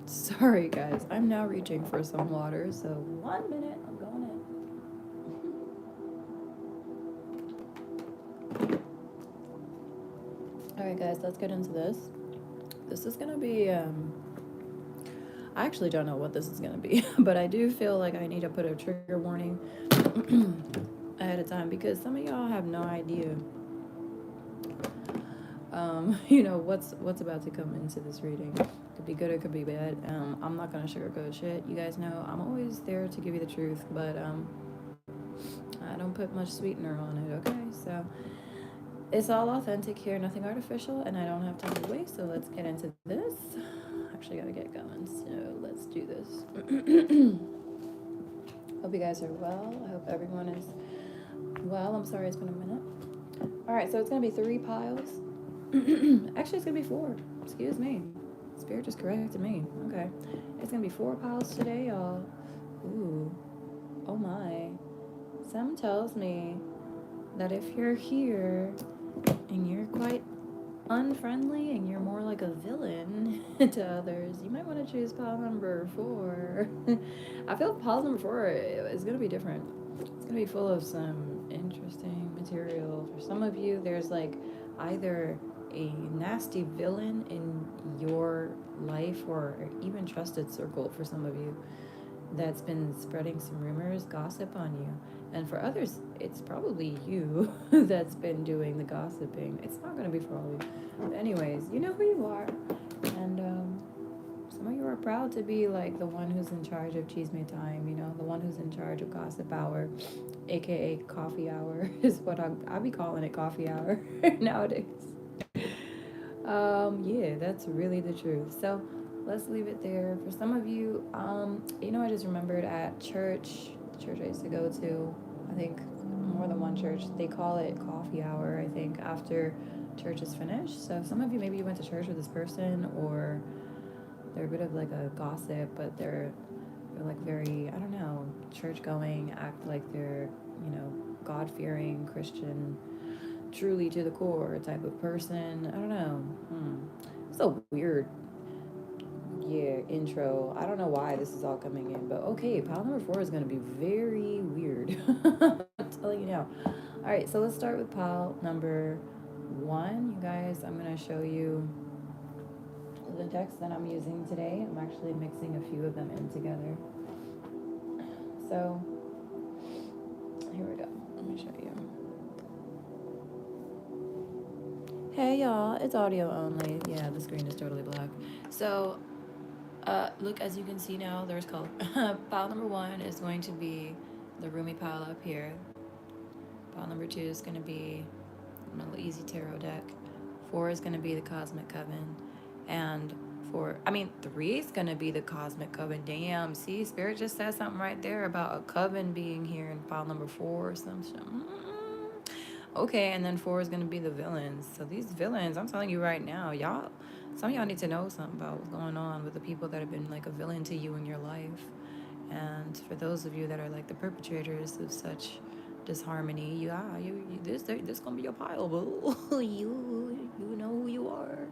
Sorry, guys. I'm now reaching for some water, so 1 minute. I'm going in. All right, guys. Let's get into this. This is gonna be. I actually don't know what this is gonna be, but I do feel like I need to put a trigger warning ahead of time because some of y'all have no idea. What's about to come into this reading. Could be good, it could be bad. I'm not gonna sugarcoat shit. You guys know I'm always there to give you the truth, but I don't put much sweetener on it. Okay, so it's all authentic here, nothing artificial, and I don't have time to waste. So let's get into this. Actually, gotta get going. So let's do this. Hope you guys are well. I hope everyone is well. I'm sorry it's been a minute. All right, so it's gonna be 3 piles. Actually, it's gonna be 4. Excuse me. Spirit just corrected me. Okay. It's gonna be 4 piles today, y'all. Ooh. Oh my. Some tells me that if you're here and you're quite unfriendly and you're more like a villain to others, you might want to choose pile number 4. I feel pile number 4 is gonna be different. It's gonna be full of some interesting material. For some of you, there's like either a nasty villain in your life or even trusted circle for some of you that's been spreading some rumors, gossip on you. And for others, it's probably you that's been doing the gossiping. It's not going to be for all of you. But anyways, you know who you are. And some of you are proud to be like the one who's in charge of Chisme Time, the one who's in charge of Gossip Hour, aka Coffee Hour, is what I'll be calling it, Coffee Hour nowadays. Yeah, that's really the truth. So let's leave it there. For some of you, I just remembered at church, the church I used to go to, I think more than one church, they call it coffee hour, I think, after church is finished. So some of you, maybe you went to church with this person, or they're a bit of like a gossip, but they're like very, I don't know, church going, act like they're, God fearing Christian, truly to the core type of person. I don't know. It's a weird, intro. I don't know why this is all coming in, but okay, pile number 4 is going to be very weird. I'm telling you now. All right, so let's start with pile number 1. You guys, I'm going to show you the decks that I'm using today. I'm actually mixing a few of them in together. So, here we go. Let me show you. Hey y'all, it's audio only. Yeah, the screen is totally black. So, look, as you can see now, there's color. Pile number 1 is going to be the Rumi pile up here. Pile number 2 is going to be a little easy tarot deck. 4 is going to be the Cosmic Coven. And 3 is going to be the Cosmic Coven. Damn, see, Spirit just said something right there about a coven being here in pile number 4 or something. Okay, and then 4 is going to be the villains. So these villains, I'm telling you right now, some of y'all need to know something about what's going on with the people that have been like a villain to you in your life. And for those of you that are like the perpetrators of such disharmony, this gonna be your pile, boo. you know who you are.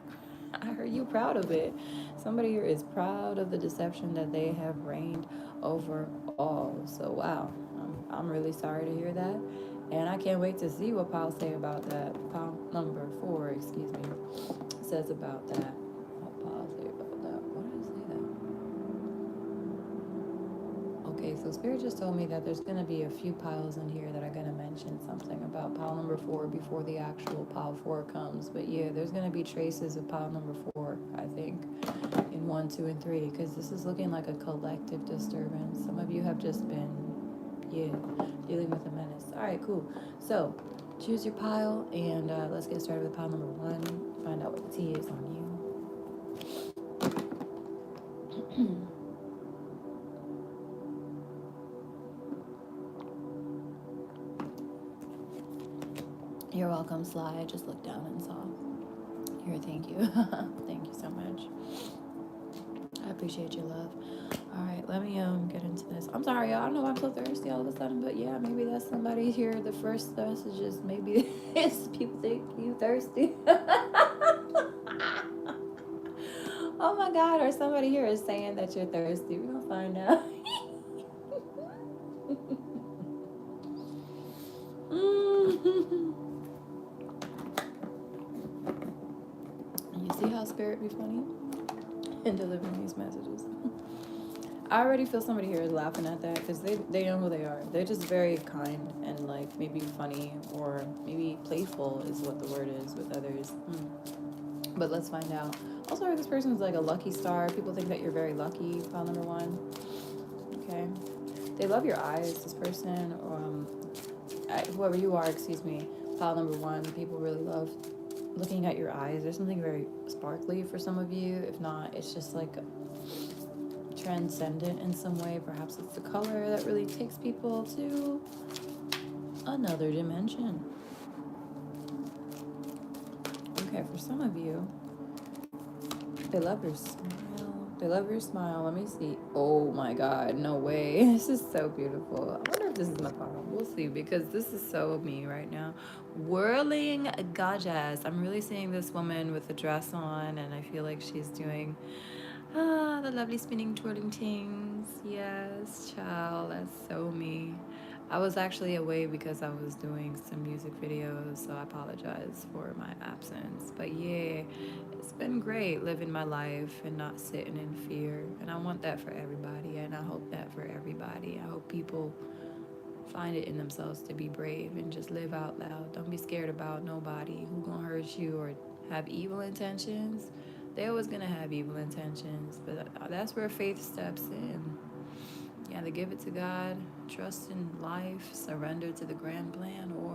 I heard you proud of it. Somebody here is proud of the deception that they have reigned over all. So wow, I'm really sorry to hear that. And I can't wait to see what Paul say about that. Paul number 4, excuse me, says about that. What Paul say about that? What did it say that? Okay, so Spirit just told me that there's going to be a few piles in here that are going to mention something about pile number 4 before the actual pile 4 comes. But yeah, there's going to be traces of pile number 4, I think, in 1, 2, and 3, because this is looking like a collective disturbance. Some of you have just been, dealing with a menace. All right, cool. So choose your pile, and let's get started with pile number 1. Find out what the tea is on you. You're welcome, Sly. I just looked down and saw. Here, thank you. Thank you so much. I appreciate your love. All right, let me get into this. I'm sorry, y'all. I don't know why I'm so thirsty all of a sudden, but yeah, maybe that's somebody here. The first message is maybe it's people think you thirsty. Oh my God, or somebody here is saying that you're thirsty. We're gonna find out. You see how spirit be funny in delivering these messages. I already feel somebody here is laughing at that because they know who they are. They're just very kind and like maybe funny or maybe playful is what the word is with others. But let's find out. Also, this person's like a lucky star. People think that you're very lucky. File number 1. Okay. They love your eyes, this person. Whoever you are, excuse me. File number 1. People really love looking at your eyes. There's something very sparkly for some of you. If not, it's just like transcendent in some way. Perhaps it's the color that really takes people to another dimension. Okay, for some of you, they love your smile. They love your smile. Let me see. Oh my God, no way. This is so beautiful. I wonder if this is my problem. We'll see, because this is so me right now. Whirling gorgeous. I'm really seeing this woman with a dress on, and I feel like she's doing the lovely spinning, twirling things. Yes, child, that's so me. I was actually away because I was doing some music videos, so I apologize for my absence. But yeah, it's been great living my life and not sitting in fear. And I want that for everybody, and I hope that for everybody. I hope people find it in themselves to be brave and just live out loud. Don't be scared about nobody who gonna hurt you or have evil intentions. They always gonna have evil intentions, but that's where faith steps in. You either give it to God, trust in life, surrender to the grand plan, or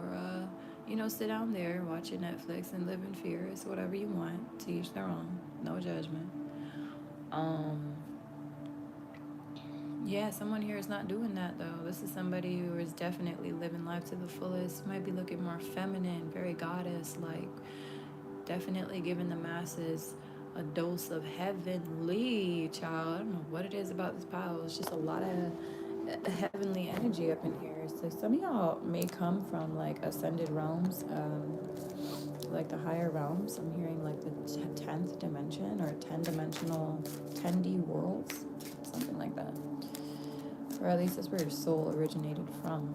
sit down there, watch your Netflix and live in fear. It's whatever you want. To each their own. No judgment. Yeah, someone here is not doing that though. This is somebody who is definitely living life to the fullest. Might be looking more feminine, very goddess-like. Definitely giving the masses a dose of heavenly, child. I don't know what it is about this pile. It's just a lot of heavenly energy up in here. So some of y'all may come from like ascended realms, like the higher realms. I'm hearing like the 10th dimension or 10-dimensional 10D worlds, something like that. Or at least that's where your soul originated from.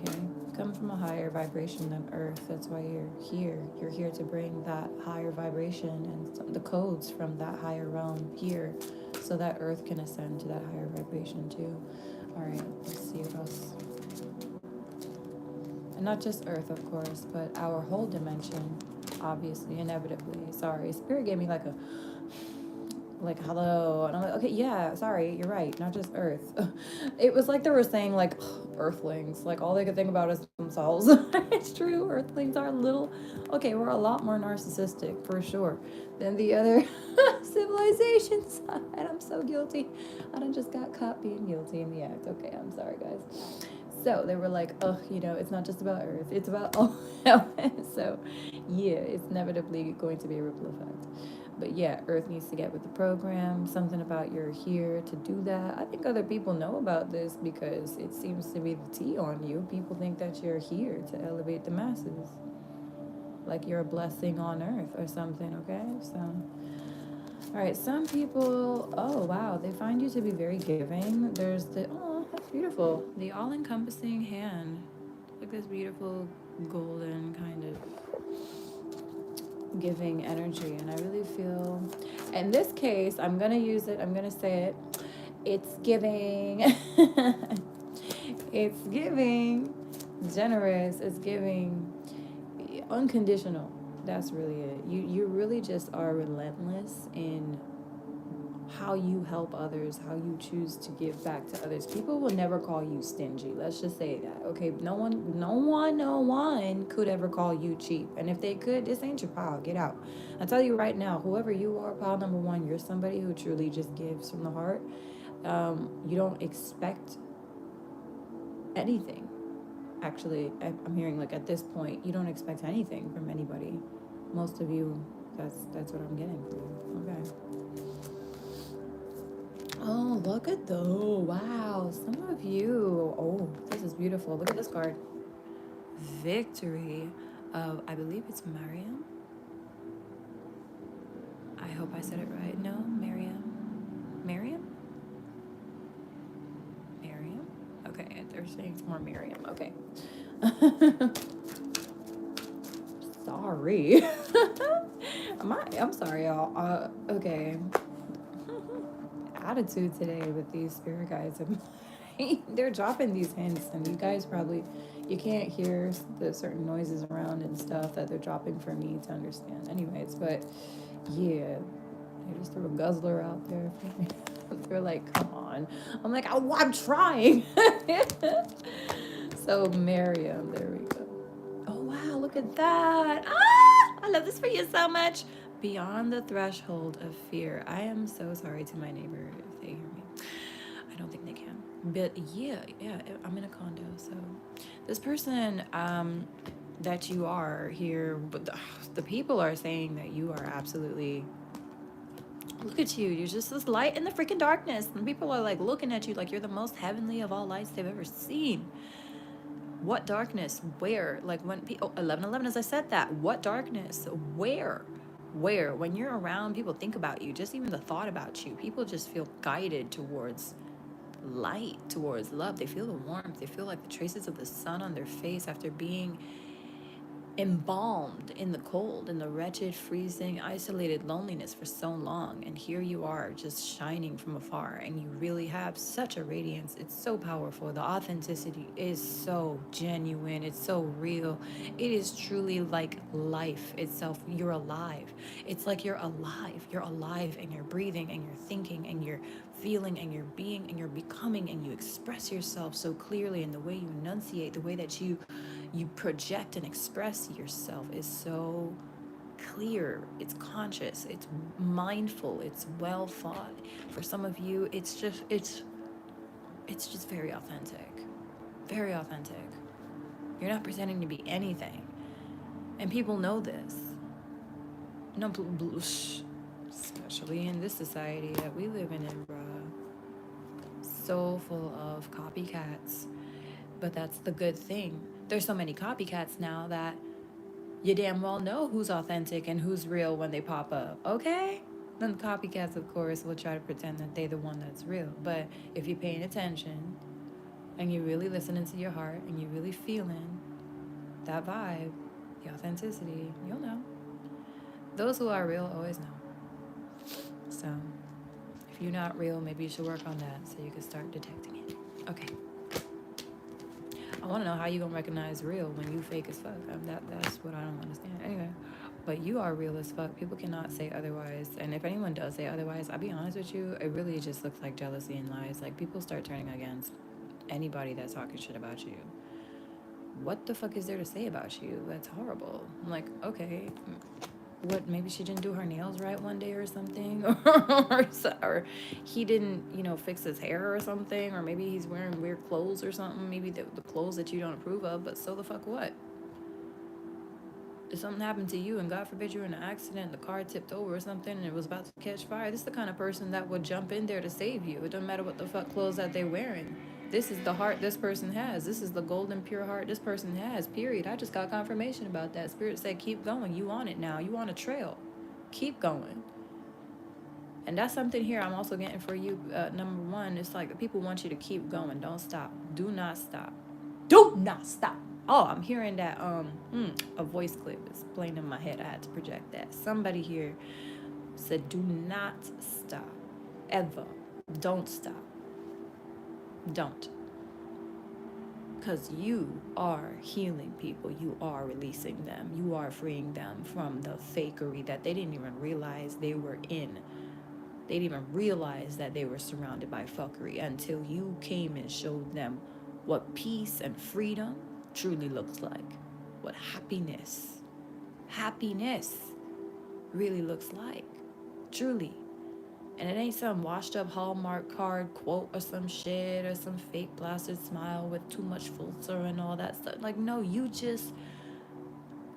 Okay, come from a higher vibration than Earth. That's why you're here. You're here to bring that higher vibration and the codes from that higher realm here, so that Earth can ascend to that higher vibration too. All right, let's see what else. And not just Earth, of course, but our whole dimension, obviously, inevitably. Sorry, Spirit gave me like hello, and I'm like, okay, yeah, sorry, you're right, not just Earth. It was like they were saying like Earthlings, like all they could think about is themselves. It's true, Earthlings are okay, we're a lot more narcissistic for sure than the other civilizations. And I'm so guilty. I done just got caught being guilty in the act. Okay, I'm sorry, guys. So they were like, it's not just about Earth, it's about all. So yeah, it's inevitably going to be a ripple effect. But yeah, Earth needs to get with the program. Something about you're here to do that. I think other people know about this because it seems to be the tea on you. People think that you're here to elevate the masses. Like you're a blessing on Earth or something, okay? So, all right, some people, oh wow, they find you to be very giving. There's that's beautiful. The all-encompassing hand. Like this beautiful golden kind of giving energy, and I really feel, in this case, I'm gonna use it, I'm gonna say it, it's giving it's giving generous, it's giving unconditional. That's really it. You really just are relentless in how you help others, how you choose to give back to others. People will never call you stingy. Let's just say that. Okay, no one could ever call you cheap. And if they could, this ain't your pile. Get out. I tell you right now, whoever you are, pile number 1, you're somebody who truly just gives from the heart. You don't expect anything. Actually, I'm hearing like at this point, you don't expect anything from anybody. Most of you, that's what I'm getting from you. Okay. Oh, look at those. Wow. Some of you. Oh, this is beautiful. Look at this card. Victory of, I believe it's Mariam. I hope I said it right. No, Miriam. Miriam? Miriam? Okay, they're saying it's more Miriam. Okay. Sorry. I'm sorry, y'all. Okay. Attitude today with these spirit guides. They're dropping these hints, and you guys probably, you can't hear the certain noises around and stuff that they're dropping for me to understand. Anyways, but yeah, they just threw a guzzler out there for me. They're like, come on. I'm like, oh, I'm trying. So Miriam, there we go. Oh wow, look at that. Ah, I love this for you so much. Beyond the threshold of fear. I am so sorry to my neighbor if they hear me. I don't think they can. But yeah, I'm in a condo. So this person that you are here, but the people are saying that you are absolutely, look at you. You're just this light in the freaking darkness. And people are like looking at you like you're the most heavenly of all lights they've ever seen. What darkness? Where? Like when people, 11:11, as I said that. What darkness? Where? Where? When you're around, people think about you. Just even the thought about you. People just feel guided towards light, towards love. They feel the warmth. They feel like the traces of the sun on their face after being embalmed in the cold, in the wretched, freezing, isolated loneliness for so long. And here you are just shining from afar, and you really have such a radiance. It's so powerful. The authenticity is so genuine. It's so real. It is truly like life itself. You're alive. It's like you're alive. You're alive, and you're breathing, and you're thinking, and you're feeling, and you're being, and you're becoming, and you express yourself so clearly. And the way you enunciate, the way that you project and express yourself is so clear. It's conscious, it's mindful, it's well thought. For some of you, it's just very authentic. Very authentic. You're not pretending to be anything. And people know this. No, especially in this society that we live in, bruh. So full of copycats. But that's the good thing. There's so many copycats now that you damn well know who's authentic and who's real when they pop up, okay? Then the copycats, of course, will try to pretend that they're the one that's real. But if you're paying attention and you're really listening to your heart and you're really feeling that vibe, the authenticity, you'll know. Those who are real always know. So if you're not real, maybe you should work on that so you can start detecting it. Okay. I want to know how you gonna recognize real when you fake as fuck. That's what I don't understand. Anyway, but you are real as fuck. People cannot say otherwise. And if anyone does say otherwise, I'll be honest with you, it really just looks like jealousy and lies. Like people start turning against anybody that's talking shit about you. What the fuck is there to say about you? That's horrible. I'm like, okay, what, maybe she didn't do her nails right one day or something, or he didn't, fix his hair or something, or maybe he's wearing weird clothes or something, maybe the clothes that you don't approve of, but so the fuck what? If something happened to you and God forbid you were in an accident, the car tipped over or something and it was about to catch fire, this is the kind of person that would jump in there to save you. It doesn't matter what the fuck clothes that they're wearing. This is the heart this person has. This is the golden pure heart this person has, period. I just got confirmation about that. Spirit said, keep going. You on it now. You on a trail. Keep going. And that's something here I'm also getting for you. Number one, it's like the people want you to keep going. Don't stop. Do not stop. Do not stop. Oh, I'm hearing that a voice clip is playing in my head. I had to project that. Somebody here said, do not stop. Ever. Don't stop. Don't. Because you are healing people. You are releasing them. You are freeing them from the fakery that they didn't even realize they were in. They didn't even realize that they were surrounded by fuckery until you came and showed them what peace and freedom truly looks like. What happiness really looks like. Truly. And it ain't some washed up Hallmark card quote or some shit or some fake blasted smile with too much filter and all that stuff. Like, no, you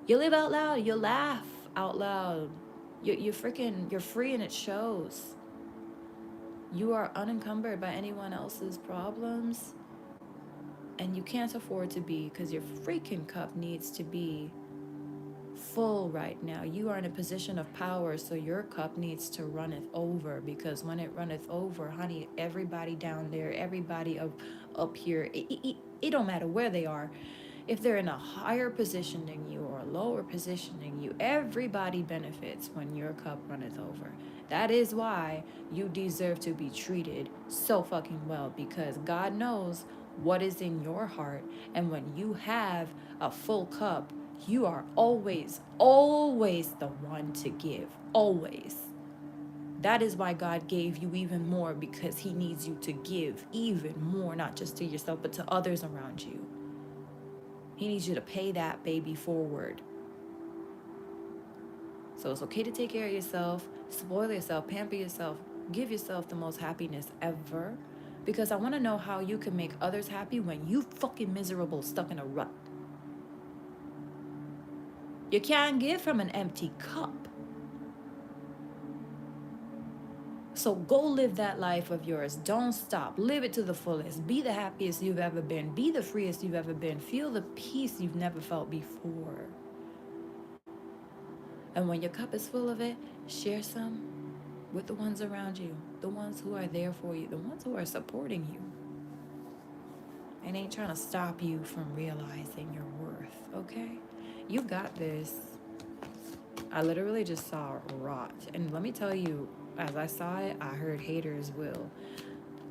live out loud. You laugh out loud. You're free and it shows. You are unencumbered by anyone else's problems. And you can't afford to be, because your freaking cup needs to be full right now. You are in a position of power, so your cup needs to runneth over, because when it runneth over, honey, everybody down there, everybody up here, it don't matter where they are. If they're in a higher position than you or a lower position than you, everybody benefits when your cup runneth over. That is why you deserve to be treated so fucking well, because God knows what is in your heart. And when you have a full cup, you are always, always the one to give. Always. That is why God gave you even more, because He needs you to give even more, not just to yourself, but to others around you. He needs you to pay that baby forward. So it's okay to take care of yourself, spoil yourself, pamper yourself, give yourself the most happiness ever. Because I want to know how you can make others happy when you fucking miserable, stuck in a rut. You can't give from an empty cup. So go live that life of yours. Don't stop. Live it to the fullest. Be the happiest you've ever been. Be the freest you've ever been. Feel the peace you've never felt before. And when your cup is full of it, share some with the ones around you, the ones who are there for you, the ones who are supporting you. And ain't trying to stop you from realizing your worth, okay? You got this. I literally just saw rot. And let me tell you, as I saw it, I heard haters will.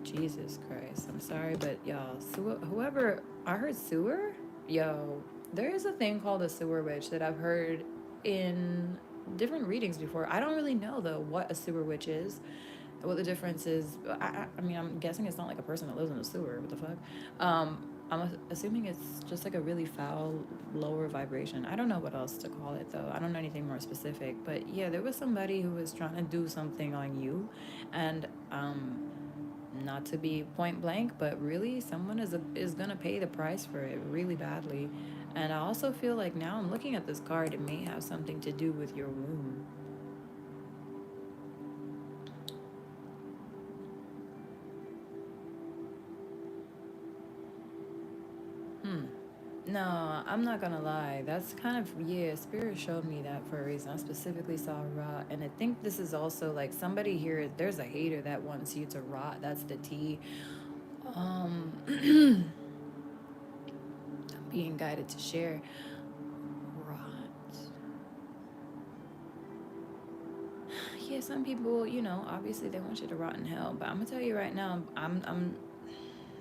Jesus Christ. I'm sorry, but y'all, whoever, I heard sewer? Yo, there is a thing called a sewer witch that I've heard in different readings before. I don't really know, though, what a sewer witch is, what the difference is. I mean, I'm guessing it's not like a person that lives in a sewer. What the fuck? I'm assuming it's just like a really foul, lower vibration. I don't know what else to call it, though. I don't know anything more specific. But yeah, there was somebody who was trying to do something on you. And not to be point blank, but really someone is going to pay the price for it really badly. And I also feel like, now I'm looking at this card, it may have something to do with your womb. No, I'm not gonna lie. That's kind of, yeah, Spirit showed me that for a reason. I specifically saw rot. And I think this is also like somebody here, there's a hater that wants you to rot. That's the T. I'm being guided to share. Rot. Yeah, some people, obviously they want you to rot in hell. But I'm gonna tell you right now, I'm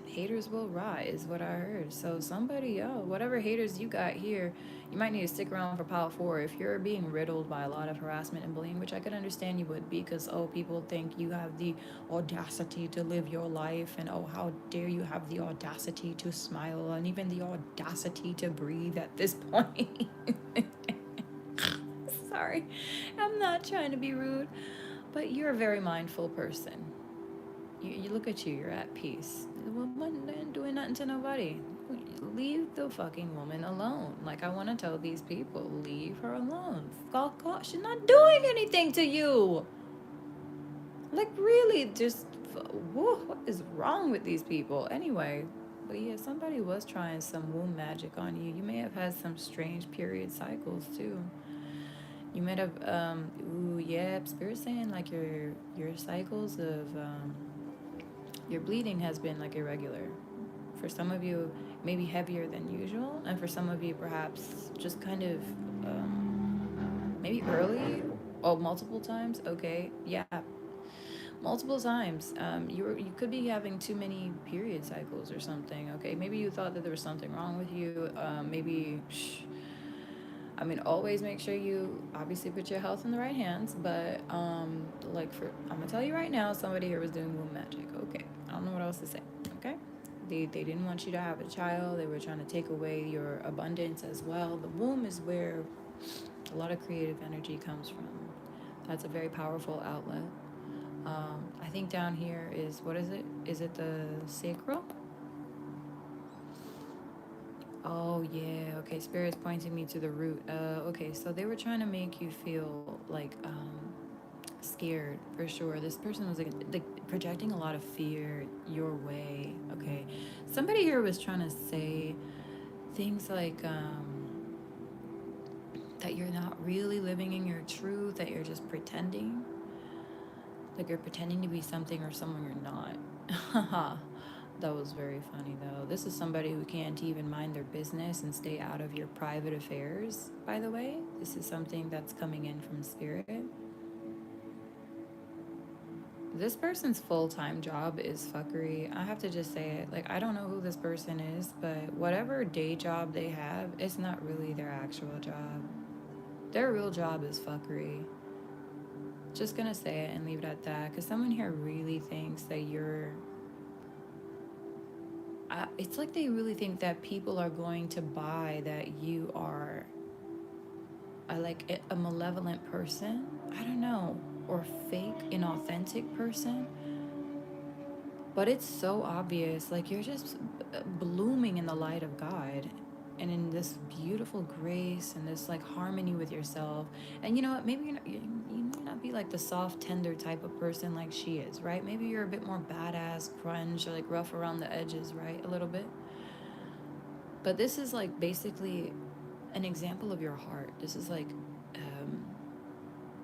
haters will rot is what I heard. So somebody, whatever haters you got here, you might need to stick around for Power 4. If you're being riddled by a lot of harassment and bullying, which I could understand you would be, because, people think you have the audacity to live your life, and how dare you have the audacity to smile, and even the audacity to breathe at this point. Sorry, I'm not trying to be rude, but you're a very mindful person. You look at you, you're at peace. The woman ain't doing nothing to nobody. Leave the fucking woman alone. Like, I want to tell these people, leave her alone. She's not doing anything to you. Like, really, just, what is wrong with these people? Anyway, but yeah, somebody was trying some womb magic on you. You may have had some strange period cycles, too. You might have, Spirit's saying, like, your cycles of, your bleeding has been like irregular. For some of you, maybe heavier than usual, and for some of you, perhaps just kind of maybe early or multiple times. Okay, yeah, multiple times. You could be having too many period cycles or something. Okay, maybe you thought that there was something wrong with you. Always make sure you obviously put your health in the right hands. But I'm gonna tell you right now, somebody here was doing womb magic. Okay, I don't know what else to say. Okay, they didn't want you to have a child. They were trying to take away your abundance as well. The womb is where a lot of creative energy comes from. That's a very powerful outlet. I think down here is, what is it? Is it the sacral? Oh, yeah. Okay, Spirit's pointing me to the root. Okay, so they were trying to make you feel like scared, for sure. This person was like projecting a lot of fear your way. Okay, somebody here was trying to say things like that you're not really living in your truth, that you're just pretending. Like you're pretending to be something or someone you're not. That was very funny though. This is somebody who can't even mind their business and stay out of your private affairs, by the way. This is something that's coming in from spirit. This person's full-time job is fuckery. I have to just say it. Like, I don't know who this person is, but whatever day job they have, it's not really their actual job. Their real job is fuckery. Just gonna say it and leave it at that, because someone here really thinks that you're... it's like they really think that people are going to buy that you are a malevolent person. I don't know. Or fake, inauthentic person. But it's so obvious. Like, you're just blooming in the light of God and in this beautiful grace and this like harmony with yourself. And you know what, maybe you may not be like the soft tender type of person like she is, right? Maybe you're a bit more badass, grunge, or like rough around the edges, right? A little bit. But this is like basically an example of your heart. This is like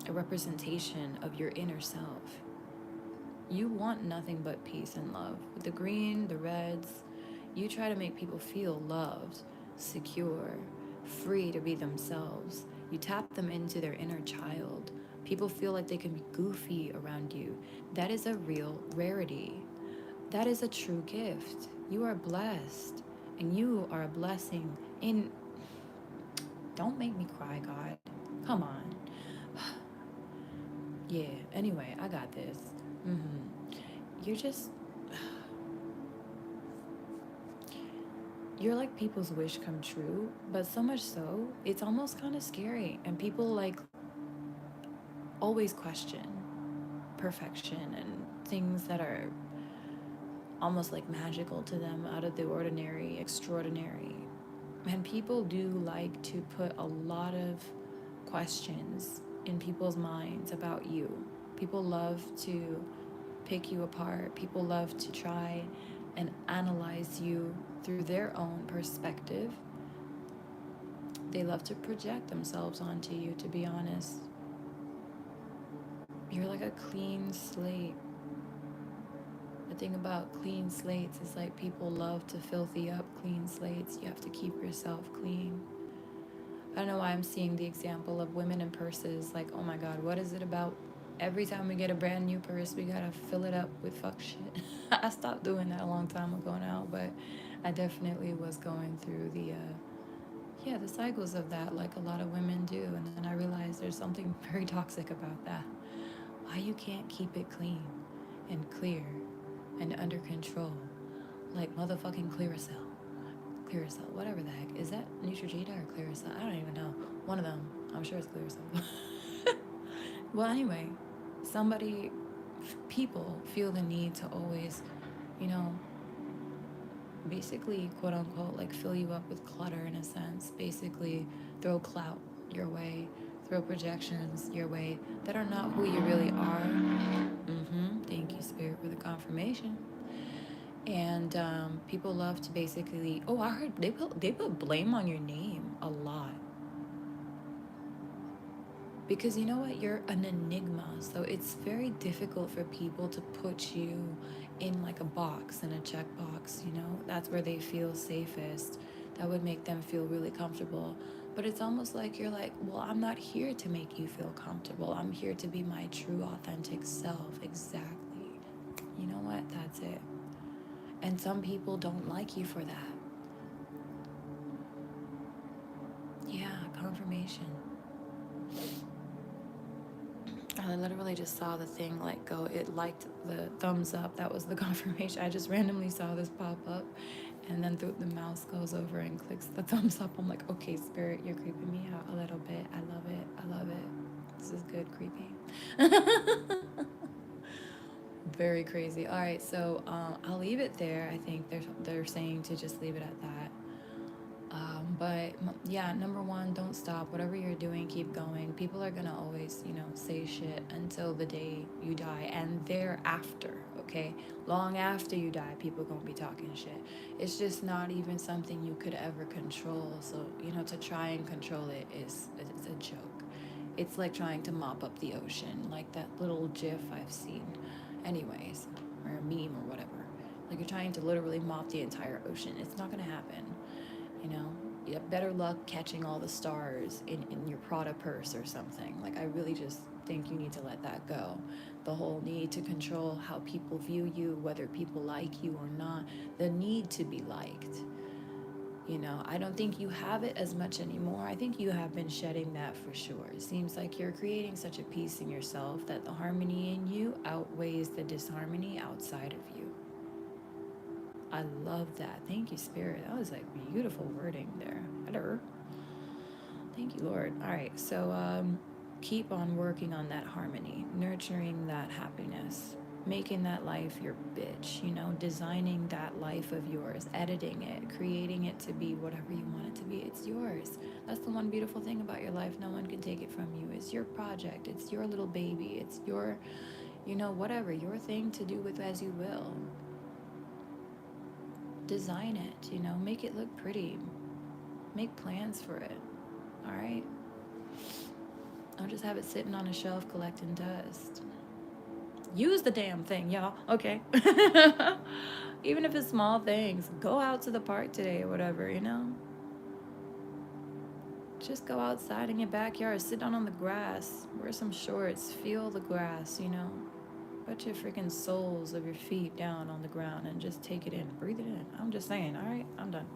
a representation of your inner self. You want nothing but peace and love. With the green, the reds, you try to make people feel loved, secure, free to be themselves. You tap them into their inner child. People feel like they can be goofy around you. That is a real rarity. That is a true gift. You are blessed, and you are a blessing. Don't make me cry, God. Come on. Yeah, anyway, I got this. You're just... You're like people's wish come true, but so much so, it's almost kind of scary. And people like always question perfection and things that are almost like magical to them, out of the ordinary, extraordinary. And people do like to put a lot of questions in people's minds about you. People love to pick you apart. People love to try and analyze you through their own perspective. They love to project themselves onto you, to be honest. You're like a clean slate. The thing about clean slates is like people love to filthy up clean slates. You have to keep yourself clean. I don't know why I'm seeing the example of women in purses. Like, oh my God, what is it about? Every time we get a brand new purse, we gotta fill it up with fuck shit. I stopped doing that a long time ago now, but I definitely was going through the cycles of that, like a lot of women do. And then I realized there's something very toxic about that. Why you can't keep it clean and clear and under control, like motherfucking Clearasil, whatever the heck. Is that Neutrogena or Clearasil? I don't even know. One of them. I'm sure it's Clearasil. Well, anyway, people feel the need to always, basically, quote unquote, like fill you up with clutter in a sense. Basically, throw clout your way, throw projections your way that are not who you really are. Thank you, Spirit, for the confirmation. And people love to basically, I heard they put blame on your name a lot. Because you know what, you're an enigma, so it's very difficult for people to put you in like a box, in a checkbox, that's where they feel safest. That would make them feel really comfortable. But it's almost like you're like, well, I'm not here to make you feel comfortable. I'm here to be my true, authentic self. Exactly. You know what? That's it. And some people don't like you for that. Yeah, confirmation. I literally just saw the thing like go, it liked the thumbs up. That was the confirmation. I just randomly saw this pop up, and then the mouse goes over and clicks the thumbs up. I'm like, okay, Spirit, you're creeping me out a little bit. I love it. I love it. This is good creepy. Very crazy. All right, so I'll leave it there. I think they're saying to just leave it at that. But yeah, number one, don't stop. Whatever you're doing, keep going. People are gonna always, say shit until the day you die and thereafter, okay? Long after you die, people gonna be talking shit. It's just not even something you could ever control. So, to try and control it it's a joke. It's like trying to mop up the ocean, like that little gif I've seen. Anyways, or a meme or whatever. Like you're trying to literally mop the entire ocean. It's not gonna happen. You know, you have better luck catching all the stars in your Prada purse or something. Like, I really just think you need to let that go. The whole need to control how people view you, whether people like you or not, the need to be liked. I don't think you have it as much anymore. I think you have been shedding that for sure. It seems like you're creating such a peace in yourself that the harmony in you outweighs the disharmony outside of you. I love that. Thank you, Spirit. That was like beautiful wording there. Better. Thank you, Lord. All right. So keep on working on that harmony, nurturing that happiness, making that life your bitch, designing that life of yours, editing it, creating it to be whatever you want it to be. It's yours. That's the one beautiful thing about your life. No one can take it from you. It's your project. It's your little baby. It's your, whatever, your thing to do with as you will. Design it, make it look pretty. Make plans for it. All right? Don't just have it sitting on a shelf collecting dust. Use the damn thing, y'all. Okay. Even if it's small things. Go out to the park today or whatever, Just go outside in your backyard. Sit down on the grass. Wear some shorts. Feel the grass, Put your freaking soles of your feet down on the ground and just take it in. Breathe it in. I'm just saying, all right? I'm done.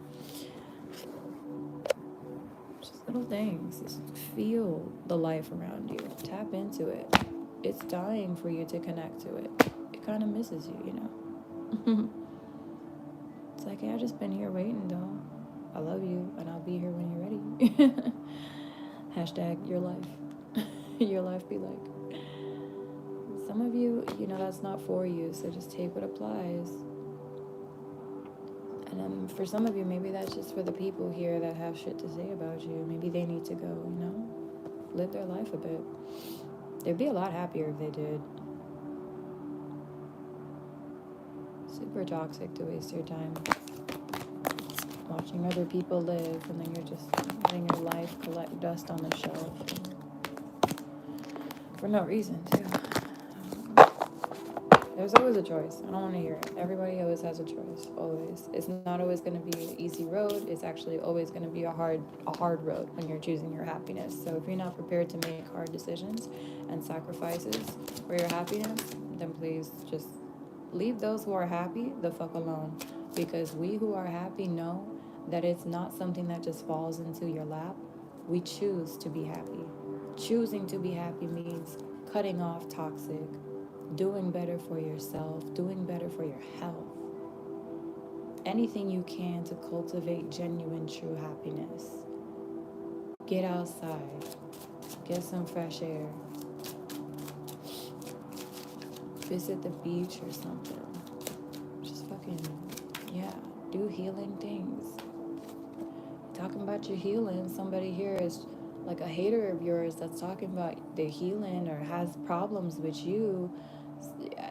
Just little things. Just feel the life around you. Tap into it. It's dying for you to connect to it. It kind of misses you, It's like, hey, I've just been here waiting, though. I love you, and I'll be here when you're ready. Hashtag your life. Your life be like. Some of you, that's not for you, so just take what applies. And then for some of you, maybe that's just for the people here that have shit to say about you. Maybe they need to go, live their life a bit. They'd be a lot happier if they did. Super toxic to waste your time watching other people live, and then you're just letting your life collect dust on the shelf for no reason, too. There's always a choice. I don't want to hear it. Everybody always has a choice. Always. It's not always going to be an easy road. It's actually always going to be a hard road when you're choosing your happiness. So if you're not prepared to make hard decisions and sacrifices for your happiness, then please just leave those who are happy the fuck alone. Because we who are happy know that it's not something that just falls into your lap. We choose to be happy. Choosing to be happy means cutting off toxic, doing better for yourself, doing better for your health. Anything you can to cultivate genuine, true happiness. Get outside. Get some fresh air. Visit the beach or something. Just fucking, do healing things. Talking about your healing, somebody here is like a hater of yours that's talking about their healing or has problems with you.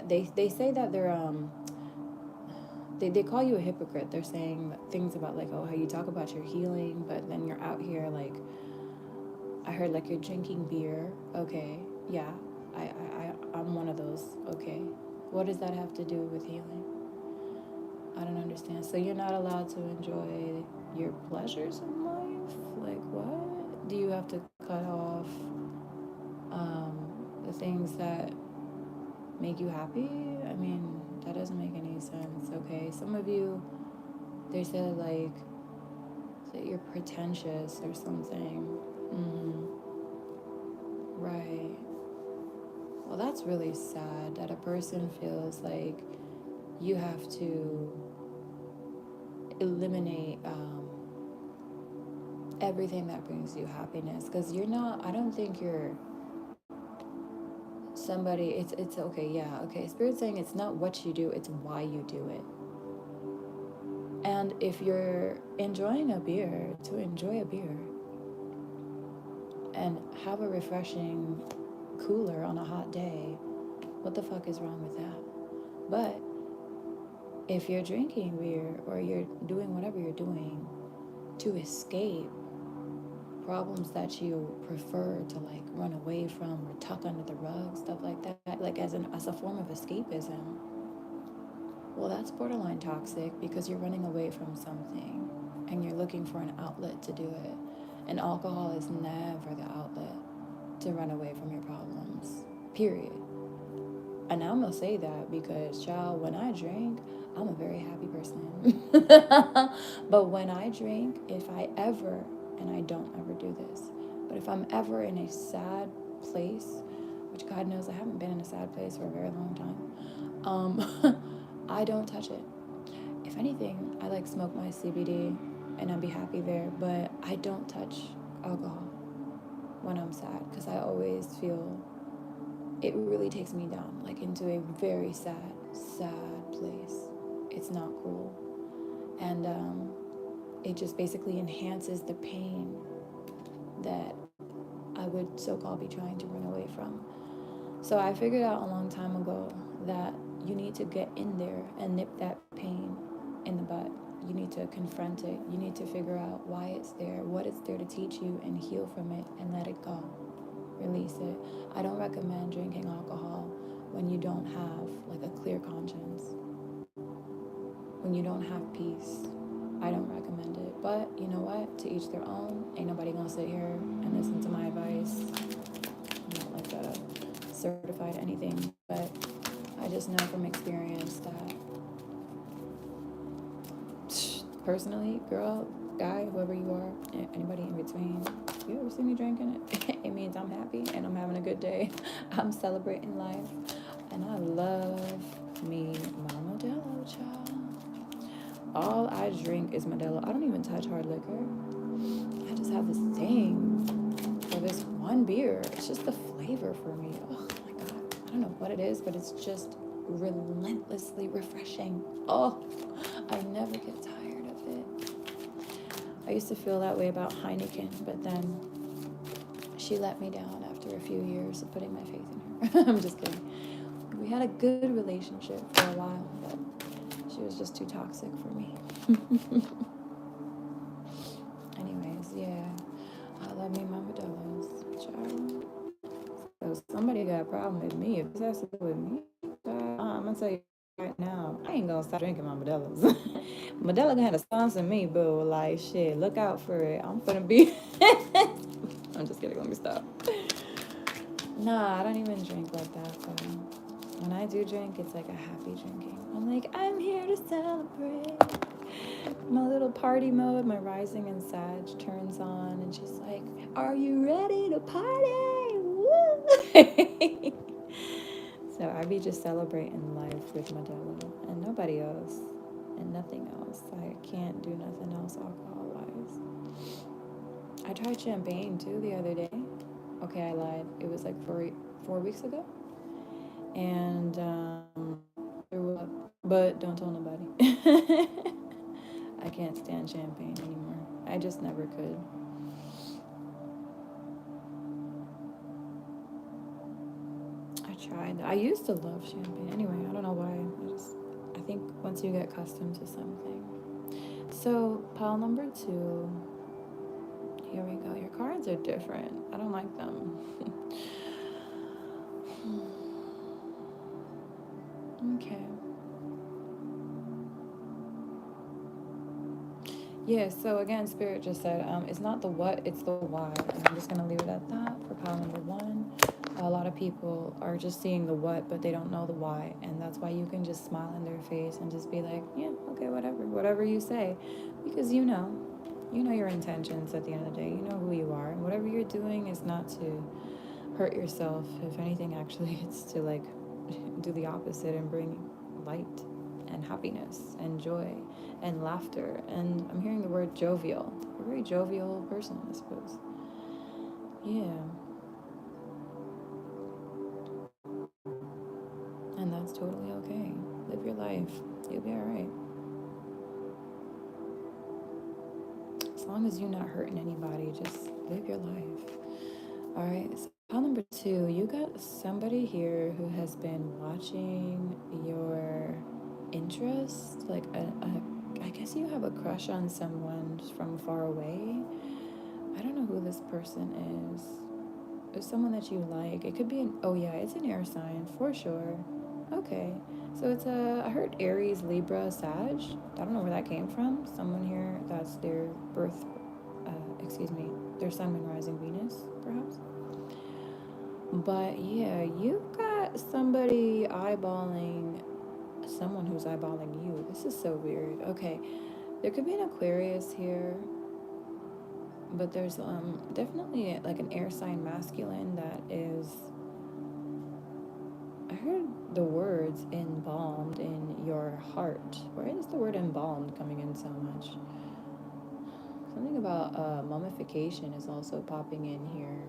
They say that they call you a hypocrite. They're saying things about like, oh, how you talk about your healing, but then you're out here like, I heard like you're drinking beer. Okay, yeah, I'm one of those. Okay, what does that have to do with healing? I don't understand. So you're not allowed to enjoy your pleasures in life? Like what? Do you have to cut off the things that make you happy? I mean, that doesn't make any sense. Okay, some of you, they said like that you're pretentious or something. Right. Well, that's really sad that a person feels like you have to eliminate everything that brings you happiness, because you're not, I don't think you're somebody, it's okay, yeah, okay. Spirit's saying it's not what you do, it's why you do it. And if you're enjoying a beer, to enjoy a beer and have a refreshing cooler on a hot day, what the fuck is wrong with that? But if you're drinking beer or you're doing whatever you're doing to escape problems that you prefer to like run away from or tuck under the rug, stuff like that, like as a form of escapism, well, that's borderline toxic because you're running away from something and you're looking for an outlet to do it. And alcohol is never the outlet to run away from your problems, period. And I'm gonna say that because, child, when I drink, I'm a very happy person. But when I drink, if I ever, and I don't ever do this, but if I'm ever in a sad place, which God knows I haven't been in a sad place for a very long time, I don't touch it. If anything, I like smoke my CBD and I'd be happy there, but I don't touch alcohol when I'm sad because I always feel it really takes me down, like into a very sad, sad place. It's not cool. And it just basically enhances the pain that I would so-called be trying to run away from. So I figured out a long time ago that you need to get in there and nip that pain in the butt. You need to confront it. You need to figure out why it's there, what it's there to teach you, and heal from it and let it go. Release it. I don't recommend drinking alcohol when you don't have like a clear conscience, when you don't have peace. I don't recommend it. But you know what? To each their own. Ain't nobody gonna sit here and listen to my advice. I'm not like a certified anything, but I just know from experience that personally, girl, guy, whoever you are, anybody in between, if you ever see me drinking it, it means I'm happy and I'm having a good day. I'm celebrating life. And I love me my Modelo, child. All I drink is Modelo. I don't even touch hard liquor. I just have this thing for this one beer. It's just the flavor for me. Oh my God. I don't know what it is, but it's just relentlessly refreshing. Oh, I never get tired of it. I used to feel that way about Heineken, but then she let me down after a few years of putting my faith in her. I'm just kidding. We had a good relationship for a while, but she was just too toxic for me. Anyways, yeah, I love me my Modelo's, child. So somebody got a problem with me. If this has to do with me, I'm gonna tell you right now, I ain't gonna stop drinking my Modelo's. Modelo gonna have to sponsor me, boo. Like, shit, look out for it. I'm gonna be. I'm just kidding. Let me stop. Nah, I don't even drink like that, though. When I do drink, it's like a happy drinking. I'm like, I'm here to celebrate. My little party mode, my rising and Sag turns on, and she's like, are you ready to party? Woo! So I be just celebrating life with Modelo and nobody else and nothing else. I can't do nothing else alcohol-wise. I tried champagne too the other day. Okay, I lied. It was like 4 weeks ago. And threw up. But don't tell nobody. I can't stand champagne anymore. I just never could. I tried. I used to love champagne. Anyway, I don't know why. I think once you get accustomed to something. So, pile number 2. Here we go. Your cards are different. I don't like them. Okay. Yeah, so again, Spirit just said, it's not the what, it's the why. And I'm just going to leave it at that for pile number 1. A lot of people are just seeing the what, but they don't know the why. And that's why you can just smile in their face and just be like, yeah, okay, whatever you say. Because you know your intentions at the end of the day. You know who you are. And whatever you're doing is not to hurt yourself. If anything, actually, it's to like do the opposite and bring light and happiness and joy and laughter. And I'm hearing the word jovial. You're a very jovial person, I suppose. Yeah. And that's totally okay. Live your life. You'll be alright. long as you're not hurting anybody, just live your life. All right. So pile number 2, you got somebody here who has been watching your interest. Like I guess you have a crush on someone from far away. I don't know who this person is. It's someone that you like. It could be an, oh yeah, it's an air sign for sure. Okay. So it's I heard Aries, Libra, Sag. I don't know where that came from. Someone here that's their birth, their sun, moon, rising, Venus, perhaps. But yeah, you've got somebody eyeballing someone who's eyeballing you. This is so weird. Okay, there could be an Aquarius here, but there's definitely like an air sign masculine that is. I heard the words embalmed in your heart. Where is the word embalmed coming in so much? Something about mummification is also popping in here.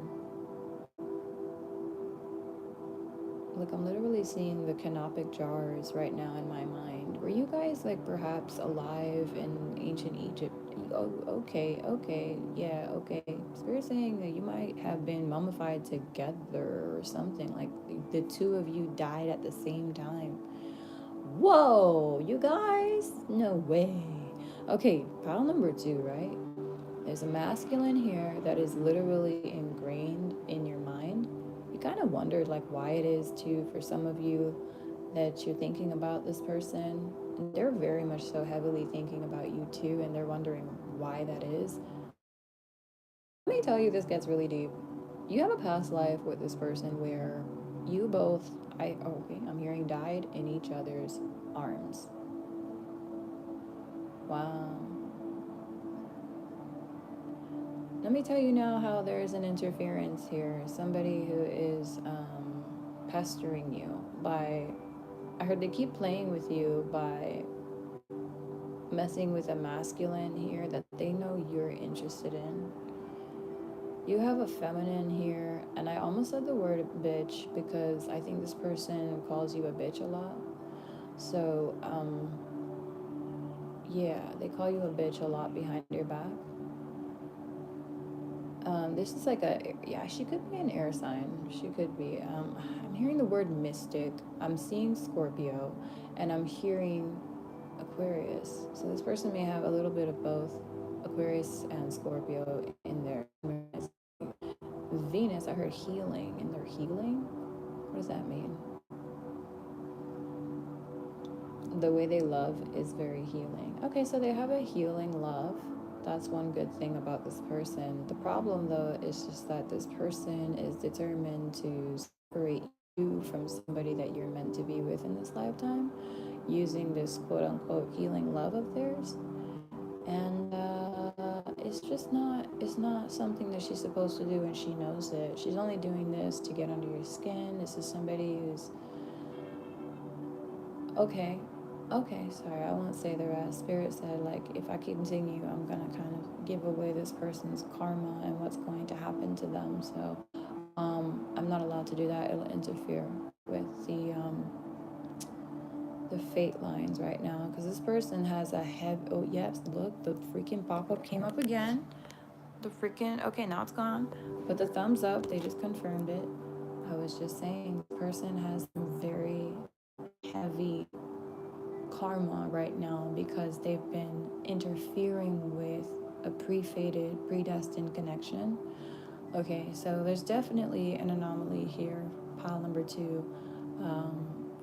Like I'm literally seeing the canopic jars right now in my mind. Were you guys like perhaps alive in ancient Egypt? Oh, okay, yeah, okay. Spirit saying that you might have been mummified together or something. Like the two of you died at the same time. Whoa, you guys? No way. Okay, pile number 2, right? There's a masculine here that is literally ingrained in your mind. You kind of wondered like why it is too for some of you that you're thinking about this person. And they're very much so heavily thinking about you too, and they're wondering why that is. Let me tell you, this gets really deep. You have a past life with this person where you both, I'm hearing died in each other's arms. Wow. Let me tell you now how there's an interference here. Somebody who is pestering you by, I heard they keep playing with you by messing with a masculine here that they know you're interested in. You have a feminine here, and I almost said the word bitch because I think this person calls you a bitch a lot. So, yeah, they call you a bitch a lot behind your back. This is like she could be an air sign. She could be. I'm hearing the word mystic. I'm seeing Scorpio, and I'm hearing Aquarius. So this person may have a little bit of both Aquarius and Scorpio in their Venus. I heard healing, and they're healing. What does that mean? The way they love is very healing. Okay, so they have a healing love. That's one good thing about this person. The problem, though, is just that this person is determined to separate you from somebody that you're meant to be with in this lifetime using this quote-unquote healing love of theirs. And it's not something that she's supposed to do, and she knows it. She's only doing this to get under your skin. This is somebody who's... Okay, sorry, I won't say the rest. Spirit said, like, if I continue, I'm going to kind of give away this person's karma and what's going to happen to them. So I'm not allowed to do that. It'll interfere with the fate lines right now. Because this person has a heavy... Oh, yes, look, the freaking pop-up came up again. The freaking... Okay, now it's gone. But the thumbs up, they just confirmed it. I was just saying, this person has some very heavy karma right now because they've been interfering with a pre-fated, predestined connection. Okay, so there's definitely an anomaly here, pile number 2.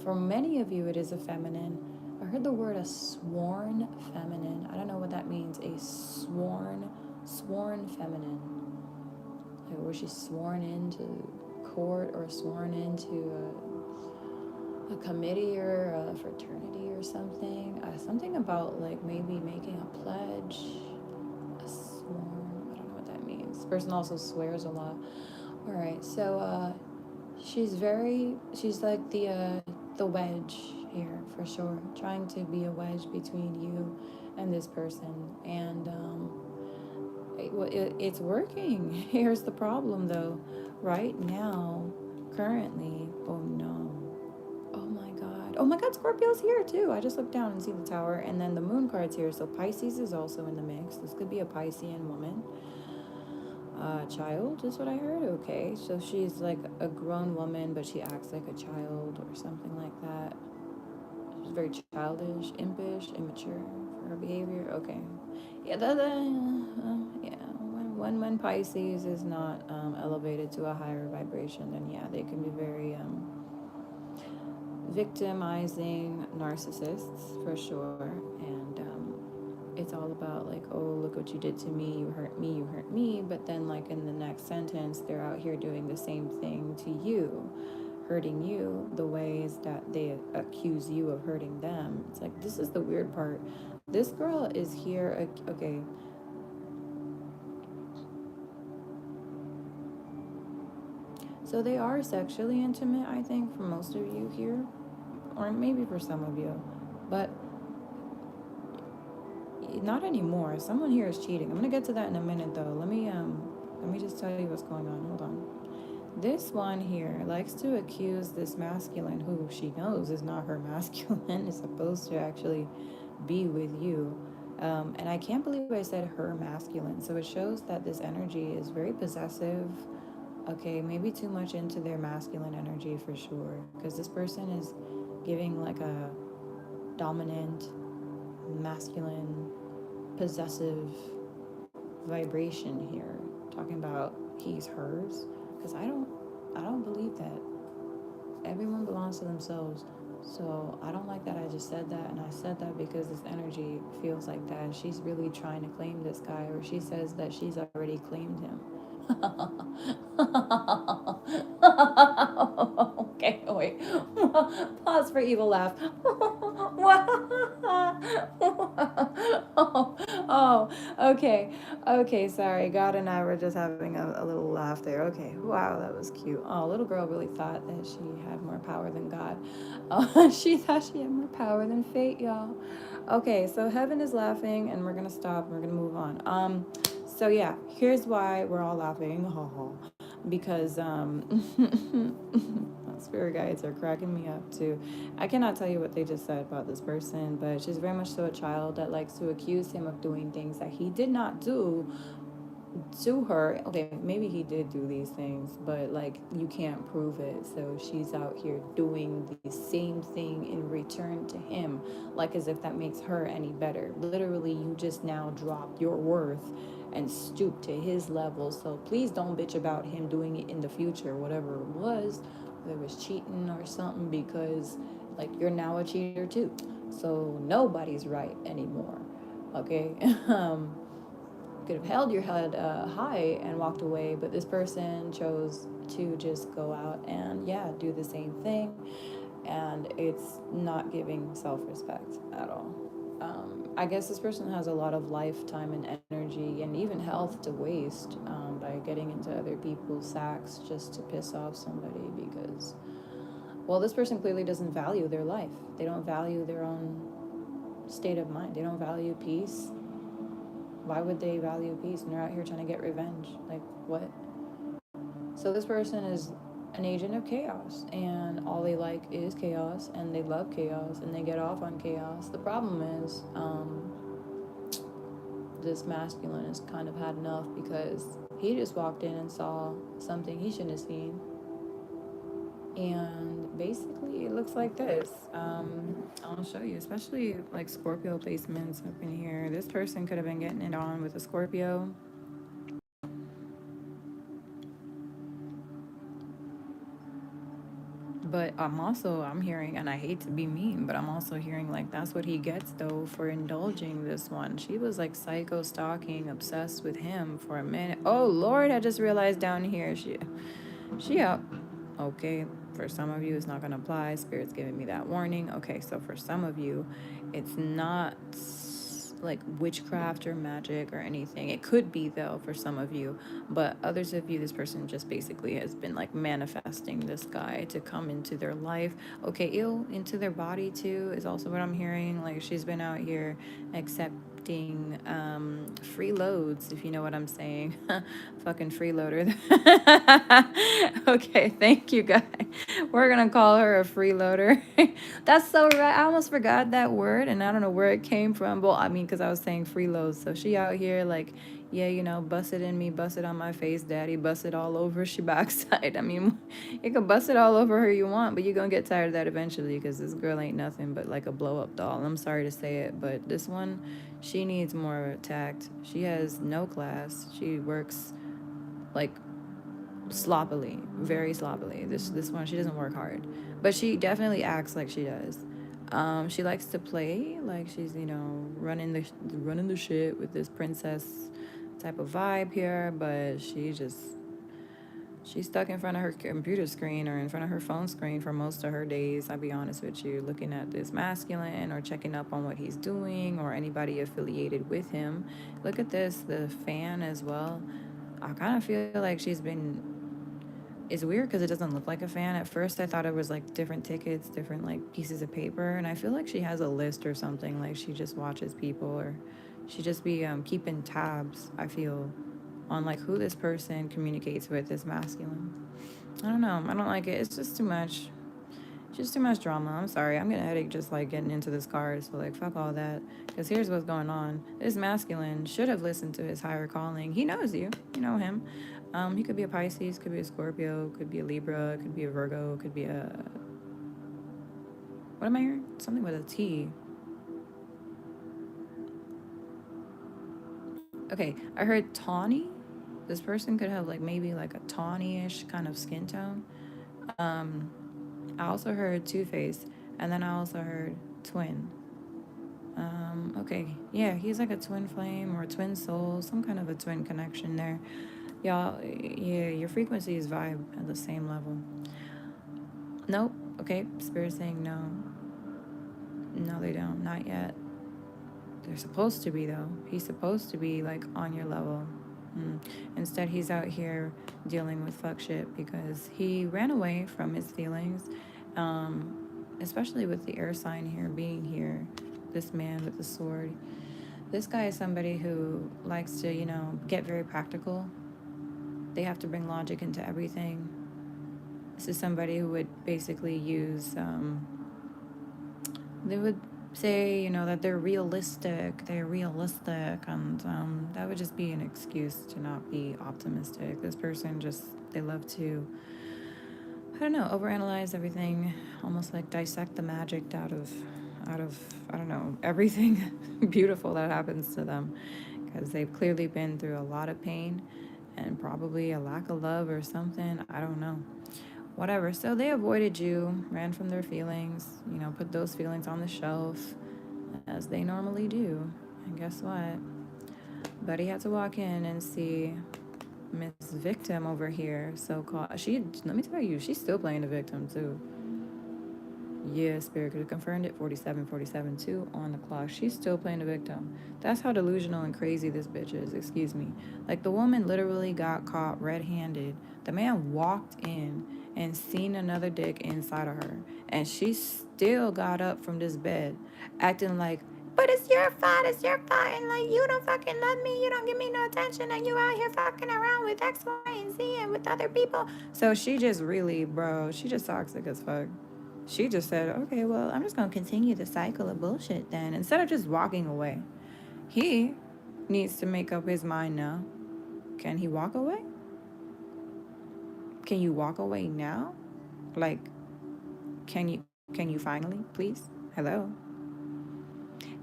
For many of you, it is a feminine. I heard the word a sworn feminine. I don't know what that means. A sworn feminine. Like, was she sworn into court or sworn into a committee or a fraternity or something? Something about like maybe making a pledge, a sworn, I don't know what that means. This person also swears a lot. All right, so she's like the wedge here for sure, trying to be a wedge between you and this person, and it's working. Here's the problem though. Right now, currently, oh no, oh my God, Oh my God, Scorpio's here too. I just looked down and see the tower, and then the moon card's here. So Pisces is also in the mix. This could be a Piscean woman. Child is what I heard. Okay, so she's like a grown woman, but she acts like a child or something like that. She's very childish, impish, immature for her behavior. Okay, yeah, yeah. When Pisces is not elevated to a higher vibration, then yeah, they can be very victimizing narcissists for sure. And it's all about like, oh, look what you did to me, you hurt me, you hurt me. But then like in the next sentence, they're out here doing the same thing to you, hurting you the ways that they accuse you of hurting them. It's like, this is the weird part. This girl is here. Okay, so they are sexually intimate, I think, for most of you here, or maybe for some of you, but not anymore. Someone here is cheating. I'm gonna get to that in a minute, though. Let me just tell you what's going on. Hold on. This one here likes to accuse this masculine, who she knows is not her masculine, is supposed to actually be with you. And I can't believe I said her masculine. So it shows that this energy is very possessive. Okay, maybe too much into their masculine energy for sure. Because this person is giving like a dominant, masculine, possessive vibration here, talking about he's hers, because I don't believe that. Everyone belongs to themselves. So I don't like that I just said that, and I said that because this energy feels like that she's really trying to claim this guy, or she says that she's already claimed him. Okay, wait. Pause for evil laugh. Oh, okay. Okay, sorry. God and I were just having a little laugh there. Okay, wow, that was cute. Oh, little girl really thought that she had more power than God. She thought she had more power than fate, y'all. Okay, so heaven is laughing, and we're gonna stop, and we're gonna move on. So yeah, here's why we're all laughing, because spirit guides are cracking me up too. I cannot tell you what they just said about this person, but she's very much so a child that likes to accuse him of doing things that he did not do to her. Okay, maybe he did do these things, but like you can't prove it. So she's out here doing the same thing in return to him, like as if that makes her any better. Literally, you just now dropped your worth and stooped to his level. So please don't bitch about him doing it in the future, whatever it was, whether it was cheating or something, because like you're now a cheater too. So nobody's right anymore. Okay. Could have held your head high and walked away, but this person chose to just go out and yeah, do the same thing, and it's not giving self-respect at all. I guess this person has a lot of lifetime and energy and even health to waste by getting into other people's sacks just to piss off somebody, because well, this person clearly doesn't value their life. They don't value their own state of mind. They don't value peace. Why would they value peace when they're out here trying to get revenge? Like, what? So this person is an agent of chaos, and all they like is chaos, and they love chaos, and they get off on chaos. The problem is, this masculine has kind of had enough, because he just walked in and saw something he shouldn't have seen. And basically, it looks like this. I'll show you, especially like Scorpio placements up in here. This person could have been getting it on with a Scorpio. But I'm hearing, and I hate to be mean, but I'm also hearing like that's what he gets though for indulging this one. She was like psycho stalking, obsessed with him for a minute. Oh Lord, I just realized down here she up. Okay, for some of you it's not gonna apply. Spirit's giving me that warning. Okay, so for some of you, it's not like witchcraft or magic or anything. It could be though for some of you, but others of you, this person just basically has been like manifesting this guy to come into their life. Okay, ill into their body too is also what I'm hearing. Like she's been out here attracting freeloads, if you know what I'm saying. Fucking freeloader. Okay, thank you, guys. We're gonna call her a freeloader. That's so right. I almost forgot that word, and I don't know where it came from. Well, I mean, because I was saying freeloads. So she out here like, yeah, you know, bust it in me, bust it on my face, daddy, bust it all over she backside. I mean, you can bust it all over her you want, but you're gonna get tired of that eventually because this girl ain't nothing but like a blow up doll. I'm sorry to say it, but this one, she needs more tact. She has no class. She works like sloppily, very sloppily. This one, she doesn't work hard, but she definitely acts like she does. She likes to play like she's, you know, running the shit with this princess type of vibe here, but she's stuck in front of her computer screen or in front of her phone screen for most of her days. I'll be honest with you, looking at this masculine or checking up on what he's doing or anybody affiliated with him. Look at this, the fan as well. I kind of feel like she's been. It's weird because it doesn't look like a fan. At first, I thought it was like different tickets, different like pieces of paper, and I feel like she has a list or something. Like she just watches people, or she just be keeping tabs. I feel on like who this person communicates with is masculine. I don't know. I don't like it. It's just too much. Just too much drama. I'm sorry. I'm getting a headache just like getting into this card. So like fuck all that. Because here's what's going on. This masculine should have listened to his higher calling. He knows you. You know him. He could be a Pisces, could be a Scorpio, could be a Libra, could be a Virgo, could be a, what am I hearing? Something with a T. Okay, I heard tawny. This person could have like maybe like a tawny-ish kind of skin tone. Um, I also heard two-faced, and then I also heard twin. Okay, yeah, he's like a twin flame or a twin soul, some kind of a twin connection there. Y'all, yeah, your frequencies vibe at the same level. Nope. Okay, Spirit saying no. No, they don't. Not yet. They're supposed to be, though. He's supposed to be, like, on your level. Instead, he's out here dealing with fuck shit because he ran away from his feelings, especially with the air sign here being here. This man with the sword. This guy is somebody who likes to, you know, get very practical. They have to bring logic into everything. This is somebody who would basically use, they would say, you know, that they're realistic, and that would just be an excuse to not be optimistic. This person just, they love to, I don't know, overanalyze everything, almost like dissect the magic out of, I don't know, everything beautiful that happens to them, because they've clearly been through a lot of pain and probably a lack of love or something. I don't know. Whatever. So they avoided you, ran from their feelings, you know, put those feelings on the shelf as they normally do. And guess what? Buddy had to walk in and see Miss Victim over here, so called. Let me tell you, she's still playing the victim too. Yeah, Spirit could have confirmed it. 47, 2 on the clock. She's still playing the victim. That's how delusional and crazy this bitch is. Excuse me. Like, the woman literally got caught red-handed. The man walked in and seen another dick inside of her. And she still got up from this bed, acting like, but it's your fault, and like, you don't fucking love me, you don't give me no attention, and you out here fucking around with X, Y, and Z and with other people. So she just really, bro, she just toxic as fuck. She just said, okay, well, I'm just going to continue the cycle of bullshit then, instead of just walking away. He needs to make up his mind now. Can he walk away? Can you walk away now? Like, can you finally, please? Hello?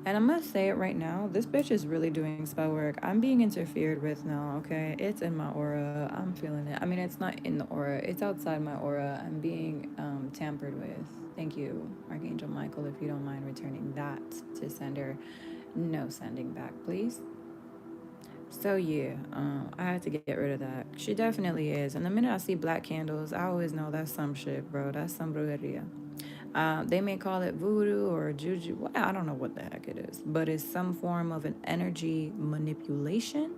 And I'm gonna say it right now, this bitch is really doing spell work. I'm being interfered with now, okay? It's in my aura. I'm feeling it. I mean, it's not in the aura. It's outside my aura. I'm being tampered with. Thank you, Archangel Michael, if you don't mind returning that to sender. No sending back, please. So yeah, I had to get rid of that. She definitely is. And the minute I see black candles, I always know that's some shit, bro. That's some brujeria. They may call it voodoo or juju. Well, I don't know what the heck it is, but it's some form of an energy manipulation.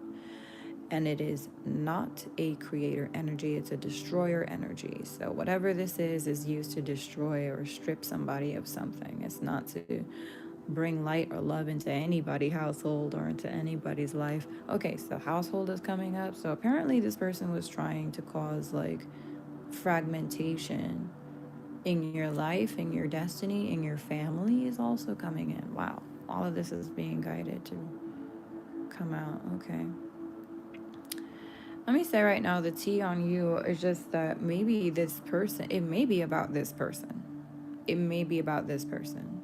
And it is not a creator energy, it's a destroyer energy. So whatever this is used to destroy or strip somebody of something. It's not to bring light or love into anybody's household or into anybody's life. Okay, so household is coming up. So apparently this person was trying to cause like fragmentation in your life, in your destiny, in your family is also coming in. Wow. All of this is being guided to come out. Okay. Let me say right now, the tea on you is just that maybe this person, it may be about this person. It may be about this person.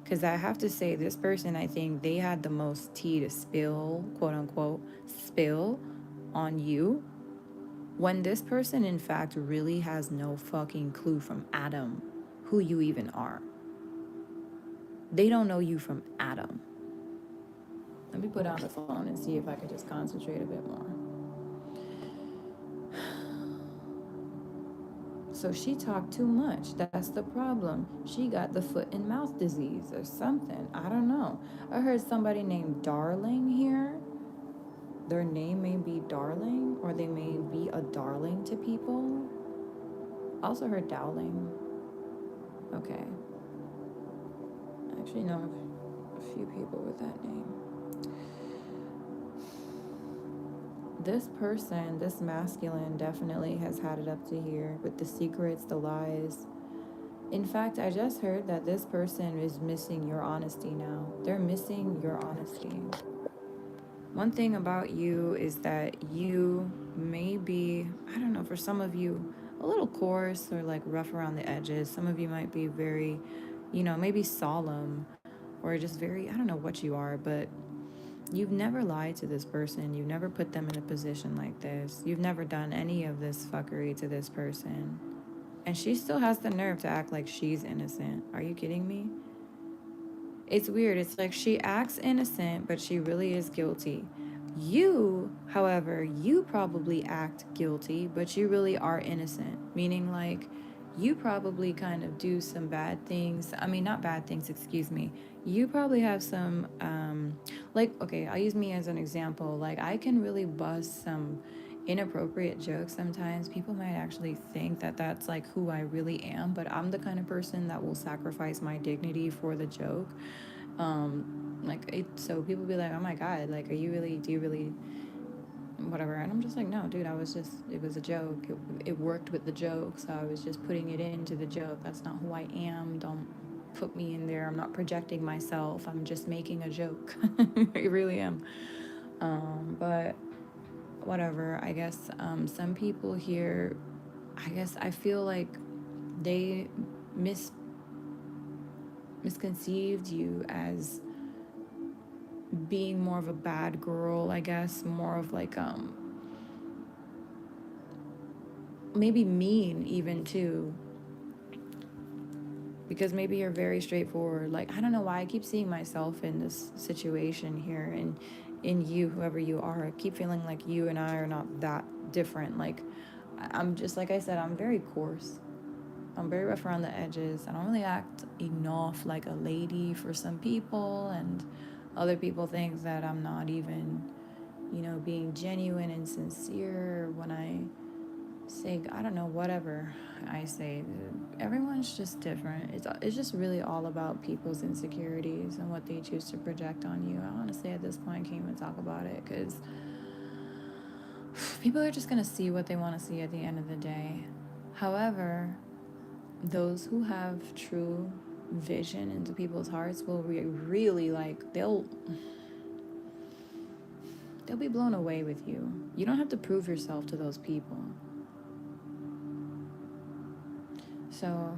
Because I have to say, this person, I think they had the most tea to spill, quote unquote, spill on you. When this person, in fact, really has no fucking clue from Adam who you even are. They don't know you from Adam. Let me put on the phone and see if I can just concentrate a bit more. So she talked too much. That's the problem. She got the foot and mouth disease or something. I don't know. I heard somebody named Darling here. Their name may be Darling, or they may be a darling to people. I also heard Dowling. Okay. I actually know a few people with that name. This person, this masculine, definitely has had it up to here with the secrets, the lies. In fact, I just heard that this person is missing your honesty now. They're missing your honesty. One thing about you is that you may be, I don't know, for some of you, a little coarse or like rough around the edges. Some of you might be very, maybe solemn or just very, I don't know what you are, but you've never lied to this person. You've never put them in a position like this. You've never done any of this fuckery to this person. And she still has the nerve to act like she's innocent. Are you kidding me? It's weird. It's like she acts innocent, but she really is guilty. You, however, you probably act guilty, but you really are innocent. Meaning, like, you probably kind of do some bad things. I mean, not bad things, excuse me. You probably have some, okay, I'll use me as an example. Like, I can really bust some inappropriate jokes sometimes. People might actually think that that's like who I really am, but I'm the kind of person that will sacrifice my dignity for the joke. So people be like, oh my god, like, do you really whatever? And I'm just like, no, dude, it was a joke. It worked with the joke, so I was just putting it into the joke. That's not who I am. Don't put me in there. I'm not projecting myself. I'm just making a joke. I really am. But whatever, I guess some people here, I guess I feel like they misconceived you as being more of a bad girl, I guess, more of like maybe mean even too, because maybe you're very straightforward. Like, I don't know why I keep seeing myself in this situation here, and in you, whoever you are. I keep feeling like you and I are not that different. Like, I'm just, like I said, I'm very coarse. I'm very rough around the edges. I don't really act enough like a lady for some people, and other people think that I'm not even, being genuine and sincere when I say, I don't know, whatever I say. Everyone's just different. It's just really all about people's insecurities and what they choose to project on you. I honestly, at this point, can't even talk about it, because people are just going to see what they want to see at the end of the day. However, those who have true vision into people's hearts will really, like, they'll be blown away with you. You don't have to prove yourself to those people. So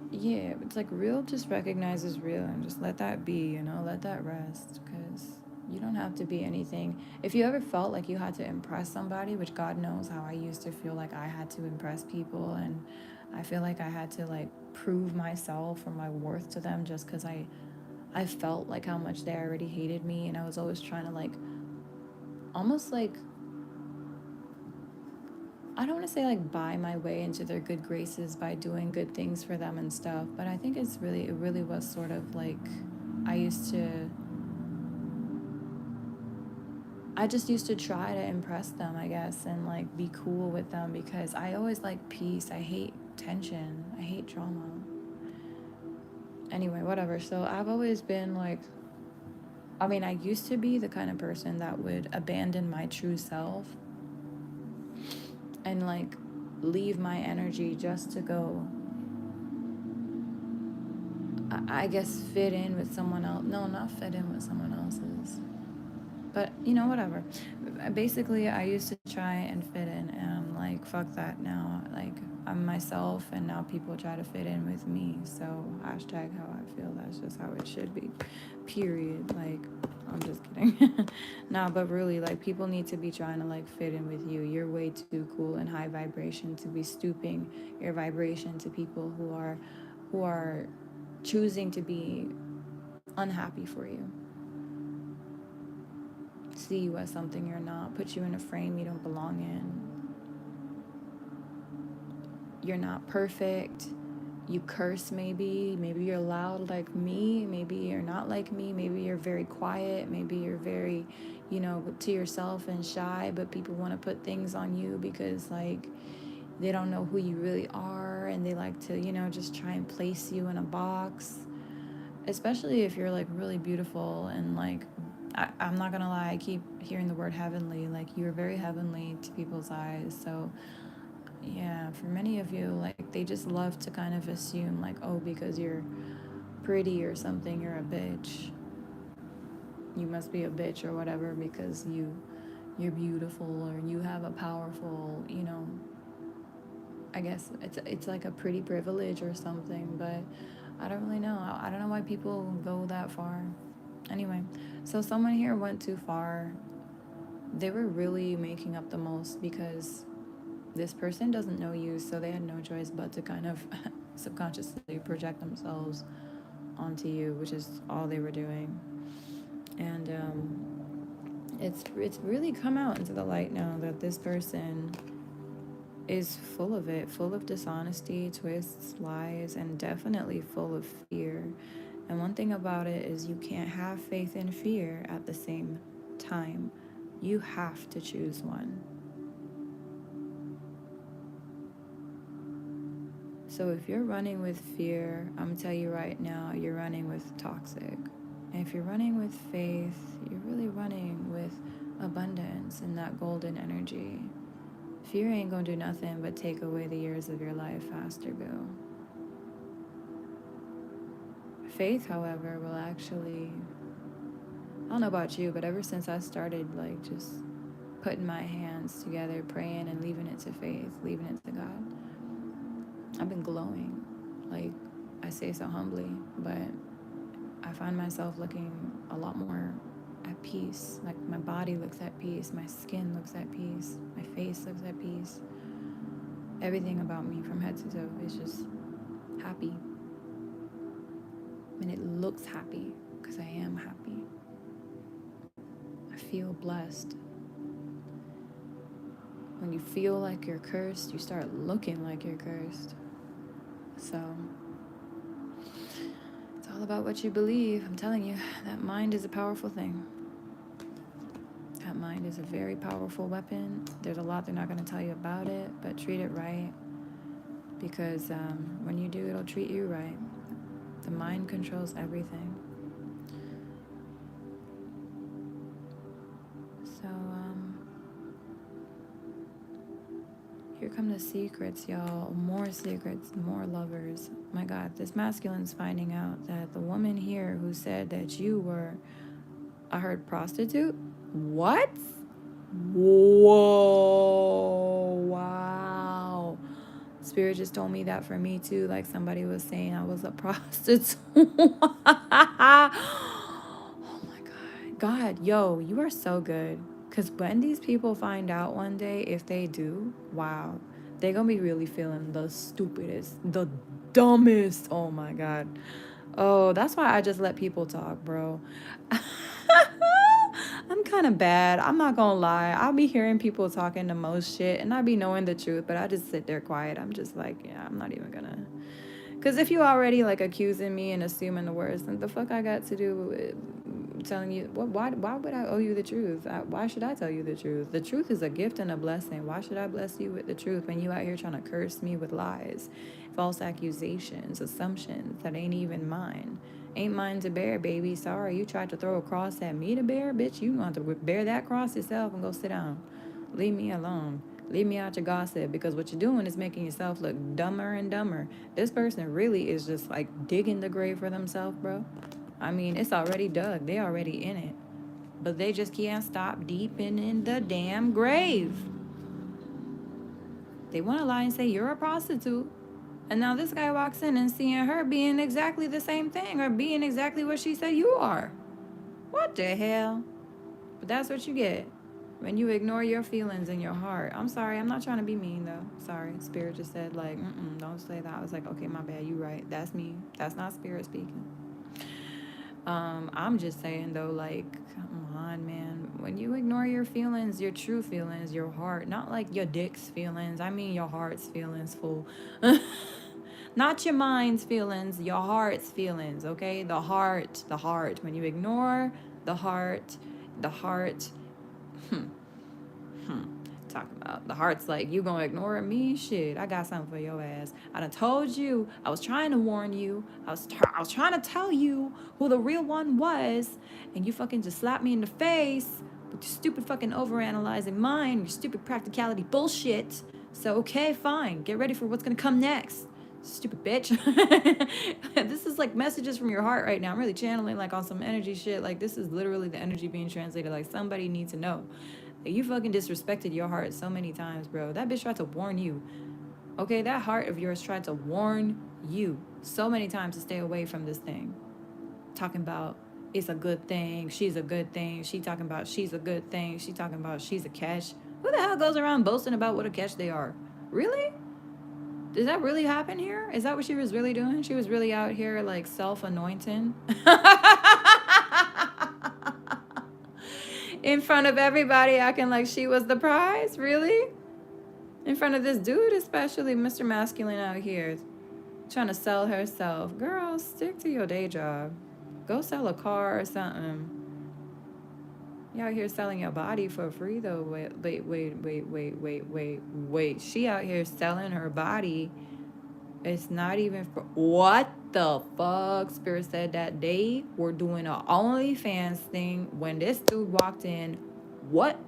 yeah, it's like real just recognizes real, and just let that be, let that rest, because you don't have to be anything. If you ever felt like you had to impress somebody, which God knows how I used to feel like I had to impress people, and I feel like I had to like prove myself or my worth to them just because I felt like how much they already hated me, and I was always trying to like almost like, I don't want to say like buy my way into their good graces by doing good things for them and stuff, but I think it really was sort of like I just used to try to impress them, I guess, and like be cool with them, because I always like peace. I hate tension. I hate drama. Anyway, whatever. So I've always been like, I mean, I used to be the kind of person that would abandon my true self and like leave my energy just to go, I guess, fit in with someone else. No, not fit in with someone else's. But, whatever. Basically, I used to try and fit in, and I'm like, fuck that now. Like, I'm myself, and now people try to fit in with me. So, hashtag how I feel. That's just how it should be. Period. Like, I'm just kidding. Nah, but really, like, people need to be trying to, like, fit in with you. You're way too cool and high vibration to be stooping your vibration to people who are choosing to be unhappy for you, see you as something you're not, put you in a frame you don't belong in. You're not perfect. You curse, maybe you're loud like me, maybe you're not like me, maybe you're very quiet, maybe you're very, to yourself and shy, but people want to put things on you because like they don't know who you really are, and they like to, just try and place you in a box, especially if you're like really beautiful and like I'm not gonna lie, I keep hearing the word heavenly. Like, you're very heavenly to people's eyes. So yeah, for many of you, like, they just love to kind of assume like, oh, because you're pretty or something, you're a bitch. You must be a bitch or whatever because you're beautiful or you have a powerful, I guess it's like a pretty privilege or something, but I don't really know. I don't know why people go that far. Anyway, so someone here went too far. They were really making up the most because this person doesn't know you, so they had no choice but to kind of subconsciously project themselves onto you, which is all they were doing. And it's really come out into the light now that this person is full of it, full of dishonesty, twists, lies, and definitely full of fear. And one thing about it is you can't have faith and fear at the same time. You have to choose one. So if you're running with fear, I'm gonna tell you right now, you're running with toxic. And if you're running with faith, you're really running with abundance and that golden energy. Fear ain't gonna do nothing but take away the years of your life faster, boo. Faith, however, will actually, I don't know about you, but ever since I started like just putting my hands together, praying and leaving it to faith, leaving it to God, I've been glowing. Like, I say so humbly, but I find myself looking a lot more at peace. Like, my body looks at peace, my skin looks at peace, my face looks at peace. Everything about me from head to toe is just happy. And it looks happy because I am happy. I feel blessed. When you feel like you're cursed, you start looking like you're cursed. So it's all about what you believe. I'm telling you, that mind is a powerful thing. That mind is a very powerful weapon. There's a lot they're not going to tell you about it, but treat it right, because when you do, it'll treat you right. The mind controls everything. So here come the secrets, y'all. More secrets, more lovers. My God, this masculine's finding out that the woman here who said that you were, I heard, prostitute. What? Whoa. Wow. Spirit just told me that for me too. Like, somebody was saying I was a prostitute. Oh my God. God, yo, you are so good. Because when these people find out one day, if they do, wow, they're going to be really feeling the stupidest, the dumbest. Oh my God. Oh, that's why I just let people talk, bro. I'm kind of bad. I'm not gonna lie. I'll be hearing people talking the most shit and I be knowing the truth, but I just sit there quiet. I'm just like, yeah, I'm not even gonna. Because if you already like accusing me and assuming the worst, then the fuck I got to do with telling you why would I owe you the truth? Why should I tell you the truth? The truth is a gift and a blessing. Why should I bless you with the truth when you out here trying to curse me with lies, false accusations, assumptions that ain't even mine? Ain't mine to bear, baby. Sorry, you tried to throw a cross at me to bear, bitch. You want to bear that cross yourself and go sit down. Leave me alone. Leave me out your gossip, because what you're doing is making yourself look dumber and dumber. This person really is just like digging the grave for themselves, bro. I mean, it's already dug. They already in it. But they just can't stop deeping in the damn grave. They want to lie and say you're a prostitute. And now this guy walks in and seeing her being exactly the same thing, or being exactly what she said you are. What the hell? But that's what you get when you ignore your feelings and your heart. I'm sorry. I'm not trying to be mean, though. Sorry. Spirit just said, like, don't say that. I was like, okay, my bad. You right. That's me. That's not Spirit speaking. I'm just saying, though, like, come on, man. When you ignore your feelings, your true feelings, your heart, not like your dick's feelings. I mean your heart's feelings, fool. Not your mind's feelings, your heart's feelings, okay? The heart. When you ignore the heart, talking about the heart's like, you gonna ignore me? Shit, I got something for your ass. I done told you. I was trying to warn you. I was trying to tell you who the real one was, and you fucking just slapped me in the face with your stupid fucking overanalyzing mind, your stupid practicality bullshit. So okay, fine. Get ready for what's gonna come next. Stupid bitch. This is like messages from your heart right now. I'm really channeling like on some energy shit. Like this is literally the energy being translated. Like somebody needs to know. Like, you fucking disrespected your heart so many times, bro. That bitch tried to warn you. Okay, that heart of yours tried to warn you so many times to stay away from this thing. Talking about it's a good thing, she's a good thing. She talking about she's a good thing. She talking about she's a catch. Who the hell goes around boasting about what a catch they are? Really? Does that really happen here? Is that what she was really doing? She was really out here like self-anointing. In front of everybody, acting like she was the prize? Really? In front of this dude, especially Mr. Masculine out here, trying to sell herself. Girl, stick to your day job. Go sell a car or something. You out here selling your body for free, though. Wait. She out here selling her body. It's not even for... What the fuck? Spirit said that they were doing a OnlyFans thing when this dude walked in. What?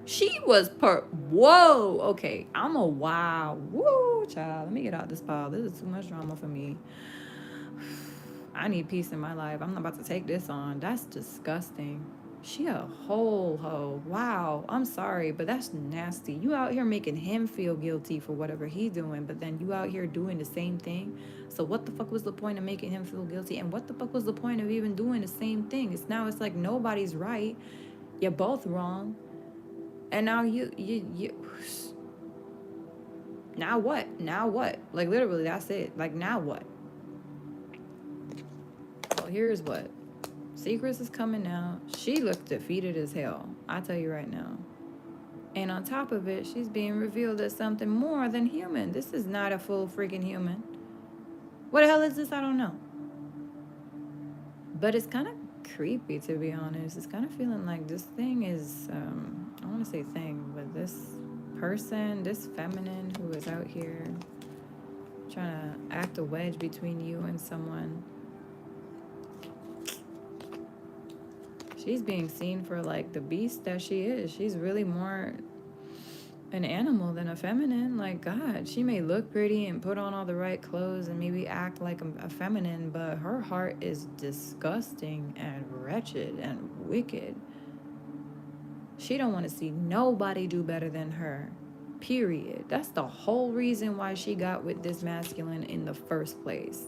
She was Whoa. Okay. I'm a wow. Woo, child. Let me get out this pile. This is too much drama for me. I need peace in my life. I'm not about to take this on. That's disgusting. She a whole hoe. Wow. I'm sorry, but that's nasty. You out here making him feel guilty for whatever he's doing, but then you out here doing the same thing. So what the fuck was the point of making him feel guilty? And what the fuck was the point of even doing the same thing? It's like nobody's right. You're both wrong. And now you now what? Now what? Like literally that's it. Like now what? Well, here's what. Secrets is coming out. She looked defeated as hell. I tell you right now. And on top of it, she's being revealed as something more than human. This is not a full freaking human. What the hell is this? I don't know. But it's kind of creepy, to be honest. It's kind of feeling like this thing is, I want to say thing, but this person, this feminine who is out here trying to act a wedge between you and someone. She's being seen for like the beast that she is. She's really more an animal than a feminine. Like, God, she may look pretty and put on all the right clothes and maybe act like a feminine, but her heart is disgusting and wretched and wicked. She don't want to see nobody do better than her. Period. That's the whole reason why she got with this masculine in the first place.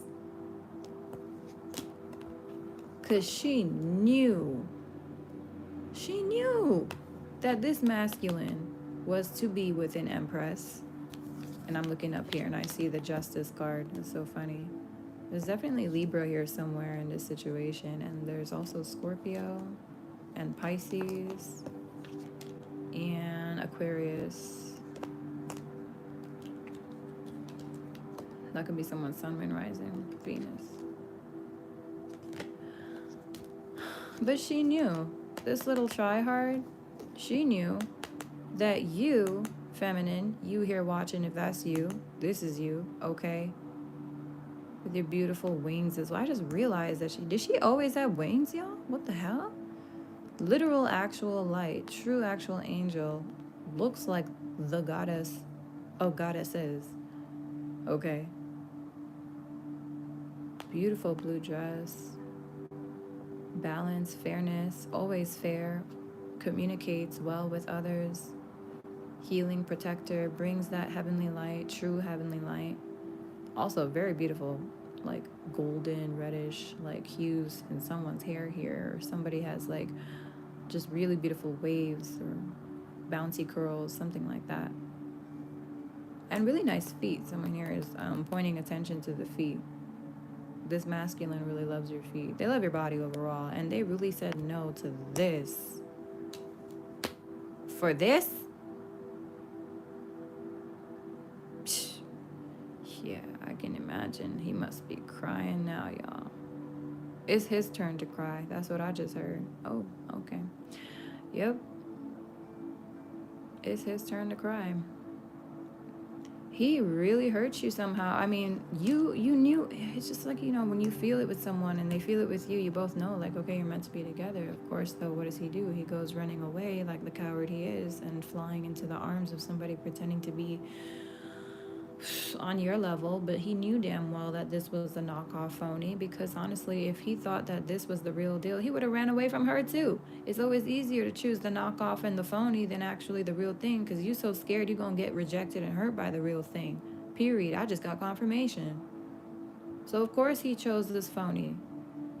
Because she knew that this masculine was to be with an empress. And I'm looking up here and I see the justice card. It's so funny. There's definitely Libra here somewhere in this situation. And there's also Scorpio and Pisces and Aquarius. That could be someone's sun, moon, rising, Venus. But she knew, this little tryhard, she knew that you, feminine, you here watching, if that's you, this is you, okay? With your beautiful wings as well. I just realized that did she always have wings, y'all? What the hell? Literal actual light, true actual angel, looks like the goddess of goddesses, okay? Beautiful blue dress, balance, fairness, always fair, communicates well with others, healing protector, brings that heavenly light, true heavenly light. Also very beautiful, like golden reddish like hues in someone's hair here, or somebody has like just really beautiful waves or bouncy curls, something like that. And really nice feet. Someone here is pointing attention to the feet. This masculine really loves your feet. They love your body overall, and they really said no to this. For this? Yeah, I can imagine. He must be crying now, y'all. It's his turn to cry. That's what I just heard. Oh, okay. Yep. It's his turn to cry. He really hurt you somehow. I mean, you knew. It's just like, when you feel it with someone and they feel it with you, you both know, like, okay, you're meant to be together. Of course, though, what does he do? He goes running away like the coward he is and flying into the arms of somebody pretending to be on your level, but he knew damn well that this was a knockoff phony, because honestly, if he thought that this was the real deal, he would have ran away from her too. It's always easier to choose the knockoff and the phony than actually the real thing, because you're so scared you're gonna get rejected and hurt by the real thing. Period. I just got confirmation. So of course he chose this phony.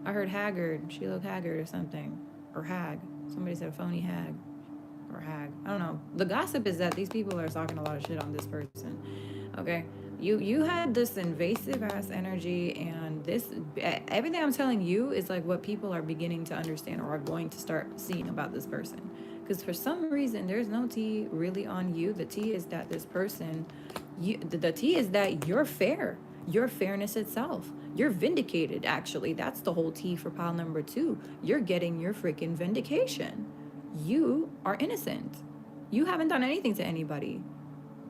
I heard haggard. She looked haggard or something. Or hag. Somebody said phony hag. Or hag. I don't know. The gossip is that these people are talking a lot of shit on this person. Okay, you had this invasive ass energy, and this everything I'm telling you is like what people are beginning to understand or are going to start seeing about this person. Because for some reason, there's no tea really on you. The tea is that this person, the tea is that you're fair. Your fairness itself. You're vindicated, actually. That's the whole tea for pile number 2. You're getting your freaking vindication. You are innocent. You haven't done anything to anybody.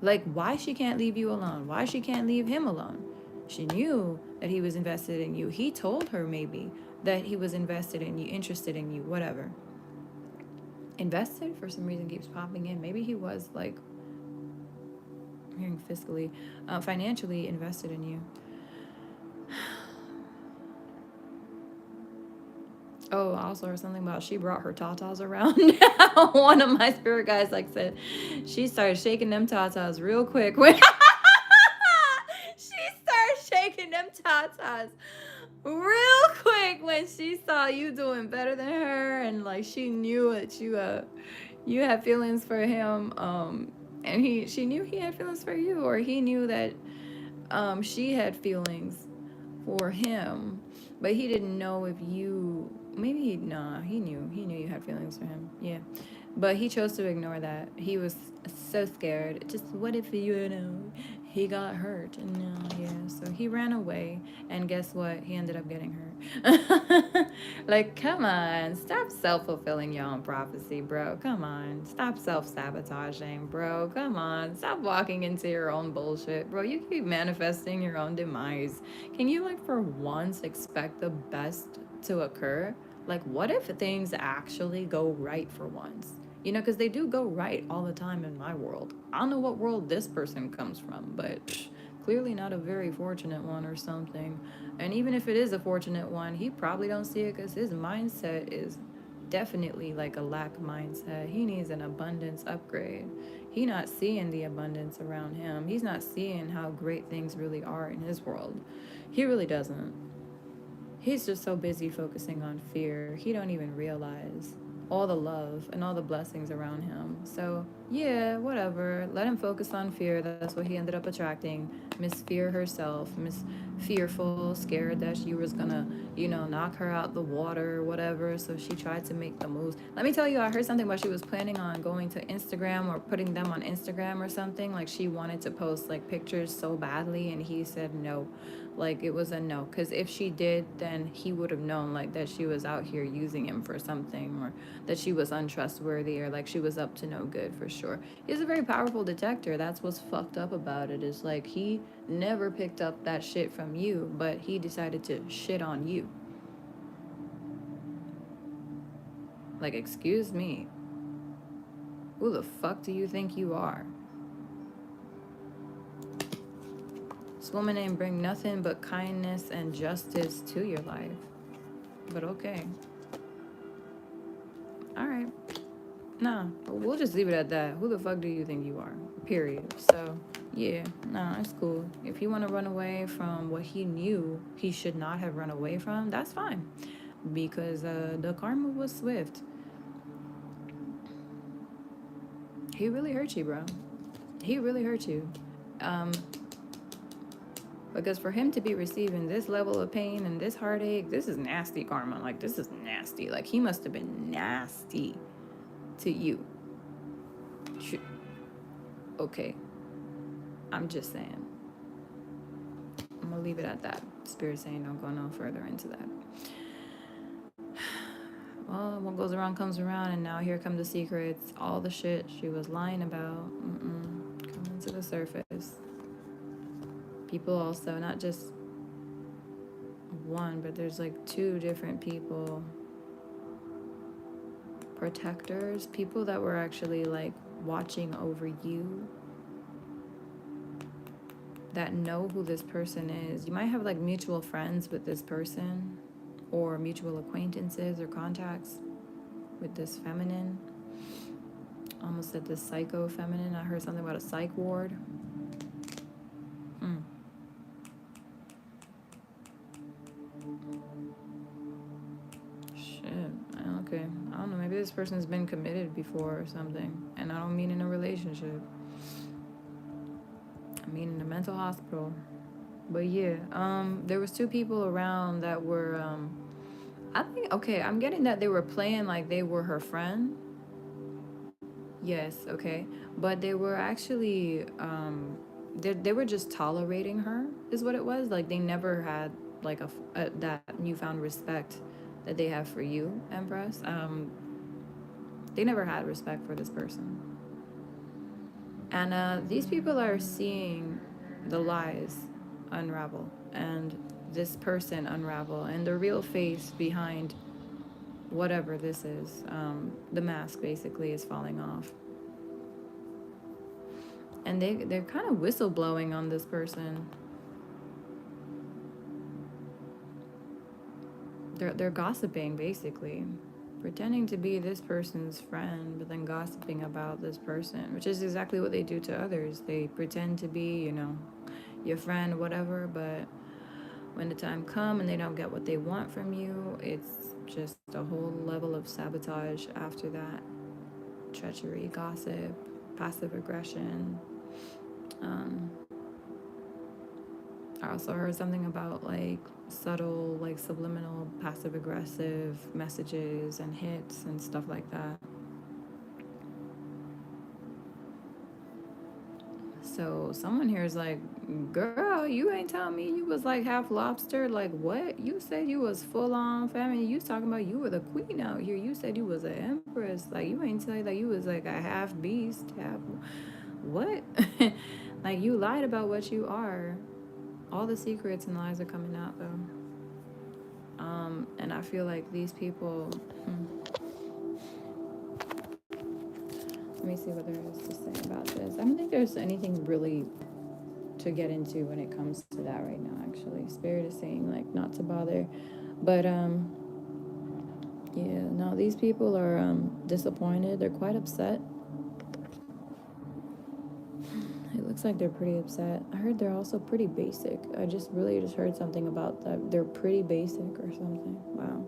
Like, why she can't leave you alone? Why she can't leave him alone? She knew that he was invested in you. He told her maybe that he was invested in you, interested in you, whatever. Invested, for some reason, keeps popping in. Maybe he was, like, I'm hearing fiscally, financially invested in you. Oh, also, or something about she brought her tatas around. One of my spirit guys said she started shaking them tatas real quick when she started shaking them tatas real quick when she saw you doing better than her, and like she knew that you had feelings for him, and she knew he had feelings for you, or he knew that she had feelings for him, but he didn't know if you. Maybe he knew you had feelings for him. Yeah, but he chose to ignore that. He was so scared. Just what if he got hurt? And so he ran away, and guess what? He ended up getting hurt. Like, come on, stop self-fulfilling your own prophecy, bro. Come on, stop self-sabotaging, bro. Come on, stop walking into your own bullshit, bro. You keep manifesting your own demise. Can you, like, for once expect the best to occur? Like, what if things actually go right for once? Because they do go right all the time in my world. I don't know what world this person comes from, but clearly not a very fortunate one or something. And even if it is a fortunate one, he probably don't see it because his mindset is definitely like a lack mindset. He needs an abundance upgrade. He not seeing the abundance around him. He's not seeing how great things really are in his world. He really doesn't. He's just so busy focusing on fear. He don't even realize all the love and all the blessings around him. So Yeah, whatever. Let him focus on fear. That's what he ended up attracting. Miss Fear herself. Miss Fearful, scared that she was gonna, knock her out the water or whatever. So she tried to make the moves. Let me tell you, I heard something about she was planning on going to Instagram or putting them on Instagram or something. Like she wanted to post like pictures so badly, and he said no. Like it was a no. Because if she did, then he would have known like that she was out here using him for something, or that she was untrustworthy, or like she was up to no good for sure. He's a very powerful detector. That's what's fucked up about it, is like he never picked up that shit from you, but he decided to shit on you. Like, excuse me. Who the fuck do you think you are? This woman ain't bring nothing but kindness and justice to your life. But okay. Alright. Nah, we'll just leave it at that. Who the fuck do you think you are? Period. So, yeah, nah, it's cool. If you want to run away from what he knew he should not have run away from, that's fine. Because the karma was swift. He really hurt you, bro. He really hurt you. Um, because for him to be receiving this level of pain and this heartache, this is nasty karma. Like, this is nasty. Like, he must have been nasty to you. Okay. I'm just saying. I'm gonna leave it at that. Spirit saying don't go no further into that. Well, what goes around comes around, and now here come the secrets. All the shit she was lying about coming to the surface. People also, not just one, but there's like two different people. Protectors, people that were actually like watching over you, that know who this person is. You might have like mutual friends with this person, or mutual acquaintances or contacts with this feminine. Almost said this psycho feminine. I heard something about a psych ward. Shit. Okay. I don't know. Maybe this person's been committed before or something. And I don't mean in a relationship. I mean in a mental hospital. But yeah, there was two people around that were, I think, okay, I'm getting that they were playing like they were her friend. Yes, okay. But they were actually, they were just tolerating her, is what it was. Like, they never had, like, that newfound respect that they have for you, Empress. They never had respect for this person. And these people are seeing the lies unravel, and this person unravel, and the real face behind whatever this is. The mask basically is falling off. And they're kind of whistleblowing on this person. They're gossiping basically, pretending to be this person's friend, but then gossiping about this person, which is exactly what they do to others. They pretend to be, your friend, whatever, but when the time comes and they don't get what they want from you, it's just a whole level of sabotage after that. Treachery, gossip, passive aggression. I also heard something about like subtle, like subliminal, passive aggressive messages and hits and stuff like that. So someone here is like, girl, you ain't telling me you was like half lobster. Like what? You said you was full on family. You was talking about you were the queen out here. You said you was an empress. Like you ain't telling that you was like a half beast, half what? Like you lied about what you are. All the secrets and lies are coming out though. And I feel like these people. Let me see what there is to say about this. I don't think there's anything really to get into when it comes to that right now. Actually, Spirit is saying like not to bother, but yeah, no, these people are disappointed. They're quite upset. It looks like they're pretty upset. I heard they're also pretty basic. I just heard something about that. They're pretty basic or something. Wow.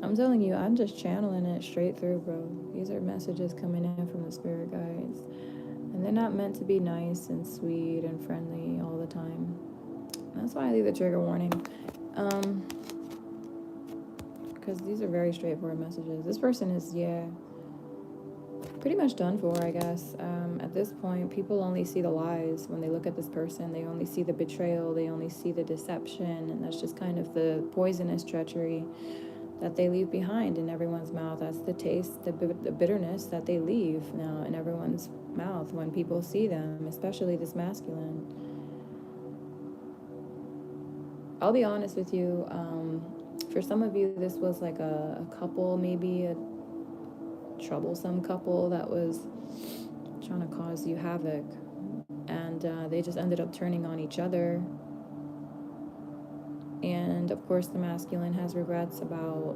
I'm telling you, I'm just channeling it straight through, bro. These are messages coming in from the spirit guides. And they're not meant to be nice and sweet and friendly all the time. That's why I leave the trigger warning. Because these are very straightforward messages. This person is, yeah, pretty much done for, I guess. At this point, people only see the lies when they look at this person. They only see the betrayal. They only see the deception. And that's just kind of the poisonous treachery that they leave behind in everyone's mouth. That's the taste, the bitterness that they leave now in everyone's mouth when people see them, especially this masculine. I'll be honest with you. For some of you, this was like a couple, maybe a troublesome couple that was trying to cause you havoc. And they just ended up turning on each other. And of course, the masculine has regrets about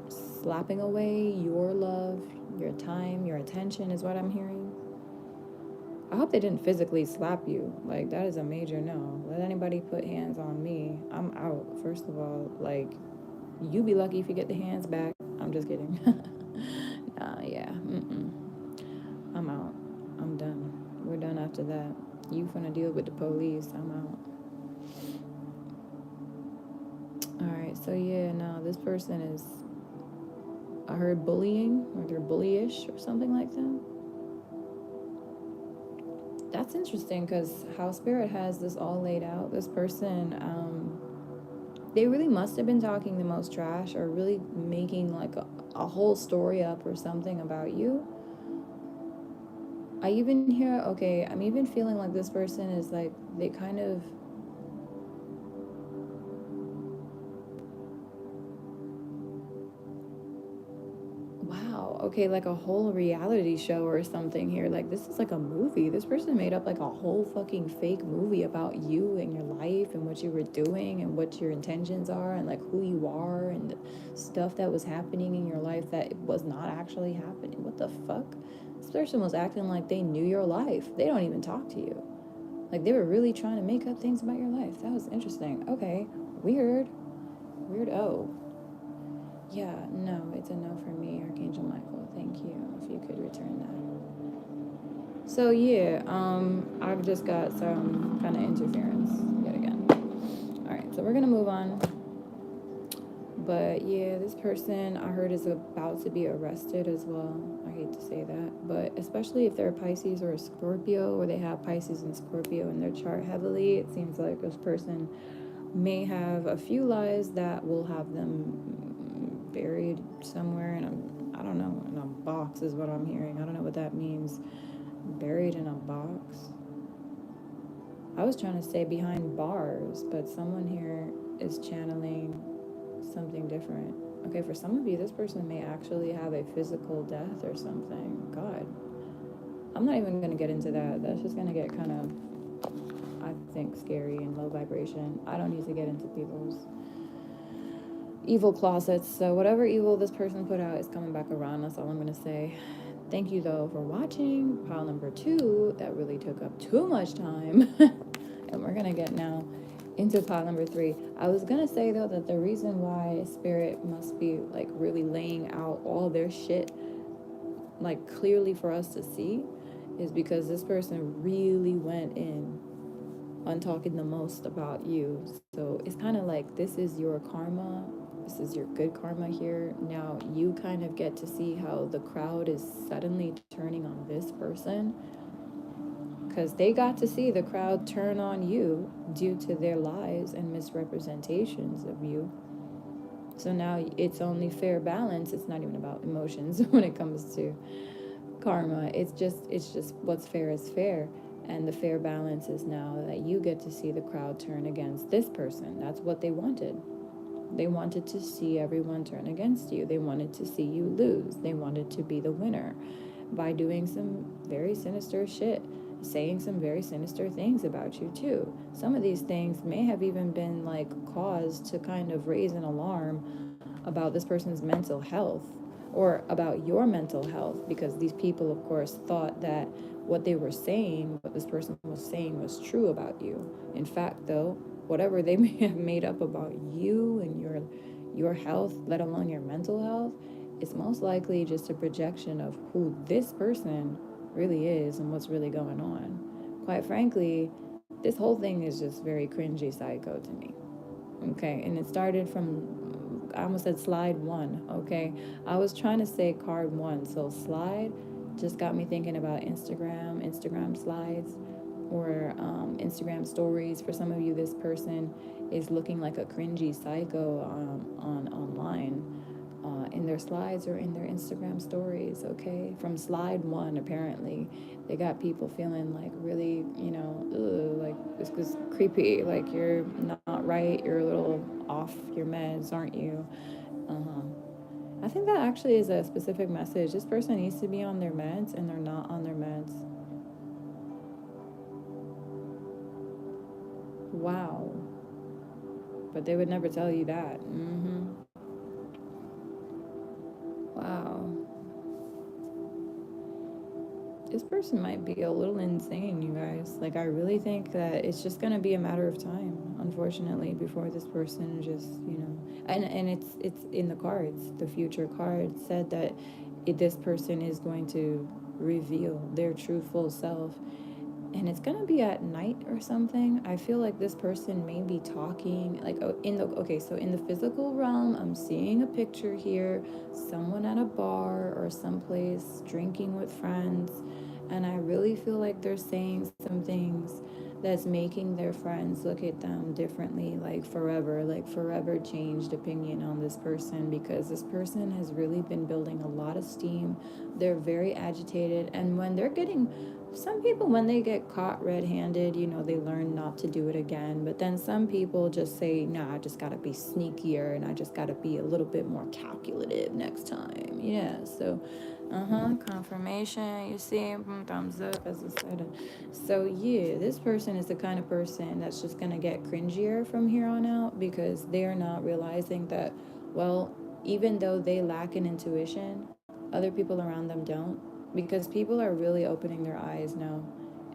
slapping away your love, your time, your attention, is what I'm hearing. I hope they didn't physically slap you. Like, that is a major no. Let anybody put hands on me. I'm out. First of all, like, you be lucky if you get the hands back. I'm just kidding. Yeah. I'm out. I'm done. We're done after that. You finna deal with the police. I'm out. Alright, so yeah, no, this person is, I heard bullying, or they're bullyish or something like that. That's interesting because how Spirit has this all laid out, this person, they really must have been talking the most trash or really making like a whole story up or something about you. I even hear, okay, I'm even feeling like this person is like, they kind of, wow, okay, like a whole reality show or something here. Like, this is like a movie. This person made up like a whole fucking fake movie about you and your life and what you were doing and what your intentions are and like who you are and the stuff that was happening in your life that was not actually happening. What the fuck? This person was acting like they knew your life. They don't even talk to you. Like, they were really trying to make up things about your life. That was interesting. Okay, weird. Weirdo. Yeah, no, it's a no for me, Archangel Michael. Thank you. If you could return that. So yeah, I've just got some kind of interference yet again. All right, so we're gonna move on. But yeah, this person I heard is about to be arrested as well. I hate to say that, but especially if they're a Pisces or a Scorpio, or they have Pisces and Scorpio in their chart heavily, it seems like this person may have a few lies that will have them buried somewhere in a, I don't know, in a box is what I'm hearing. I don't know what that means. Buried in a box. I was trying to say behind bars, but someone here is channeling something different. Okay, for some of you, this person may actually have a physical death or something. God. I'm not even going to get into that. That's just going to get kind of, I think, scary and low vibration. I don't need to get into people's evil closets. So whatever evil this person put out is coming back around. That's all I'm going to say. Thank you, though, for watching pile number 2. That really took up too much time. And we're going to get now into pile number 3. I was going to say, though, that the reason why Spirit must be, like, really laying out all their shit, like, clearly for us to see is because this person really went in on talking the most about you. So it's kind of like this is your karma. This is your good karma here. Now you kind of get to see how the crowd is suddenly turning on this person, because they got to see the crowd turn on you due to their lies and misrepresentations of you. So now it's only fair balance. It's not even about emotions when it comes to karma. It's just what's fair is fair. And the fair balance is now that you get to see the crowd turn against this person. That's what they wanted. They wanted to see everyone turn against you. They wanted to see you lose. They wanted to be the winner by doing some very sinister shit, saying some very sinister things about you too. Some of these things may have even been like cause to kind of raise an alarm about this person's mental health or about your mental health, because these people, of course, thought that what they were saying, what this person was saying, was true about you. In fact, though, whatever they may have made up about you and your health, let alone your mental health, it's most likely just a projection of who this person really is and what's really going on. Quite frankly, this whole thing is just very cringy psycho to me. Okay, and it started from, I almost said slide one. Okay, I was trying to say card one, so slide just got me thinking about Instagram slides, or Instagram stories. For some of you, this person is looking like a cringy psycho on online, in their slides or in their Instagram stories. Okay, from slide one, apparently they got people feeling like really, ugh, like this is creepy. Like you're not right. You're a little off your meds, aren't you? I think that actually is a specific message. This person needs to be on their meds, and they're not on their meds. Wow. But they would never tell you that. Wow. This person might be a little insane, you guys. Like, I really think that it's just gonna be a matter of time, unfortunately, before this person just, and it's in the cards. The future card said that this person is going to reveal their true full self, and it's gonna be at night or something. I feel like this person may be talking like, so in the physical realm, I'm seeing a picture here, someone at a bar or someplace drinking with friends, and I really feel like they're saying some things that's making their friends look at them differently, like forever changed opinion on this person, because this person has really been building a lot of steam. They're very agitated, and when they're getting, some people, when they get caught red-handed, they learn not to do it again. But then some people just say, nah, I just gotta be sneakier, and I just gotta be a little bit more calculative next time. Yeah, so confirmation, you see, thumbs up, as I said. So yeah, this person is the kind of person that's just gonna get cringier from here on out, because they're not realizing that, well, even though they lack an intuition, other people around them don't, because people are really opening their eyes now,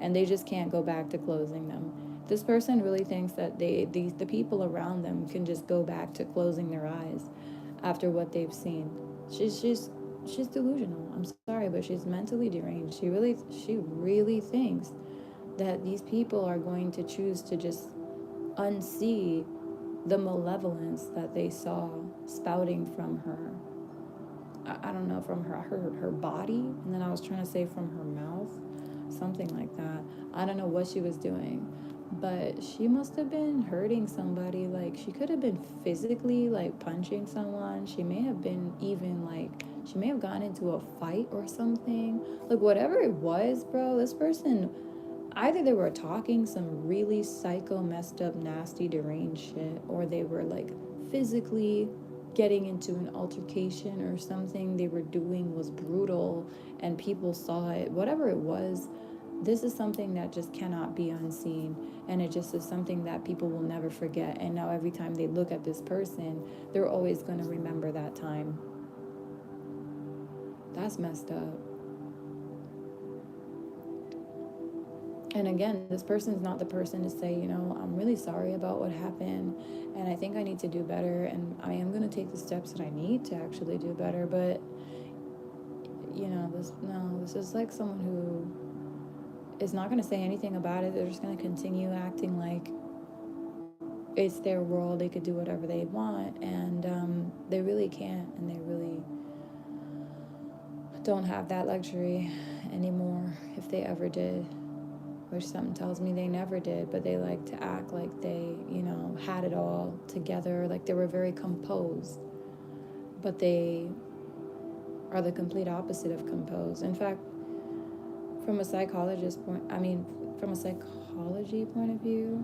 and they just can't go back to closing them. This person really thinks that the people around them can just go back to closing their eyes after what they've seen. She's delusional. I'm sorry, but she's mentally deranged. She really thinks that these people are going to choose to just unsee the malevolence that they saw spouting from her. I don't know, from her body, and then I was trying to say from her mouth, something like that. I don't know what she was doing, but she must have been hurting somebody. Like, she could have been physically like punching someone. She may have been even like, she may have gone into a fight or something. Like, whatever it was, bro, this person, either they were talking some really psycho, messed up, nasty, deranged shit, or they were like physically getting into an altercation, or something they were doing was brutal and people saw it. Whatever it was, this is something that just cannot be unseen, and it just is something that people will never forget. And now every time they look at this person, they're always going to remember that time. That's messed up. And again, this person's not the person to say, I'm really sorry about what happened, and I think I need to do better, and I am going to take the steps that I need to actually do better. But this is like someone who is not going to say anything about it. They're just going to continue acting like it's their world. They could do whatever they want, and they really can't, and they really don't have that luxury anymore, if they ever did, which something tells me they never did. But they like to act like they, had it all together, like they were very composed, but they are the complete opposite of composed. In fact, from a from a psychology point of view,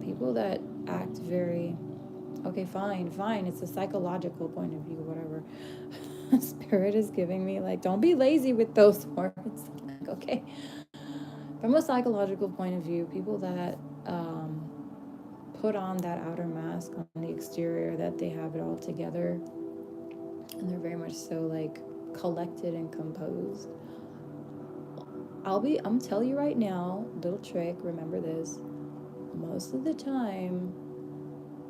people that act very, okay, fine, it's a psychological point of view, whatever. Spirit is giving me, like, don't be lazy with those words. Like, okay, from a psychological point of view, people that put on that outer mask on the exterior, that they have it all together, and they're very much so like collected and composed. I'm tell you right now, little trick, remember this. Most of the time,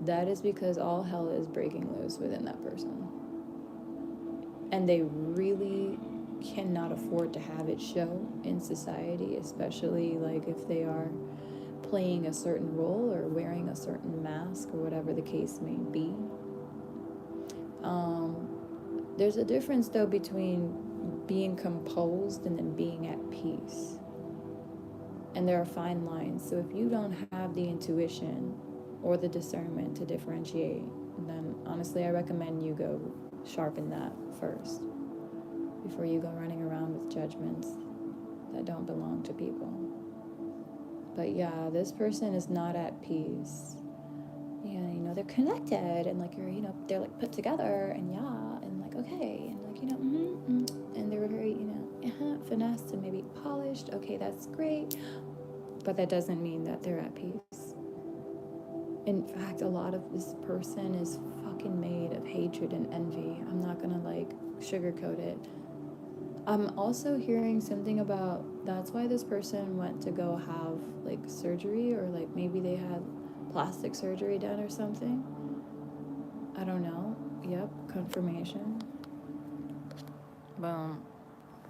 that is because all hell is breaking loose within that person. And they really cannot afford to have it show in society, especially like if they are playing a certain role or wearing a certain mask or whatever the case may be. There's a difference though between being composed and then being at peace. And there are fine lines. So if you don't have the intuition or the discernment to differentiate, then honestly I recommend you go sharpen that first before you go running around with judgments that don't belong to people. But yeah, this person is not at peace. Yeah, you know, they're connected and like, you're, you know, they're like put together and yeah, and like, okay, and like, you know, and they were very, you know, finessed and maybe polished. Okay, that's great. But that doesn't mean that they're at peace. In fact, a lot of this person is fucking made of hatred and envy. I'm not gonna like sugarcoat it. I'm also hearing something about that's why this person went to go have like surgery, or like maybe they had plastic surgery done or something. I don't know. Yep, confirmation. Boom.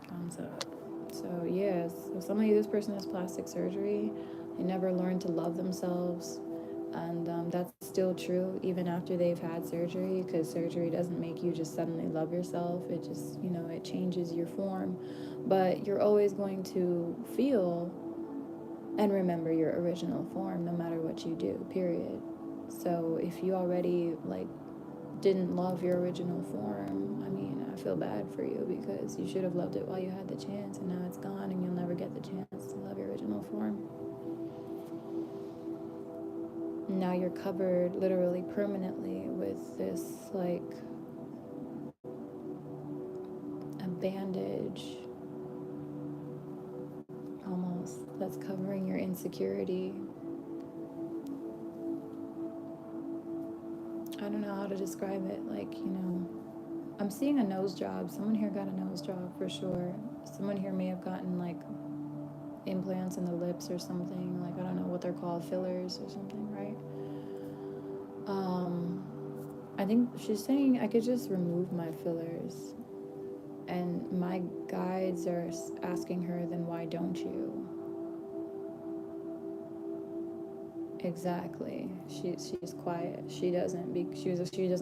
Thumbs up. So yes, so somebody, this person has plastic surgery. They never learned to love themselves. And that's still true even after they've had surgery, because surgery doesn't make you just suddenly love yourself. It just, you know, it changes your form. But you're always going to feel and remember your original form no matter what you do, period. So if you already like didn't love your original form, I mean, I feel bad for you, because you should have loved it while you had the chance, and now it's gone and you'll never get the chance to love your original form. Now you're covered literally permanently with this like a bandage almost that's covering your insecurity. I don't know how to describe it. Like, you know, I'm seeing a nose job. Someone here got a nose job for sure. Someone here may have gotten like implants in the lips or something. Like, I don't know what they're called, fillers or something, right? I think she's saying I could just remove my fillers. And my guides are asking her, then why don't you? Exactly. She's quiet. She doesn't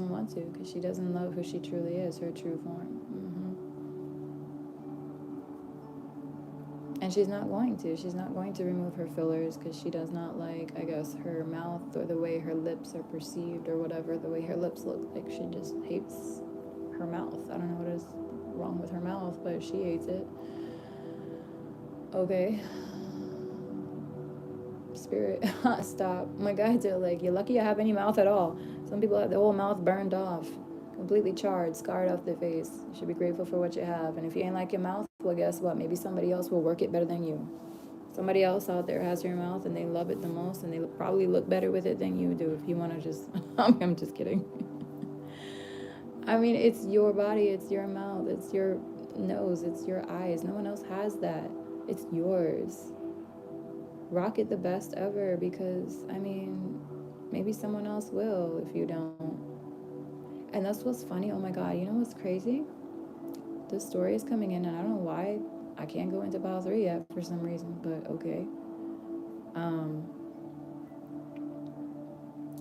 want to, because she doesn't love who she truly is, her true form. And she's not going to. She's not going to remove her fillers because she does not like, I guess, her mouth or the way her lips are perceived or whatever, the way her lips look. Like, she just hates her mouth. I don't know what is wrong with her mouth, but she hates it. Okay. Spirit, stop. My guides are like, you're lucky you have any mouth at all. Some people have the whole mouth burned off, completely charred, scarred off their face. You should be grateful for what you have. And if you ain't like your mouth, well, guess what? Maybe somebody else will work it better than you. Somebody else out there has your mouth and they love it the most, and they probably look better with it than you do. If you want to just, I'm just kidding. I mean, it's your body, it's your mouth, it's your nose, it's your eyes. No one else has that. It's yours. Rock it the best ever, because, I mean, maybe someone else will if you don't. And that's what's funny. Oh my God, you know what's crazy? This story is coming in, and I don't know why I can't go into pile 3 yet for some reason, but okay.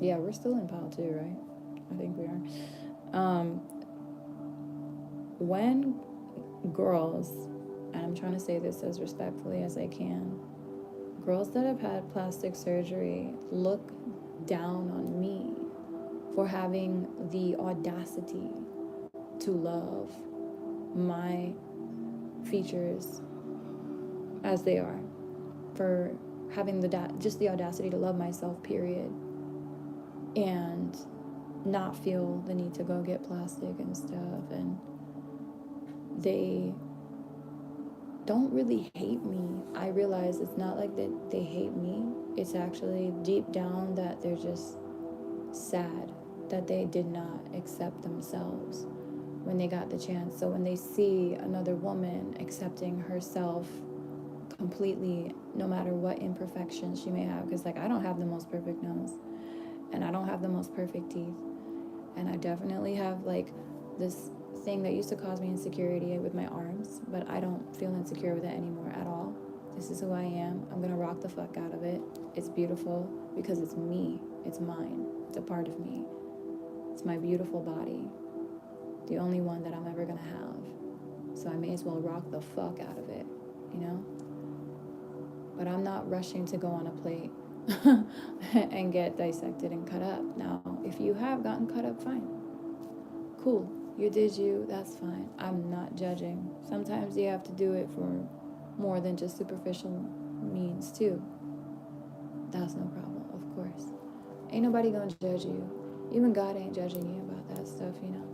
Yeah, we're still in pile 2, right? I think we are. When girls, and I'm trying to say this as respectfully as I can, girls that have had plastic surgery look down on me for having the audacity to love my features as they are, for having just the audacity to love myself, period, and not feel the need to go get plastic and stuff. And they don't really hate me. I realize it's not like that they hate me. It's actually deep down that they're just sad that they did not accept themselves when they got the chance. So when they see another woman accepting herself completely, no matter what imperfections she may have, because like I don't have the most perfect nose, And I don't have the most perfect teeth. And I definitely have like this thing that used to cause me insecurity with my arms, but I don't feel insecure with it anymore at all. This is who I am. I'm gonna rock the fuck out of it. It's beautiful because it's me. It's mine. It's a part of me. It's my beautiful body. The only one that I'm ever gonna have. So I may as well rock the fuck out of it, you know? But I'm not rushing to go on a plate and get dissected and cut up. Now, if you have gotten cut up, fine. Cool. You did you, that's fine. I'm not judging. Sometimes you have to do it for more than just superficial means too. That's no problem, of course. Ain't nobody gonna judge you. Even God ain't judging you about that stuff, you know.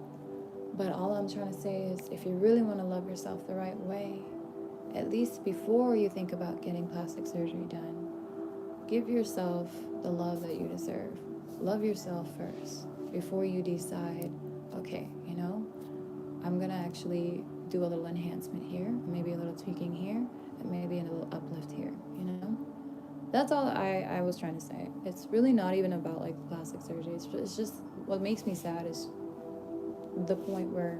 But all I'm trying to say is if you really want to love yourself the right way, at least before you think about getting plastic surgery done, give yourself the love that you deserve. Love yourself first before you decide, okay, you know, I'm going to actually do a little enhancement here, maybe a little tweaking here, and maybe a little uplift here, you know? That's all I was trying to say. It's really not even about like plastic surgery. It's just what makes me sad is the point where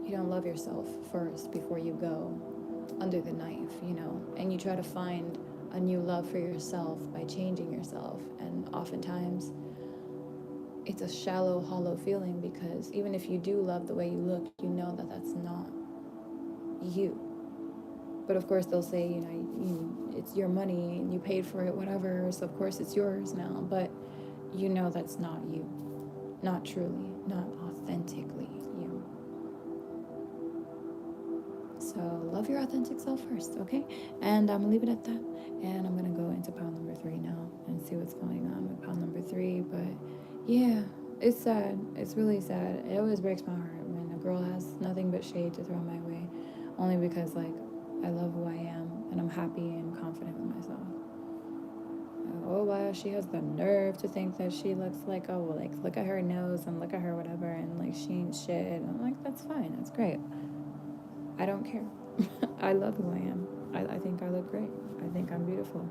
you don't love yourself first before you go under the knife, you know, and you try to find a new love for yourself by changing yourself. And oftentimes it's a shallow, hollow feeling because even if you do love the way you look, you know that that's not you. But of course they'll say, you know, it's your money and you paid for it, whatever, so of course it's yours now. But you know that's not you. Not truly, not authentically you. So love your authentic self first, okay? And I'm gonna leave it at that. And I'm gonna go into pile number 3 now and see what's going on with pile number 3. But yeah, it's sad. It's really sad. It always breaks my heart when a girl has nothing but shade to throw my way, only because like I love who I am and I'm happy and confident with myself. Oh wow, she has the nerve to think that she looks like, oh well, like look at her nose and look at her whatever, and like she ain't shit. And I'm like, that's fine, that's great. I don't care. I love who I am. I think I look great. I think I'm beautiful.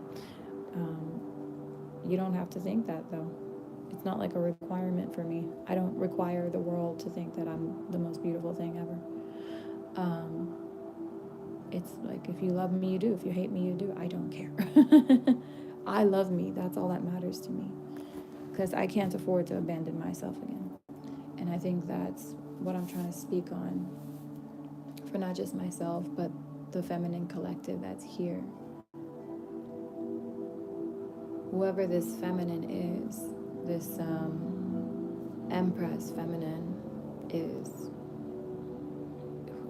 You don't have to think that though. It's not like a requirement for me. I don't require the world to think that I'm the most beautiful thing ever. It's like if you love me, you do. If you hate me, you do. I don't care. I love me. That's all that matters to me. Because I can't afford to abandon myself again. And I think that's what I'm trying to speak on for not just myself, but the feminine collective that's here. Whoever this feminine is, this Empress feminine is,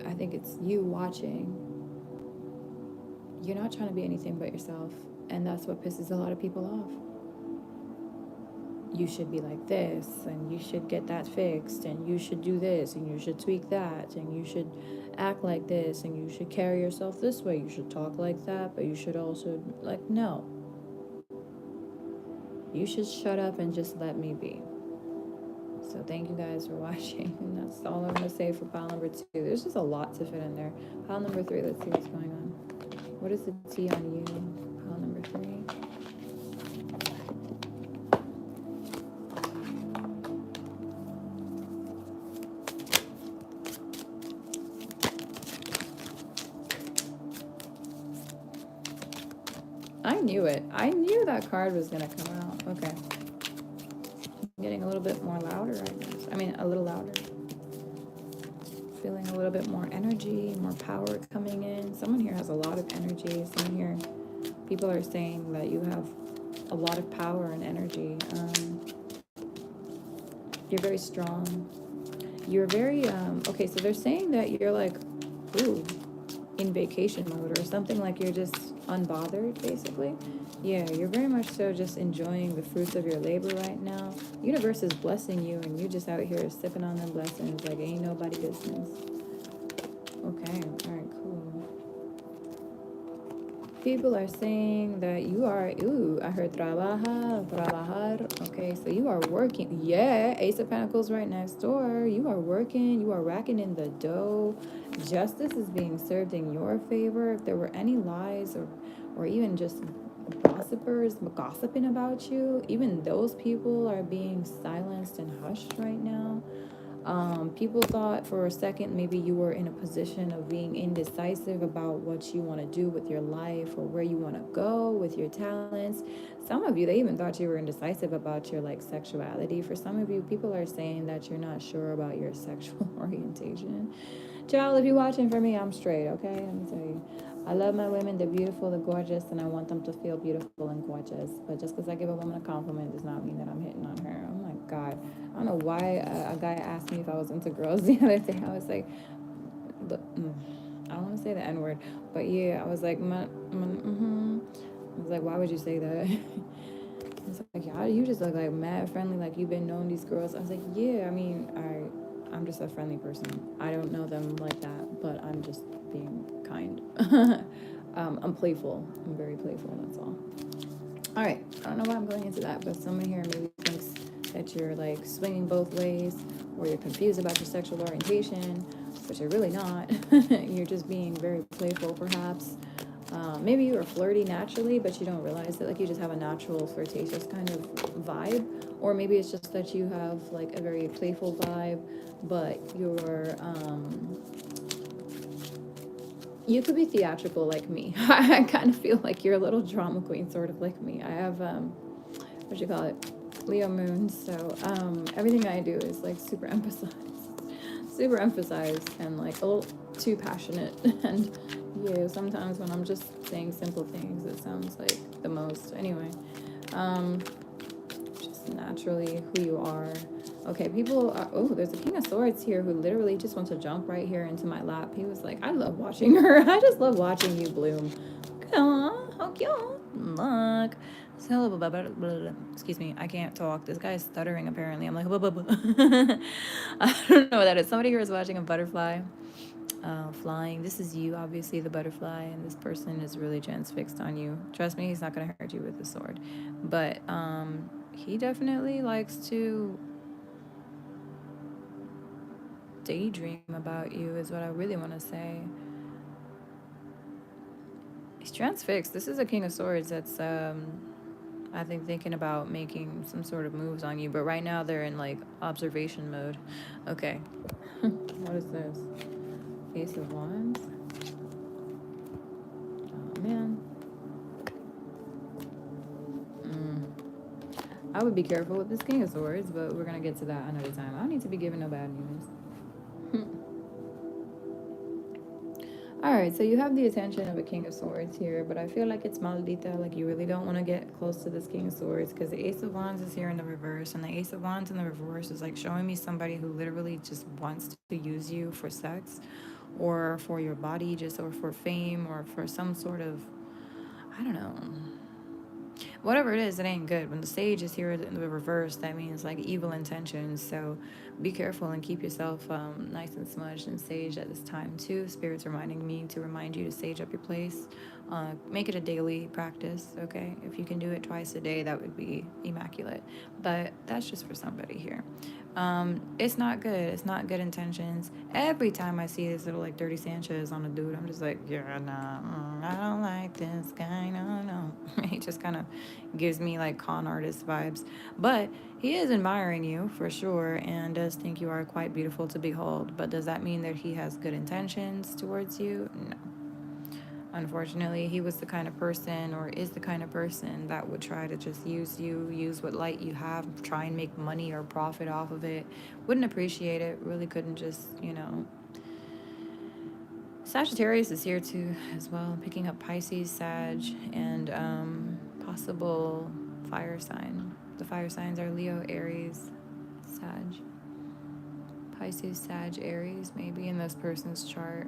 I think it's you watching. You're not trying to be anything but yourself, and that's what pisses a lot of people off. You should be like this, and you should get that fixed, and you should do this, and you should tweak that, and you should act like this, and you should carry yourself this way, you should talk like that, but you should also, like, no. You should shut up and just let me be. So thank you guys for watching, and that's all I'm going to say for pile number 2. There's just a lot to fit in there. Pile number 3, let's see what's going on. What is the T on you? Pile number 3. I knew it. I knew that card was going to come out. Okay. I'm getting a little bit more louder, I guess. I mean, a little louder. Feeling a little bit more energy, more power coming in. Someone here has a lot of energy. Someone here, people are saying that you have a lot of power and energy. You're very strong. You're very, okay, so they're saying that you're like, ooh, in vacation mode or something, like you're just unbothered, basically. Yeah, you're very much so just enjoying the fruits of your labor right now. The universe is blessing you, and you just out here sipping on them blessings like ain't nobody business. Okay, all right, cool. People are saying that you are, ooh, I heard trabajar. Okay, so you are working. Yeah, Ace of Pentacles right next door. You are working. You are racking in the dough. Justice is being served in your favor. If there were any lies or even just gossip gossipers gossiping about you, even those people are being silenced and hushed right now. People thought for a second maybe you were in a position of being indecisive about what you want to do with your life or where you want to go with your talents. Some of you, they even thought you were indecisive about your like sexuality. For some of you, people are saying that you're not sure about your sexual orientation. Child, if you're watching for me, I'm straight, okay? Let me tell you. I love my women. They're beautiful, they're gorgeous, and I want them to feel beautiful and gorgeous. But just because I give a woman a compliment does not mean that I'm hitting on her. Oh my God. I don't know why a guy asked me if I was into girls the other day. I was like, I don't want to say the N word, but yeah, I was like, I was like, why would you say that? It's like, yeah, you just look like mad friendly, like you've been knowing these girls. I was like, yeah, I mean, I'm just a friendly person. I don't know them like that, but I'm just being kind. I'm playful. I'm very playful, that's all. All right, I don't know why I'm going into that, but someone here maybe thinks that you're like swinging both ways, or you're confused about your sexual orientation, but you're really not. You're just being very playful, perhaps. Maybe you are flirty naturally, but you don't realize it. Like you just have a natural flirtatious kind of vibe, or maybe it's just that you have like a very playful vibe, but you could be theatrical like me. I kind of feel like you're a little drama queen, sort of like me. I have what you call it, Leo moon. So everything I do is like super emphasized, and like a little too passionate. And yeah, sometimes when I'm just saying simple things, it sounds like the most. Anyway, just naturally who you are. Okay, people are, oh, there's a King of Swords here who literally just wants to jump right here into my lap. He was like, I love watching her. I just love watching you bloom. Aw, how cute. Look. So, excuse me, I can't talk. This guy's stuttering apparently. I'm like, blah, blah, blah. I don't know what that is. Somebody here is watching a butterfly flying. This is you, obviously, the butterfly, and this person is really transfixed on you. Trust me, he's not going to hurt you with the sword. But he definitely likes to daydream about you, is what I really want to say. He's transfixed. This is a King of Swords that's, I think, thinking about making some sort of moves on you. But right now, they're in, like, observation mode. Okay. What is this? Ace of Wands? Oh, man. I would be careful with this King of Swords, but we're going to get to that another time. I don't need to be giving no bad news. Alright, so you have the attention of a King of Swords here, but I feel like it's maldita, like you really don't want to get close to this King of Swords, because the Ace of Wands is here in the reverse, and the Ace of Wands in the reverse is like showing me somebody who literally just wants to use you for sex, or for your body, just, or for fame, or for some sort of, I don't know. Whatever it is, it ain't good. When the Sage is here in the reverse, that means like evil intentions. So be careful and keep yourself nice and smudged and saged at this time too. Spirit's reminding me to remind you to sage up your place. Make it a daily practice, okay? If you can do it twice a day, that would be immaculate. But that's just for somebody here. It's not good. It's not good intentions. Every time I see this little like dirty Sanchez on a dude, I'm just like, yeah, nah, I don't like this guy. No. He just kind of gives me like con artist vibes. But he is admiring you for sure, and does think you are quite beautiful to behold. But does that mean that he has good intentions towards you? No. Unfortunately, he was the kind of person, or is the kind of person, that would try to just use you, use what light you have, try and make money or profit off of it. Wouldn't appreciate it, really couldn't just, Sagittarius is here too, as well, picking up Pisces, Sag, and possible fire sign. The fire signs are Leo, Aries, Sag. Pisces, Sag, Aries, maybe in this person's chart.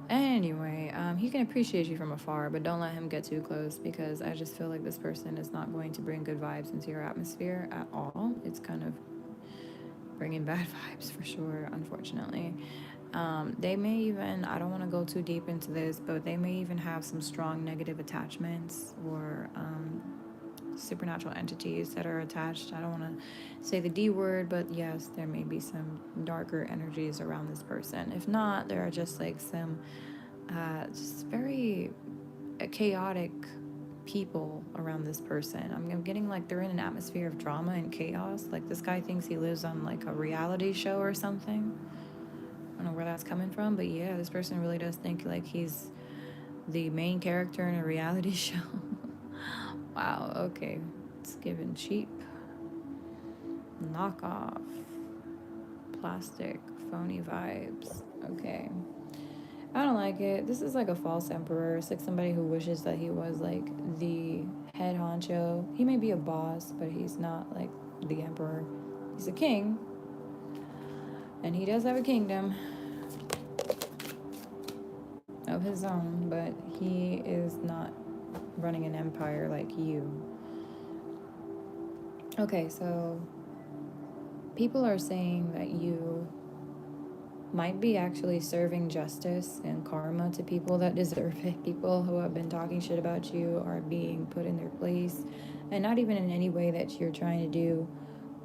Anyway, he can appreciate you from afar, but don't let him get too close, because I just feel like this person is not going to bring good vibes into your atmosphere at all. It's kind of bringing bad vibes for sure, unfortunately. They may even, I don't want to go too deep into this, but they may even have some strong negative attachments, or supernatural entities that are attached. I don't want to say the D word, but yes, there may be some darker energies around this person. If not, there are just like some Just very chaotic people around this person. I'm getting like they're in an atmosphere of drama and chaos. Like this guy thinks he lives on like a reality show or something. I don't know where that's coming from, but yeah, this person really does think like he's the main character in a reality show. Wow, okay. It's given cheap, knockoff, plastic, phony vibes. Okay. I don't like it. This is like a false emperor. It's like somebody who wishes that he was like the head honcho. He may be a boss, but he's not like the emperor. He's a king, and he does have a kingdom of his own, but he is not running an empire like you. Okay, so people are saying that you might be actually serving justice and karma to people that deserve it. People who have been talking shit about you are being put in their place, and not even in any way that you're trying to do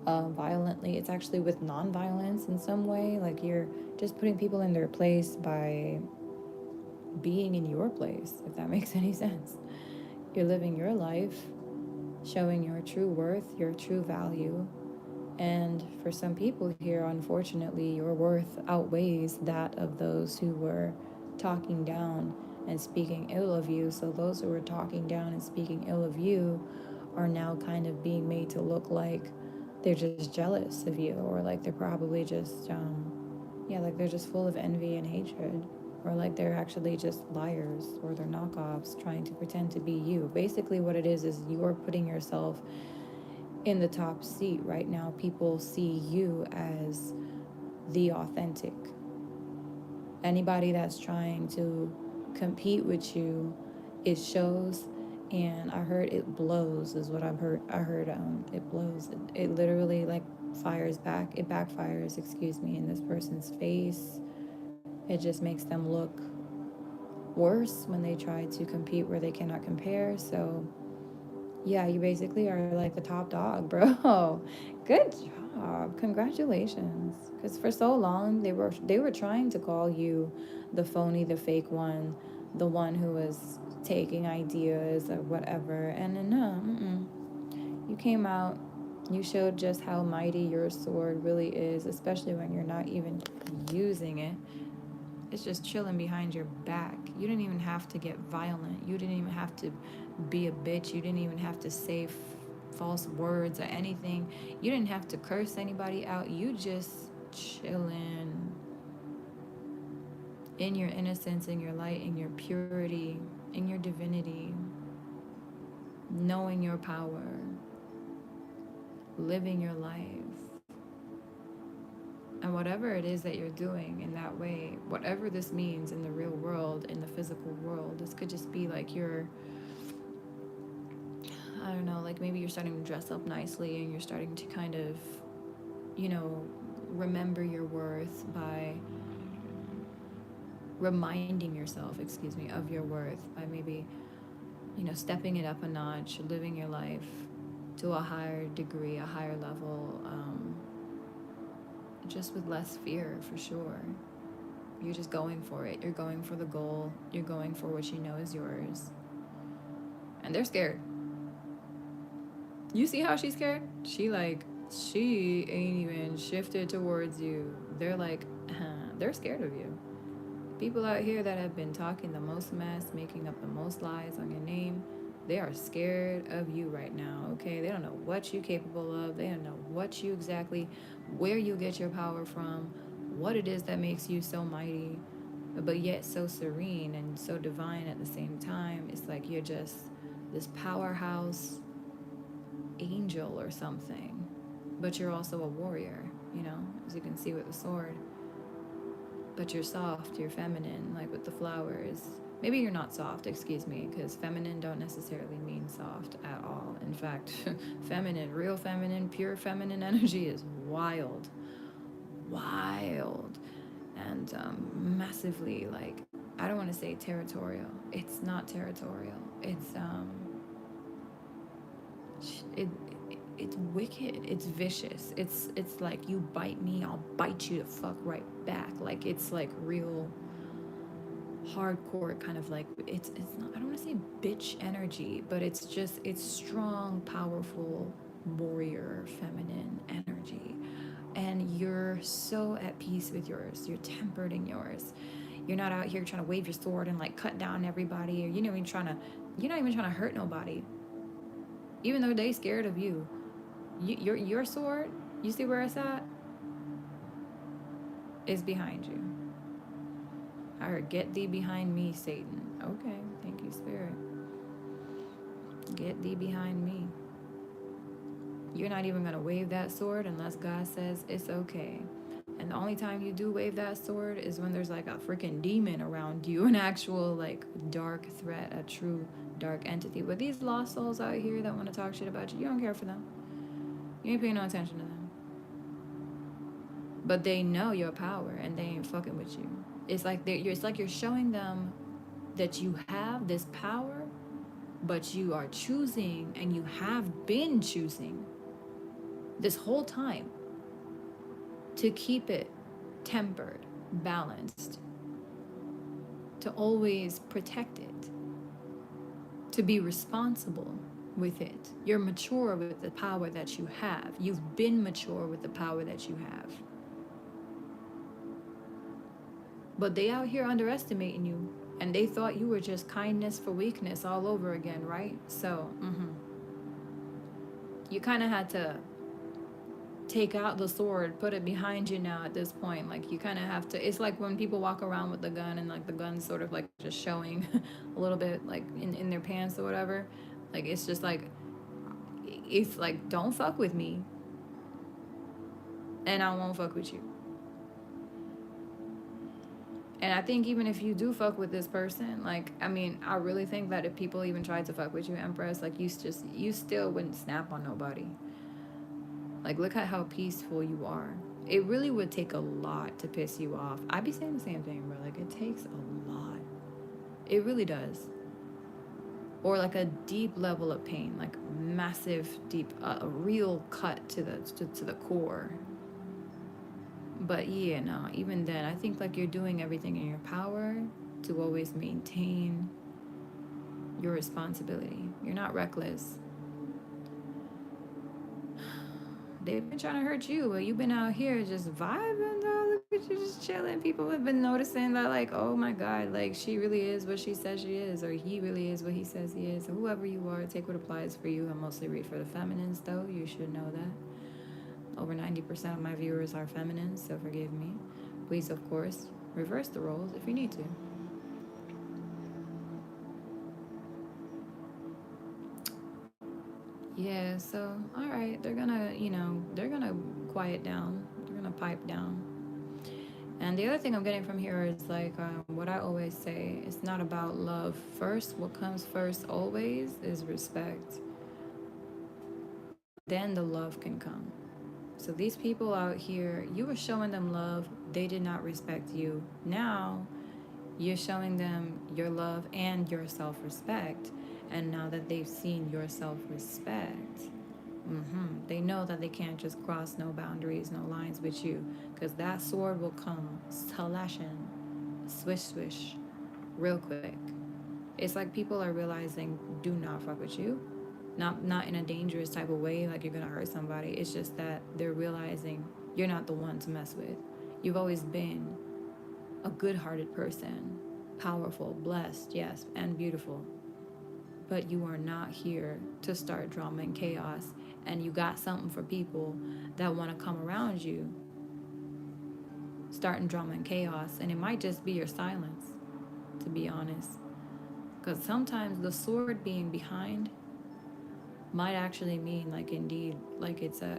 violently. It's actually with non-violence in some way. Like you're just putting people in their place by being in your place, if that makes any sense. You're living your life, showing your true worth, your true value. And for some people here, unfortunately, your worth outweighs that of those who were talking down and speaking ill of you. So those who were talking down and speaking ill of you are now kind of being made to look like they're just jealous of you, or like they're probably just, yeah, like they're just full of envy and hatred, or like they're actually just liars, or they're knockoffs trying to pretend to be you. Basically, what it is you're putting yourself in the top seat right now. People see you as the authentic. Anybody that's trying to compete with you, it shows. And I heard it blows is what I heard it blows. It literally like fires back. It backfires, excuse me, in this person's face. It just makes them look worse when they try to compete where they cannot compare. So yeah, you basically are like the top dog, bro. Good job. Congratulations. Because for so long they were trying to call you the phony, the fake one, the one who was taking ideas or whatever. And then no, you came out. You showed just how mighty your sword really is, especially when you're not even using it. It's just chilling behind your back. You didn't even have to get violent. You didn't even have to be a bitch. You didn't even have to say false words or anything. You didn't have to curse anybody out. You just chilling in your innocence, in your light, in your purity, in your divinity, knowing your power, living your life. And whatever it is that you're doing in that way, whatever this means in the real world, in the physical world, this could just be like I don't know, like maybe you're starting to dress up nicely and you're starting to kind of, you know, remember your worth by reminding yourself, excuse me, of your worth by maybe, stepping it up a notch, living your life to a higher degree, a higher level, just with less fear for sure. You're just going for it. You're going for the goal. You're going for what you know is yours. And they're scared. You see how she's scared? She ain't even shifted towards you. They're like, they're scared of you. People out here that have been talking the most mess, making up the most lies on your name, they are scared of you right now, okay? They don't know what you're capable of. They don't know where you get your power from, what it is that makes you so mighty, but yet so serene and so divine at the same time. It's like you're just this powerhouse angel or something, but you're also a warrior, as you can see with the sword. But you're soft, you're feminine, like with the flowers. Maybe you're not soft, excuse me, because feminine don't necessarily mean soft at all. In fact, feminine, real feminine, pure feminine energy is wild, and massively, like, I don't want to say territorial. It's not territorial. It it's wicked. It's vicious. It's like, you bite me, I'll bite you the fuck right back. Like, it's like real hardcore kind of like, it's not, I don't want to say bitch energy, but it's strong, powerful, warrior, feminine energy. And you're so at peace with yours. You're tempered in yours. You're not out here trying to wave your sword and like cut down everybody, or you're not even trying to hurt nobody, even though they scared of you. Your sword, you see where it's at, is behind you. I heard, get thee behind me, Satan. Okay, thank you, Spirit. Get thee behind me. You're not even gonna wave that sword unless God says it's okay. And the only time you do wave that sword is when there's like a freaking demon around you, an actual like dark threat, a true dark entity. But these lost souls out here that want to talk shit about you, you don't care for them. You ain't paying no attention to them. But they know your power and they ain't fucking with you. It's like you're showing them that you have this power, but you are choosing, and you have been choosing this whole time, to keep it tempered, balanced, to always protect it, to be responsible with it. You're mature with the power that you have. You've been mature with the power that you have. But they out here underestimating you, and they thought you were just kindness for weakness all over again, right? So, you kind of had to take out the sword, put it behind you now at this point. Like, you kind of have to, it's like when people walk around with the gun and like the gun's sort of like just showing a little bit like in their pants or whatever. Like, it's just like, it's like, don't fuck with me and I won't fuck with you. And I think even if you do fuck with this person, like, I mean, I really think that if people even tried to fuck with you, Empress, like, you still wouldn't snap on nobody. Like, look at how peaceful you are. It really would take a lot to piss you off. I'd be saying the same thing, bro. Like, it takes a lot. It really does. Or like a deep level of pain, like massive, deep, a real cut to the core. But yeah, no, even then, I think like you're doing everything in your power to always maintain your responsibility. You're not reckless. They've been trying to hurt you, but you've been out here just vibing, though. Look at you just chilling. People have been noticing that, like, oh my God, like, she really is what she says she is, or he really is what he says he is. So whoever you are, take what applies for you. I mostly read for the feminines, though. You should know that. Over 90% of my viewers are feminine, so forgive me. Please, of course, reverse the roles if you need to. Yeah, so, alright, they're gonna quiet down. They're gonna pipe down. And the other thing I'm getting from here is like what I always say, it's not about love first. What comes first always is respect. Then the love can come. So these people out here, you were showing them love, they did not respect you. Now you're showing them your love and your self-respect. And now that they've seen your self-respect, they know that they can't just cross no boundaries, no lines with you, because that sword will come slashing, swish, swish, real quick. It's like people are realizing, do not fuck with you. Not in a dangerous type of way, like you're gonna hurt somebody. It's just that they're realizing you're not the one to mess with. You've always been a good-hearted person, powerful, blessed, yes, and beautiful. But you are not here to start drama and chaos, and you got something for people that want to come around you starting drama and chaos. And it might just be your silence, to be honest, because sometimes the sword being behind might actually mean, like, indeed, like it's a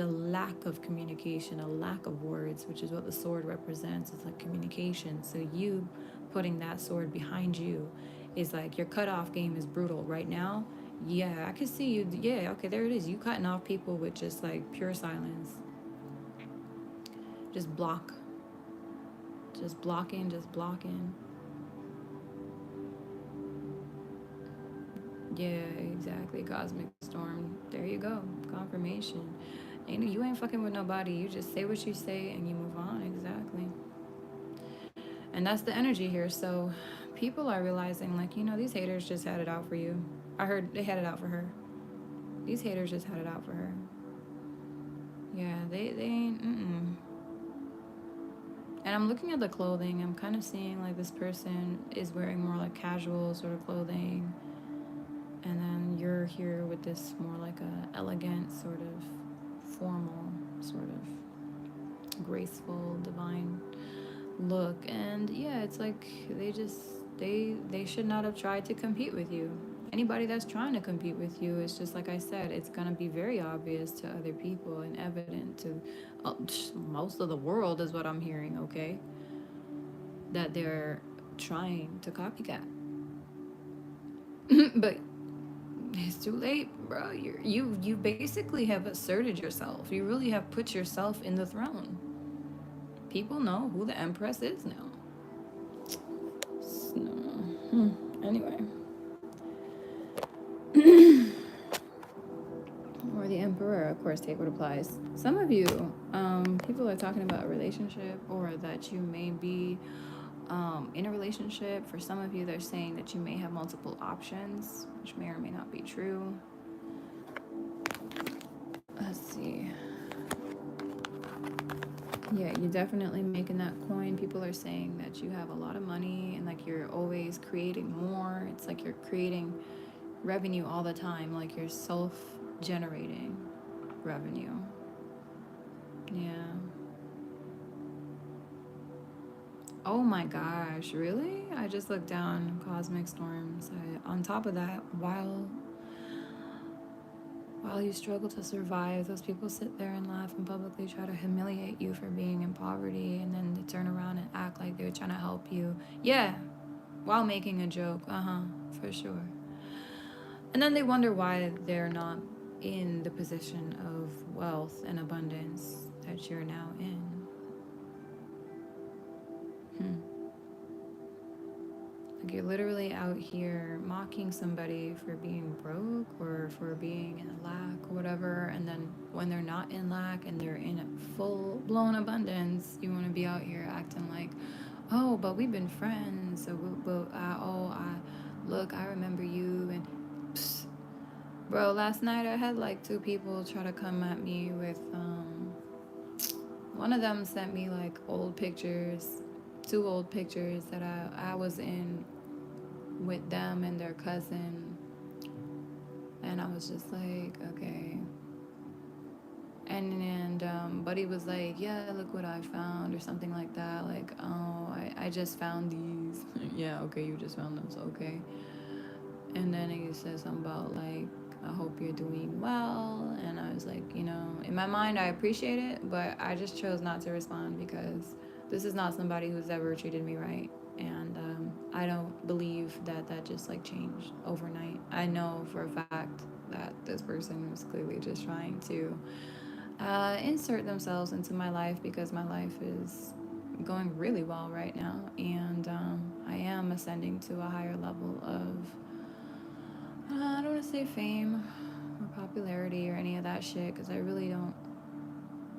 lack of communication, a lack of words, which is what the sword represents. It's like communication. So you putting that sword behind you is like your cutoff game is brutal right now. Yeah, I can see you. Yeah, okay, there it is. You cutting off people with just like pure silence. Just block. Just blocking, just blocking. Yeah, exactly. Cosmic storm. There you go. Confirmation. And you ain't fucking with nobody. You just say what you say and you move on. Exactly. And that's the energy here. So people are realizing, like, these haters just had it out for you. I heard they had it out for her. These haters just had it out for her. Yeah, they ain't. And I'm looking at the clothing. I'm kind of seeing like this person is wearing more like casual sort of clothing, and then you're here with this more like a elegant sort of formal sort of graceful divine look. And yeah, it's like they should not have tried to compete with you. Anybody that's trying to compete with you, is just like I said, it's going to be very obvious to other people and evident to most of the world, is what I'm hearing. Okay, that they're trying to copycat. But it's too late, bro. You basically have asserted yourself. You really have put yourself in the throne. People know who the Empress is now. So, anyway. Or the Emperor, of course, take what applies. Some of you, people are talking about a relationship, or that you may be in a relationship. For some of you, they're saying that you may have multiple options, which may or may not be true. Let's see. Yeah, you're definitely making that coin. People are saying that you have a lot of money and like you're always creating more. It's like you're creating revenue all the time, like you're self-generating revenue. Yeah. Oh my gosh, really? I just looked down cosmic storms. On top of that, while you struggle to survive, those people sit there and laugh and publicly try to humiliate you for being in poverty, and then they turn around and act like they're trying to help you. Yeah, while making a joke. For sure. And then they wonder why they're not in the position of wealth and abundance that you're now in. Like you're literally out here mocking somebody for being broke or for being in lack or whatever, and then when they're not in lack and they're in full blown abundance, you want to be out here acting like, oh, but we've been friends. So, look, I remember you. And psst. Bro, last night I had like two people try to come at me with one of them sent me like old pictures, two old pictures that I was in with them and their cousin, and I was just like, okay. And Buddy was like, yeah, look what I found, or something like that. Like, oh, I just found these. Yeah, okay, you just found them, so okay. And then he said something about like, I hope you're doing well. And I was like, in my mind, I appreciate it, but I just chose not to respond because this is not somebody who's ever treated me right. And I don't believe that just like changed overnight. I know for a fact that this person was clearly just trying to insert themselves into my life because my life is going really well right now. And I am ascending to a higher level of, I don't want to say fame or popularity or any of that shit because I really don't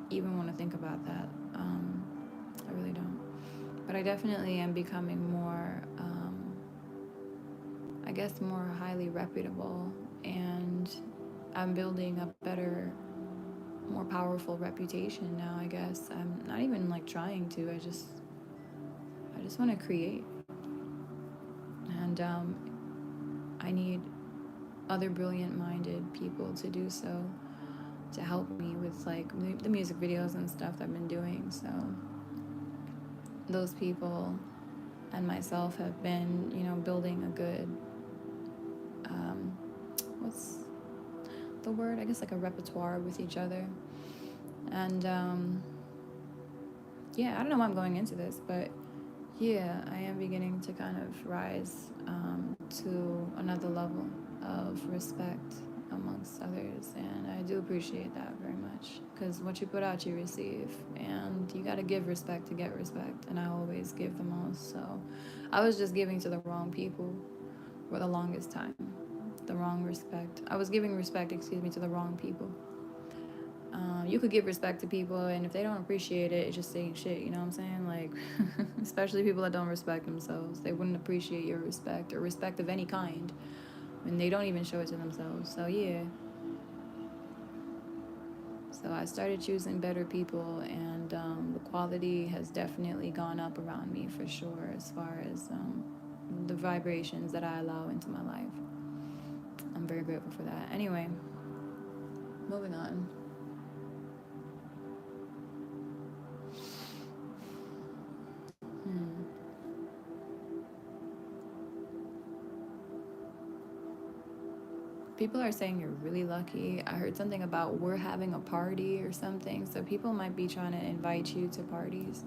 even want to think about that. I really don't. But I definitely am becoming more, I guess, more highly reputable, and I'm building a better, more powerful reputation now. I guess I'm not even like trying to. I just want to create, and I need other brilliant-minded people to do so, to help me with like the music videos and stuff that I've been doing. So those people and myself have been, building a good, what's the word? I guess like a repertoire with each other. And yeah, I don't know why I'm going into this, but yeah, I am beginning to kind of rise to another level of respect amongst others, and I do appreciate that very much, because what you put out you receive, and you got to give respect to get respect, and I always give the most. So I was just giving to the wrong people for the longest time. The wrong respect. I was giving respect, to the wrong people. You could give respect to people, and if they don't appreciate it, it's just saying shit, you know what I'm saying? Like, especially people that don't respect themselves. They wouldn't appreciate your respect or respect of any kind when they don't even show it to themselves. So, yeah. So I started choosing better people, and the quality has definitely gone up around me for sure, as far as the vibrations that I allow into my life. I'm very grateful for that. Anyway, moving on. People are saying you're really lucky. I heard something about we're having a party or something. So people might be trying to invite you to parties.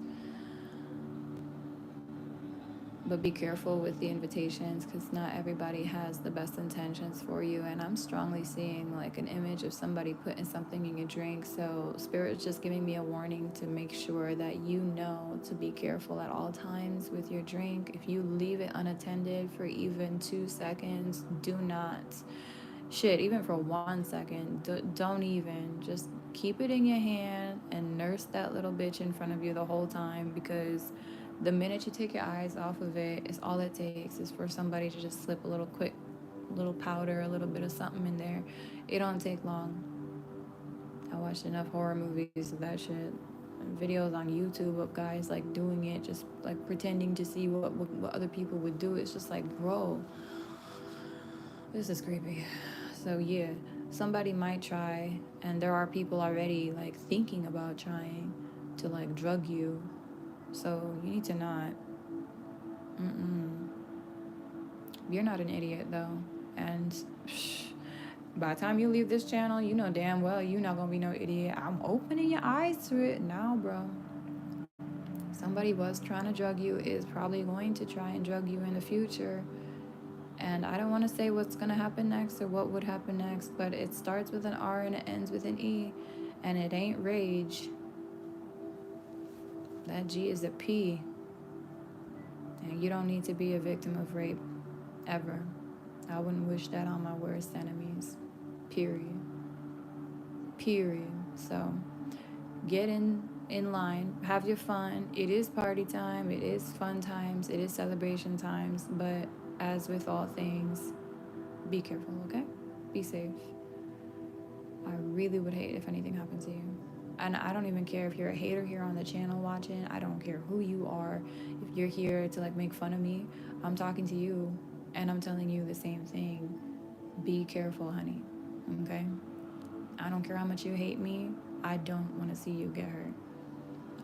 But be careful with the invitations, because not everybody has the best intentions for you. And I'm strongly seeing like an image of somebody putting something in your drink. So Spirit's just giving me a warning to make sure that you know to be careful at all times with your drink. If you leave it unattended for even 2 seconds, do not. Shit, even for 1 second, don't even. Just keep it in your hand and nurse that little bitch in front of you the whole time, because the minute you take your eyes off of it, it's all it takes is for somebody to just slip a little quick, little powder, a little bit of something in there. It don't take long. I watched enough horror movies of that shit. And videos on YouTube of guys like doing it, just like pretending to see what other people would do. It's just like, bro, this is creepy. So yeah, somebody might try, and there are people already like thinking about trying to like drug you. So you need to not. You're not an idiot though, and by the time you leave this channel, you know damn well you're not gonna be no idiot. I'm opening your eyes to it now, bro. Somebody was trying to drug you, is probably going to try and drug you in the future. And I don't want to say what's going to happen next or what would happen next, but it starts with an R and it ends with an E. And it ain't rage. That G is a P. And you don't need to be a victim of rape. Ever. I wouldn't wish that on my worst enemies. Period. Period. So, get in line. Have your fun. It is party time. It is fun times. It is celebration times. But as with all things, be careful, okay? Be safe. I really would hate if anything happened to you. And I don't even care if you're a hater here on the channel watching. I don't care who you are. If you're here to like make fun of me, I'm talking to you and I'm telling you the same thing. Be careful, honey. Okay? I don't care how much you hate me. I don't want to see you get hurt.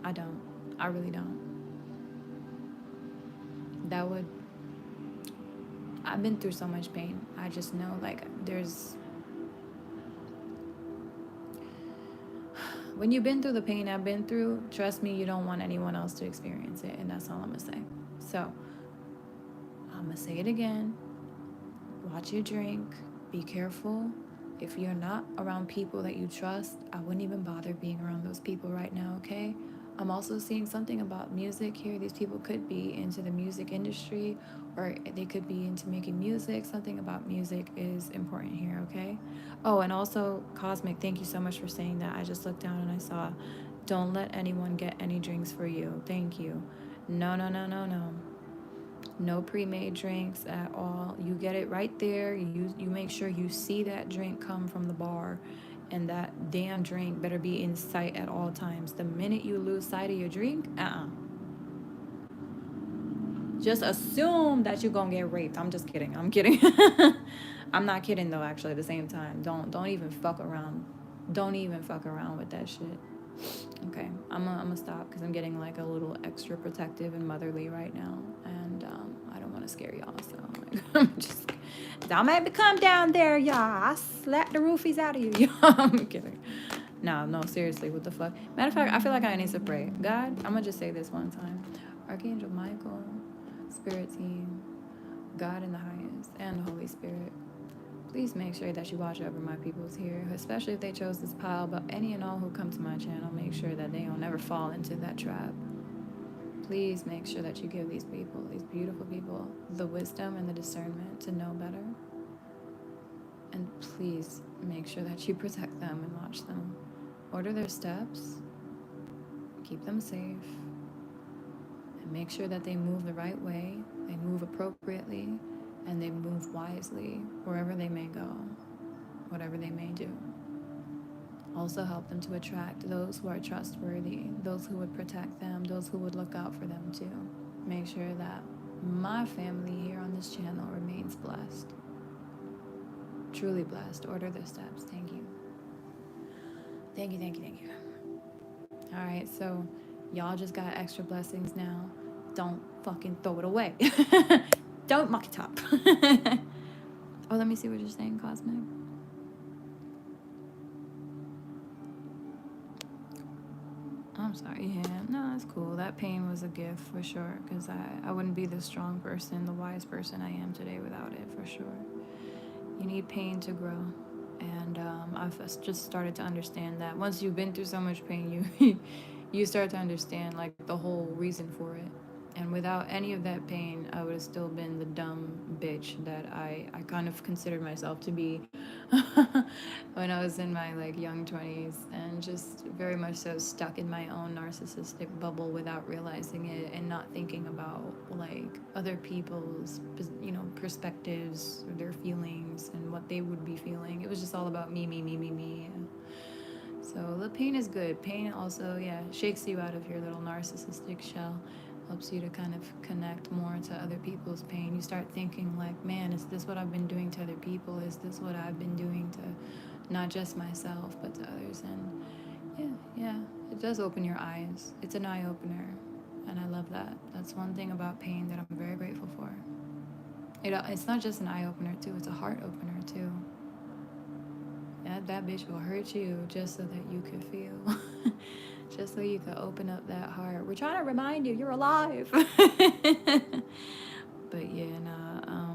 I don't. I really don't. That would... I've been through so much pain. I just know like there's... When you've been through the pain I've been through, trust me, you don't want anyone else to experience it. And that's all I'm going to say. So, I'm going to say it again. Watch your drink. Be careful. If you're not around people that you trust, I wouldn't even bother being around those people right now, okay? I'm also seeing something about music here. These people could be into the music industry, or they could be into making music. Something about music is important here, okay? Oh, and also, Cosmic, thank you so much for saying that. I just looked down and I saw, don't let anyone get any drinks for you. Thank you. No, no, no, no, no. No pre-made drinks at all. You get it right there. You make sure you see that drink come from the bar, and that damn drink better be in sight at all times. The minute you lose sight of your drink, just assume that you're gonna get raped. I'm just kidding. I'm kidding. I'm not kidding though, actually, at the same time. Don't even fuck around. Don't even fuck around with that shit. Okay, I'm gonna stop because I'm getting like a little extra protective and motherly right now, and I don't want to scare y'all. So I'm just, don't make me come down there, y'all. I slap the roofies out of you. I'm kidding. No, seriously, what the fuck? Matter of fact, I feel like I need to pray. God, I'm gonna just say this one time. Archangel Michael, Spirit Team, God in the highest, and the Holy Spirit, please make sure that you watch over my peoples here, especially if they chose this pile, but any and all who come to my channel, make sure that they don't never fall into that trap. Please make sure that you give these people, these beautiful people, the wisdom and the discernment to know better. And please make sure that you protect them and watch them. Order their steps, keep them safe, and make sure that they move the right way, they move appropriately, and they move wisely wherever they may go, whatever they may do. Also help them to attract those who are trustworthy, those who would protect them, those who would look out for them too. Make sure that my family here on this channel remains blessed. Truly blessed. Order their steps. Thank you. Thank you, thank you, thank you. All right, so y'all just got extra blessings now. Don't fucking throw it away. Don't muck it up. Oh, let me see what you're saying, Cosmic. I'm sorry, yeah. No, it's cool. That pain was a gift for sure, because I wouldn't be the strong person, the wise person I am today without it, for sure. You need pain to grow. And I've just started to understand that once you've been through so much pain, you start to understand like the whole reason for it. And without any of that pain, I would have still been the dumb bitch that I kind of considered myself to be when I was in my like young 20s, and just very much so stuck in my own narcissistic bubble without realizing it, and not thinking about like other people's, you know, perspectives or their feelings and what they would be feeling. It was just all about me, me, me, me, me. So the pain is good. Pain also, yeah, shakes you out of your little narcissistic shell, helps you to kind of connect more to other people's pain. You start thinking like, man, is this what I've been doing to other people? Is this what I've been doing to not just myself, but to others? And yeah, it does open your eyes. It's an eye opener. And I love that. That's one thing about pain that I'm very grateful for. It's not just an eye opener too, it's a heart opener too. That bitch will hurt you just so that you can feel. Just so you can open up that heart. We're trying to remind you you're alive. But yeah, nah,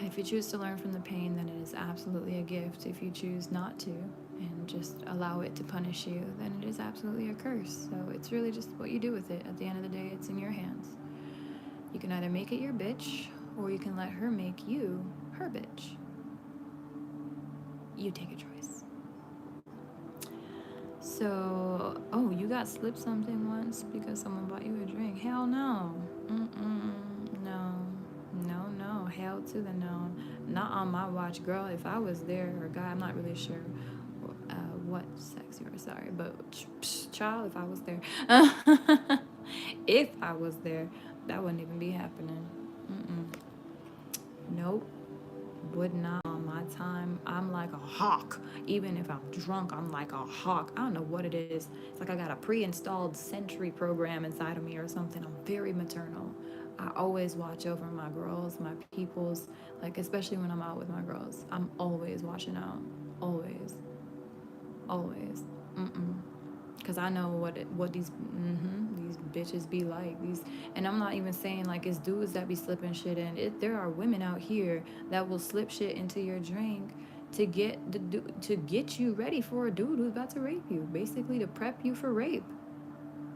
if you choose to learn from the pain, then it is absolutely a gift. If you choose not to and just allow it to punish you, then it is absolutely a curse. So it's really just what you do with it. At the end of the day, it's in your hands. You can either make it your bitch, or you can let her make you her bitch. You take a choice. So, oh, you got slipped something once because someone bought you a drink. Hell no. No. Hell to the no. Not on my watch, girl. If I was there, or guy, I'm not really sure what sex you were, sorry. But, child, if I was there. If I was there, that wouldn't even be happening. Nope. Would not on my time. I'm like a hawk. Even if I'm drunk, I'm like a hawk. I don't know what it is. It's like I got a pre-installed Sentry program inside of me or something. I'm very maternal. I always watch over my girls, my peoples, like especially when I'm out with my girls. I'm always watching out. Always. Because I know what these bitches be like. And I'm not even saying like it's dudes that be slipping shit in. There are women out here that will slip shit into your drink to get you ready for a dude who's about to rape you, basically to prep you for rape.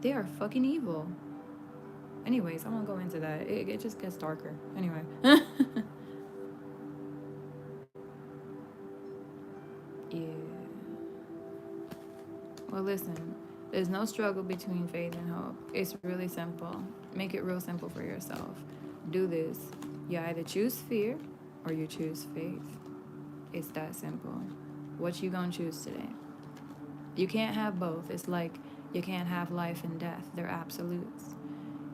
They are fucking evil. Anyways, I won't go into that. It just gets darker. Anyway. Yeah. Well, listen, there's no struggle between faith and hope. It's really simple. Make it real simple for yourself. Do this. You either choose fear or you choose faith. It's that simple. What you gonna choose today? You can't have both. It's like you can't have life and death. They're absolutes.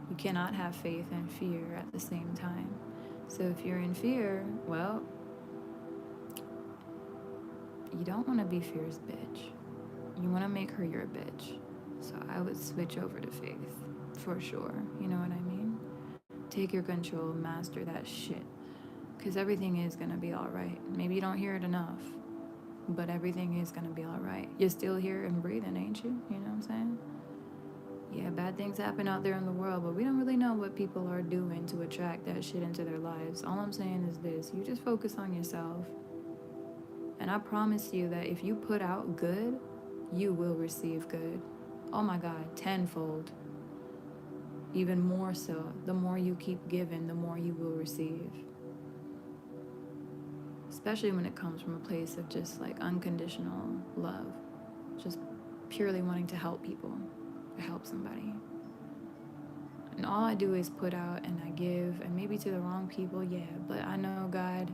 You cannot have faith and fear at the same time. So if you're in fear, well, you don't want to be fear's bitch. You want to make her your bitch. So I would switch over to faith, for sure. You know what I mean? Take your control, master that shit. Because everything is going to be all right. Maybe you don't hear it enough, but everything is going to be all right. You're still here and breathing, ain't you? You know what I'm saying? Yeah, bad things happen out there in the world, but we don't really know what people are doing to attract that shit into their lives. All I'm saying is this: you just focus on yourself. And I promise you that if you put out good, you will receive good. Oh my God, tenfold. Even more so. The more you keep giving, the more you will receive. especially when it comes from a place of just like unconditional love, just purely wanting to help people or help somebody. And all I do is put out and I give, and maybe to the wrong people, yeah, but I know God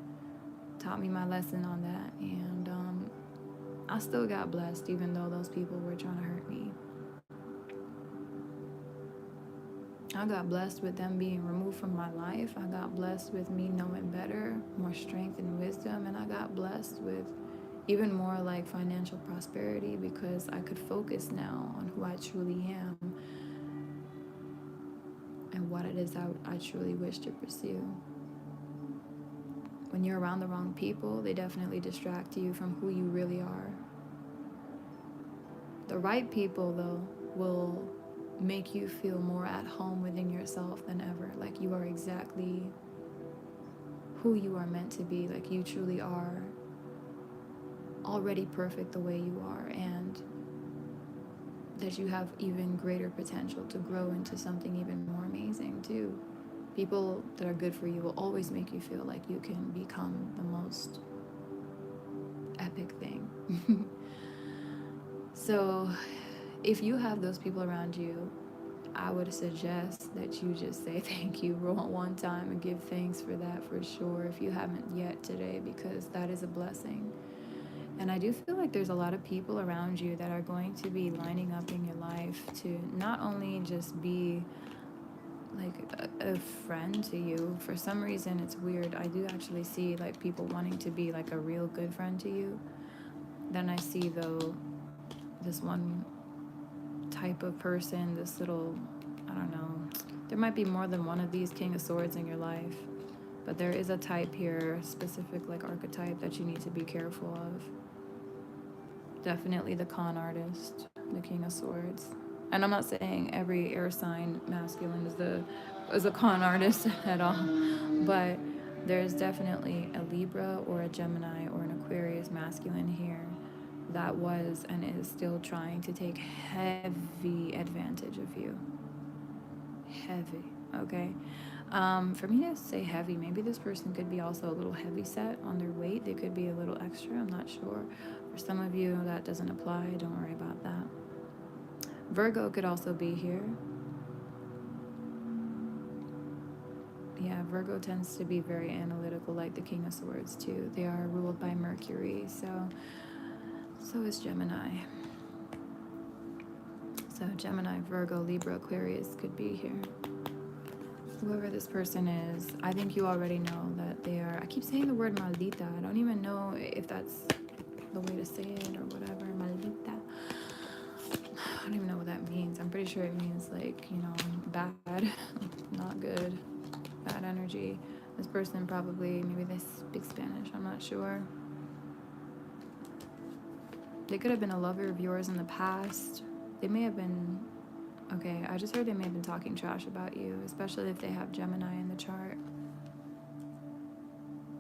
taught me my lesson on that, and I still got blessed even though those people were trying to hurt me. I got blessed with them being removed from my life. I got blessed with me knowing better, more strength and wisdom, and I got blessed with even more like financial prosperity because I could focus now on who I truly am and what it is I truly wish to pursue. When you're around the wrong people, they definitely distract you from who you really are. The right people, though, will make you feel more at home within yourself than ever. Like you are exactly who you are meant to be. Like you truly are already perfect the way you are, and that you have even greater potential to grow into something even more amazing too. People that are good for you will always make you feel like you can become the most epic thing. So if you have those people around you, I would suggest that you just say thank you one time and give thanks for that for sure if you haven't yet today, because that is a blessing. And I do feel like there's a lot of people around you that are going to be lining up in your life to not only just be like a friend to you. For some reason, it's weird. I do actually see like people wanting to be like a real good friend to you. Then I see though this one type of person, this little, I don't know, there might be more than one of these King of Swords in your life, but there is a type here, a specific like archetype that you need to be careful of. Definitely the con artist, the King of Swords. And I'm not saying every air sign masculine is a con artist at all, but there's definitely a Libra or a Gemini or an Aquarius masculine here that was and is still trying to take heavy advantage of you. Heavy, okay? For me to say heavy, maybe this person could be also a little heavy set on their weight. They could be a little extra, I'm not sure. For some of you, that doesn't apply. Don't worry about that. Virgo could also be here. Yeah, Virgo tends to be very analytical, like the King of Swords too. They are ruled by Mercury, so is Gemini. So Gemini, Virgo, Libra, Aquarius could be here. Whoever this person is, I think you already know that they are, I keep saying the word maldita. I don't even know if that's the way to say it or whatever. Maldita. I don't even know what that means. I'm pretty sure it means like, you know, bad, not good, bad energy. This person probably, maybe they speak Spanish, I'm not sure. They could have been a lover of yours in the past. They may have been, okay, I just heard they may have been talking trash about you, especially if they have Gemini in the chart.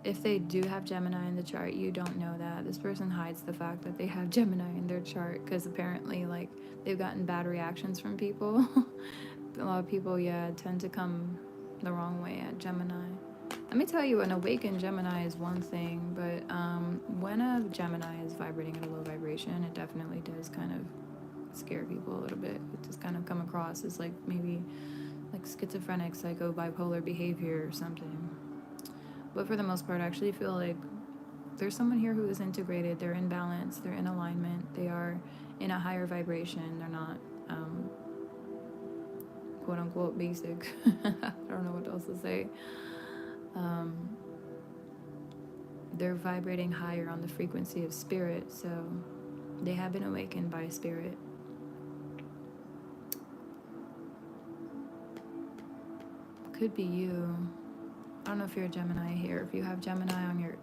If they do have Gemini in the chart, you don't know that. This person hides the fact that they have Gemini in their chart because apparently, like, they've gotten bad reactions from people. A lot of people, yeah, tend to come the wrong way at Gemini. Let me tell you, an awakened Gemini is one thing, but when a Gemini is vibrating at a low vibration, it definitely does kind of scare people a little bit. It just kind of come across as like maybe like schizophrenic, psycho, bipolar behavior or something. But for the most part, I actually feel like there's someone here who is integrated. They're in balance. They're in alignment. They are in a higher vibration. They're not quote unquote basic. I don't know what else to say. They're vibrating higher on the frequency of spirit, so they have been awakened by spirit. Could be you. I don't know if you're a Gemini here. If you have Gemini on your...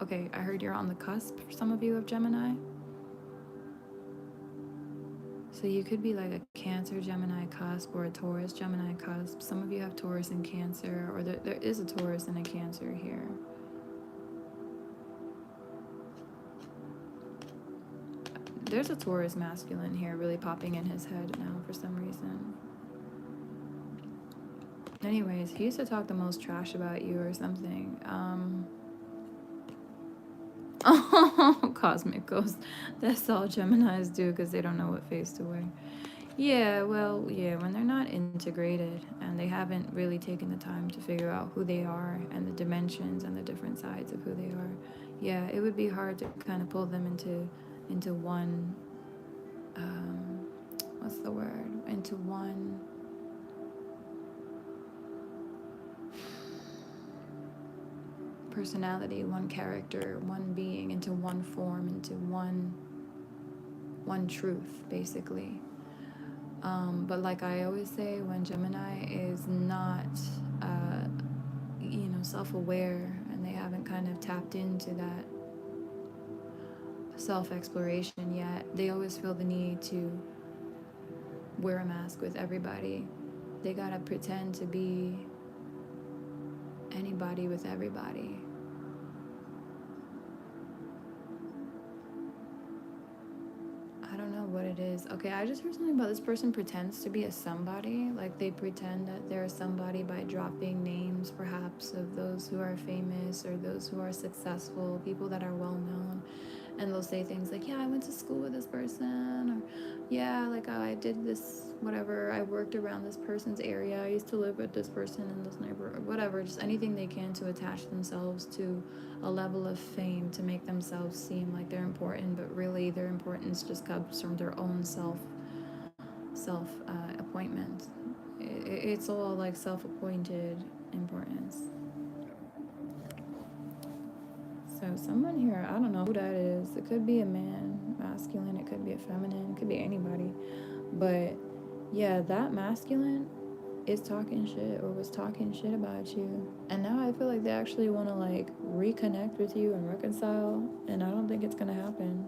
Okay, I heard you're on the cusp, for some of you, of Gemini. So you could be like a Cancer Gemini cusp or a Taurus Gemini cusp. Some of you have Taurus and Cancer, or there is a Taurus and a Cancer here. There's a Taurus masculine here really popping in his head now for some reason. Anyways, he used to talk the most trash about you or something. Oh, cosmic ghost. That's all Geminis do because they don't know what face to wear. Yeah, well, yeah, when they're not integrated and they haven't really taken the time to figure out who they are and the dimensions and the different sides of who they are, yeah, it would be hard to kind of pull them into one um, what's the word? Into one personality, one character, one being, into one form, into one truth, basically. But like I always say, when Gemini is not, uh, self-aware and they haven't kind of tapped into that self-exploration yet, they always feel the need to wear a mask with everybody. They gotta pretend to be anybody with everybody. I don't know what it is. Okay, I just heard something about this person pretends to be a somebody. Like they pretend that they're somebody by dropping names, perhaps, of those who are famous or those who are successful, people that are well known. And they'll say things like, yeah, I went to school with this person, or yeah, like I did this, whatever, I worked around this person's area, I used to live with this person in this neighborhood, whatever, just anything they can to attach themselves to a level of fame to make themselves seem like they're important, but really their importance just comes from their own self appointment. It's all like self-appointed importance. So someone here, I don't know who that is. It could be a man, masculine. It could be a feminine. It could be anybody. But yeah, that masculine is talking shit or was talking shit about you. And now I feel like they actually want to like reconnect with you and reconcile. And I don't think it's going to happen.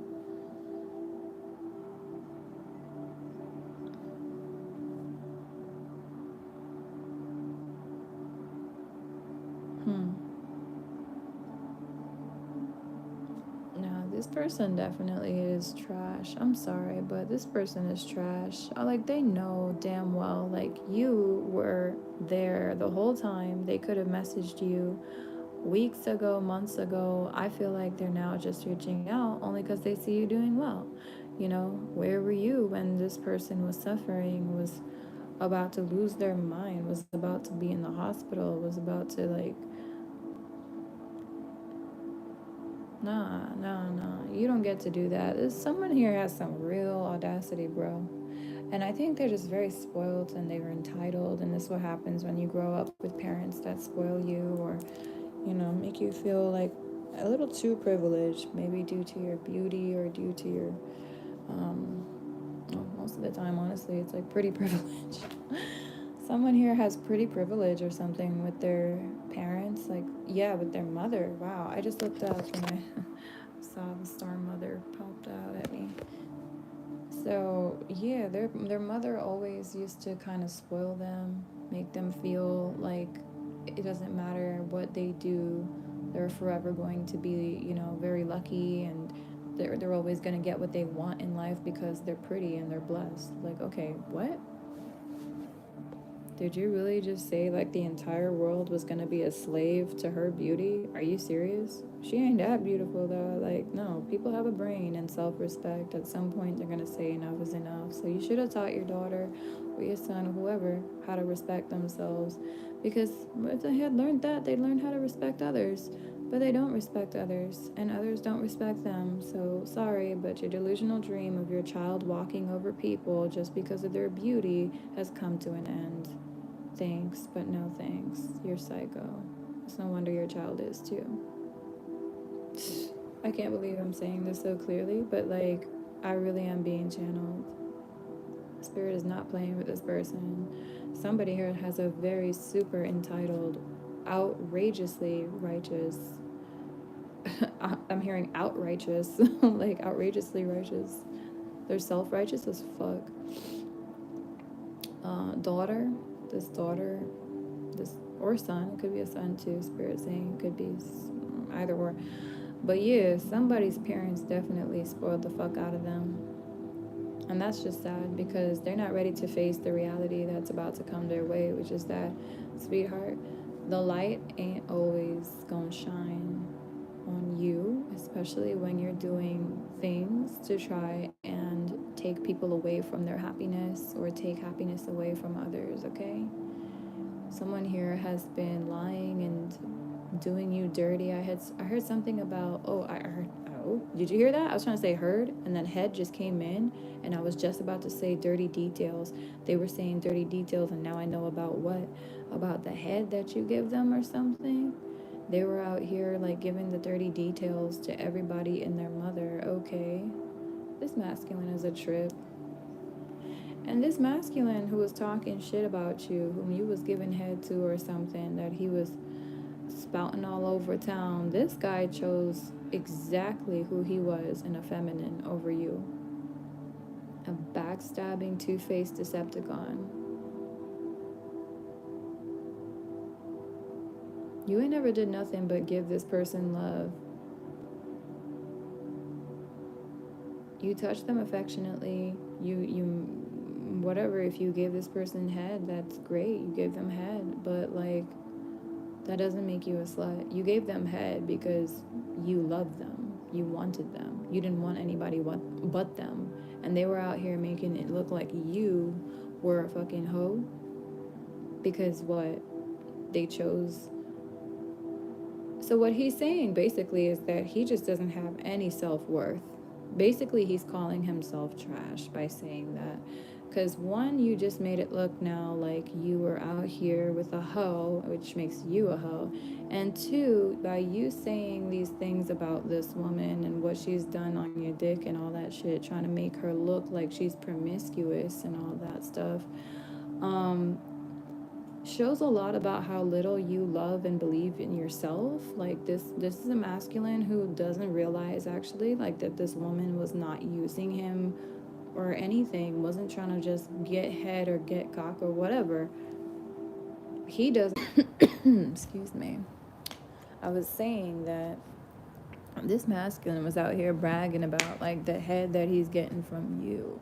Hmm. No, this person definitely is trash. I'm sorry, but this person is trash. Like, they know damn well, like, you were there the whole time. They could have messaged you weeks ago, months ago. I feel like they're now just reaching out only because they see you doing well. Where were you when this person was suffering, was about to lose their mind, was about to be in the hospital, was about to, like, nah, nah, nah. You don't get to do that. Someone here has some real audacity, bro. And I think they're just very spoiled and they were entitled. And this is what happens when you grow up with parents that spoil you or, make you feel like a little too privileged, maybe due to your beauty or due to your, well, most of the time, honestly, it's like pretty privilege. Someone here has pretty privilege or something with their parents, like, yeah, with their mother. Wow, I just looked up and I saw the star mother popped out at me. So yeah, their mother always used to kind of spoil them, make them feel like it doesn't matter what they do, they're forever going to be, very lucky, and they're always going to get what they want in life because they're pretty and they're blessed. Like, okay, what? Did you really just say like the entire world was gonna be a slave to her beauty? Are you serious? She ain't that beautiful though. Like, no, people have a brain and self respect. At some point, they're gonna say enough is enough. So you should have taught your daughter or your son or whoever how to respect themselves. Because if they had learned that, they'd learn how to respect others. But they don't respect others, and others don't respect them. So sorry, but your delusional dream of your child walking over people just because of their beauty has come to an end. Thanks, but no thanks. You're psycho. It's no wonder your child is too. I can't believe I'm saying this so clearly, but like, I really am being channeled. Spirit is not playing with this person. Somebody here has a very super entitled, outrageously righteous. I'm hearing outrighteous, like outrageously righteous. They're self righteous as fuck. Daughter, this or son, it could be a son too. Spirit saying it could be either or. But yeah, somebody's parents definitely spoiled the fuck out of them. And that's just sad because they're not ready to face the reality that's about to come their way, which is that, sweetheart, the light ain't always gonna shine on you, especially when you're doing things to try and take people away from their happiness or take happiness away from others, okay? Someone here has been lying and doing you dirty. I heard something about, did you hear that? I was trying to say heard, and then head just came in, and I was just about to say dirty details. They were saying dirty details, and now I know about what? About the head that you give them or something? They were out here like giving the dirty details to everybody and their mother. Okay. This masculine is a trip. And this masculine who was talking shit about you, whom you was giving head to or something, that he was spouting all over town, this guy chose exactly who he was in a feminine over you. A backstabbing, two-faced Decepticon. You ain't never did nothing but give this person love. You touch them affectionately. You whatever, if you gave this person head, that's great. You gave them head, but like that doesn't make you a slut. You gave them head because you loved them. You wanted them. You didn't want anybody but them. And they were out here making it look like you were a fucking hoe. Because what? They chose. So what he's saying basically is that he just doesn't have any self-worth. Basically, he's calling himself trash by saying that. Because one, you just made it look now like you were out here with a hoe, which makes you a hoe. And two, by you saying these things about this woman and what she's done on your dick and all that shit, trying to make her look like she's promiscuous and all that stuff, shows a lot about how little you love and believe in yourself. Like this is a masculine who doesn't realize actually like that this woman was not using him or anything, wasn't trying to just get head or get cock or whatever. He doesn't excuse me. I was saying that this masculine was out here bragging about like the head that he's getting from you,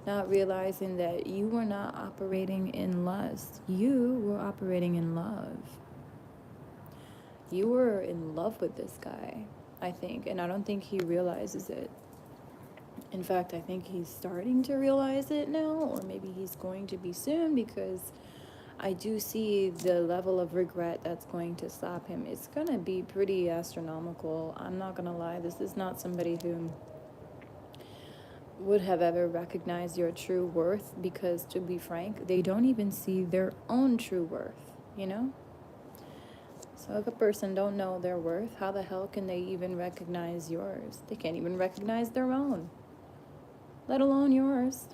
not realizing that you were not operating in lust. You were operating in love. You were in love with this guy, I think, and I don't think he realizes it. In fact, I think he's starting to realize it now, or maybe he's going to be soon, because I do see the level of regret that's going to slap him. It's going to be pretty astronomical. I'm not going to lie. This is not somebody who would have ever recognized your true worth, because to be frank, they don't even see their own true worth, you know? So if a person don't know their worth, how the hell can they even recognize yours? They can't even recognize their own, let alone yours.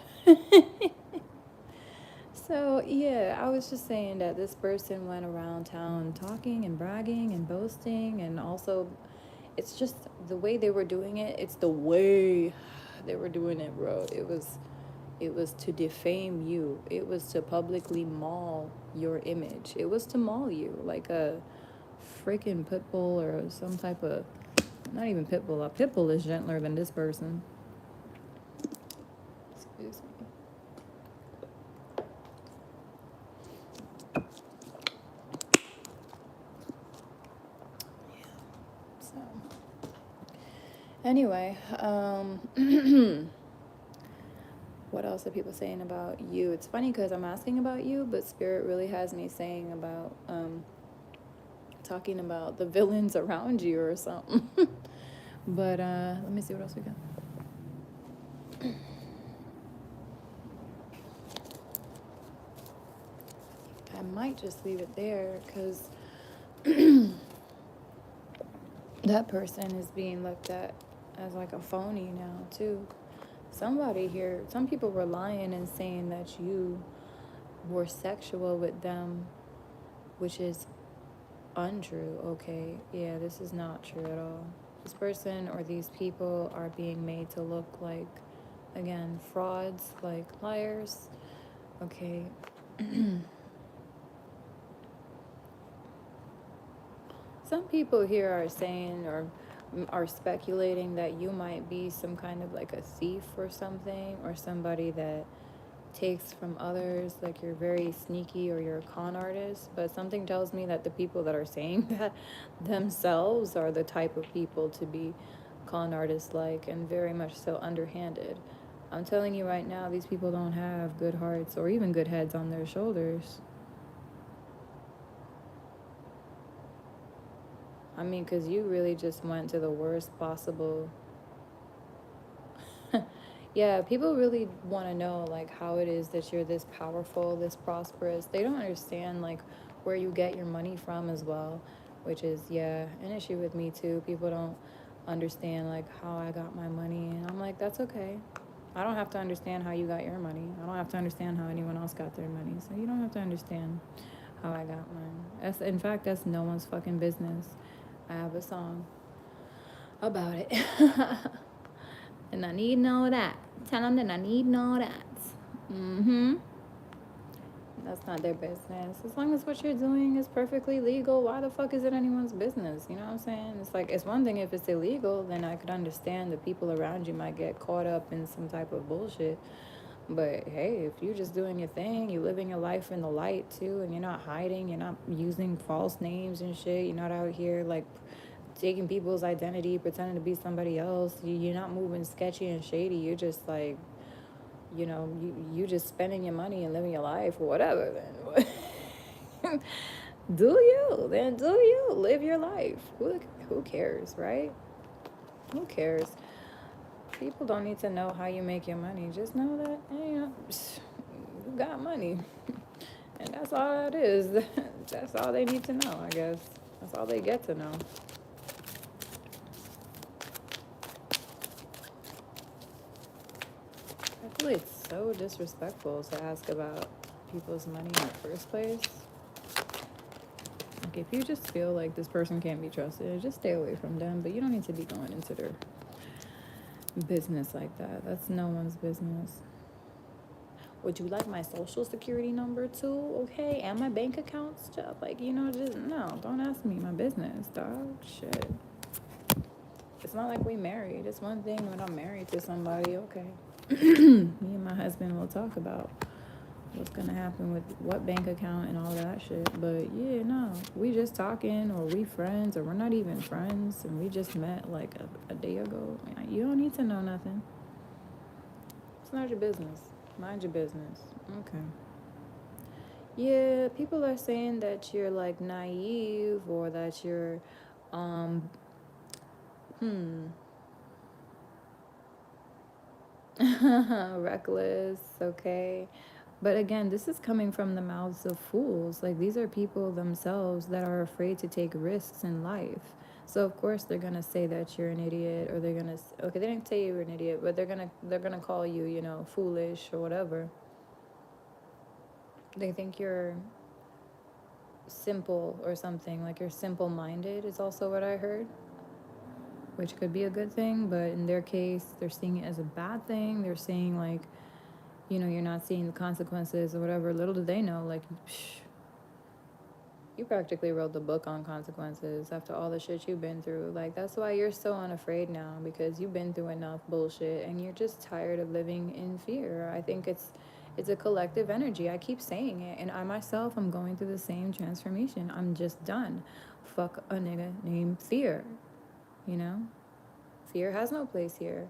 So yeah, I was just saying that this person went around town talking and bragging and boasting, and also it's just the way they were doing it. It's the way they were doing it, bro. It was to defame you. It was to publicly maul your image. It was to maul you like a freaking pit bull or some type of, not even pit bull. A pit bull is gentler than this person. Excuse me. Anyway, what else are people saying about you? It's funny because I'm asking about you, but Spirit really has me saying about, talking about the villains around you or something. But let me see what else we got. I might just leave it there because that person is being looked at as like a phony now too. Somebody here, some people were lying and saying that you were sexual with them, which is untrue. Okay, yeah, this is not true at all. This person or these people are being made to look like, again, frauds, like liars. Okay. Some people here are saying or are speculating that you might be some kind of like a thief or something, or somebody that takes from others, like you're very sneaky or you're a con artist, but something tells me that the people that are saying that themselves are the type of people to be con artists like, and very much so underhanded. I'm telling you right now, these people don't have good hearts or even good heads on their shoulders. I mean, because you really just went to the worst possible. Yeah, people really want to know like how it is that you're this powerful, this prosperous. They don't understand like where you get your money from as well, which is yeah, an issue with me too. People don't understand like how I got my money, and I'm like, that's okay. I don't have to understand how you got your money. I don't have to understand how anyone else got their money. So you don't have to understand how I got mine. That's in fact that's no one's fucking business. I have a song about it. And I need to know that. Tell them that I need to know that. Mm-hmm. That's not their business. As long as what you're doing is perfectly legal, why the fuck is it anyone's business? You know what I'm saying? It's like, it's one thing if it's illegal, then I could understand the people around you might get caught up in some type of bullshit. But hey, if you're just doing your thing, you're living your life in the light too, and you're not hiding, you're not using false names and shit, you're not out here like taking people's identity, pretending to be somebody else. You're not moving sketchy and shady. You're just like, you just spending your money and living your life or whatever. Then do you? Then do you live your life? Who cares, right? Who cares? People don't need to know how you make your money. Just know that you got money, and that's all it is. That's all they need to know, I guess. That's all they get to know. I feel like it's so disrespectful to ask about people's money in the first place. Like, if you just feel like this person can't be trusted, just stay away from them. But you don't need to be going into their business like that. That's no one's business. Would you like my social security number too? Okay, and my bank accounts stuff. Like, just no, don't ask me my business, dog. Shit. It's not like we married. It's one thing when I'm married to somebody, okay. Me and my husband will talk about what's gonna happen with what bank account and all that shit. But yeah, no, we just talking, or we friends, or we're not even friends, and we just met like a day ago. You don't need to know nothing. It's not your business. Mind your business. Okay. Yeah, people are saying that you're like naive or that you're um reckless, okay? But again, this is coming from the mouths of fools. Like, these are people themselves that are afraid to take risks in life. So of course they're gonna say that you're an idiot, or they're gonna okay, they didn't say you were an idiot, but they're gonna call you, foolish or whatever. They think you're simple or something, like you're simple minded is also what I heard, which could be a good thing, but in their case, they're seeing it as a bad thing. They're saying like, you're not seeing the consequences or whatever. Little do they know, like, you practically wrote the book on consequences after all the shit you've been through. Like, that's why you're so unafraid now, because you've been through enough bullshit and you're just tired of living in fear. I think it's a collective energy. I keep saying it, and I myself am going through the same transformation. I'm just done. Fuck a nigga named Fear. You know? Fear has no place here.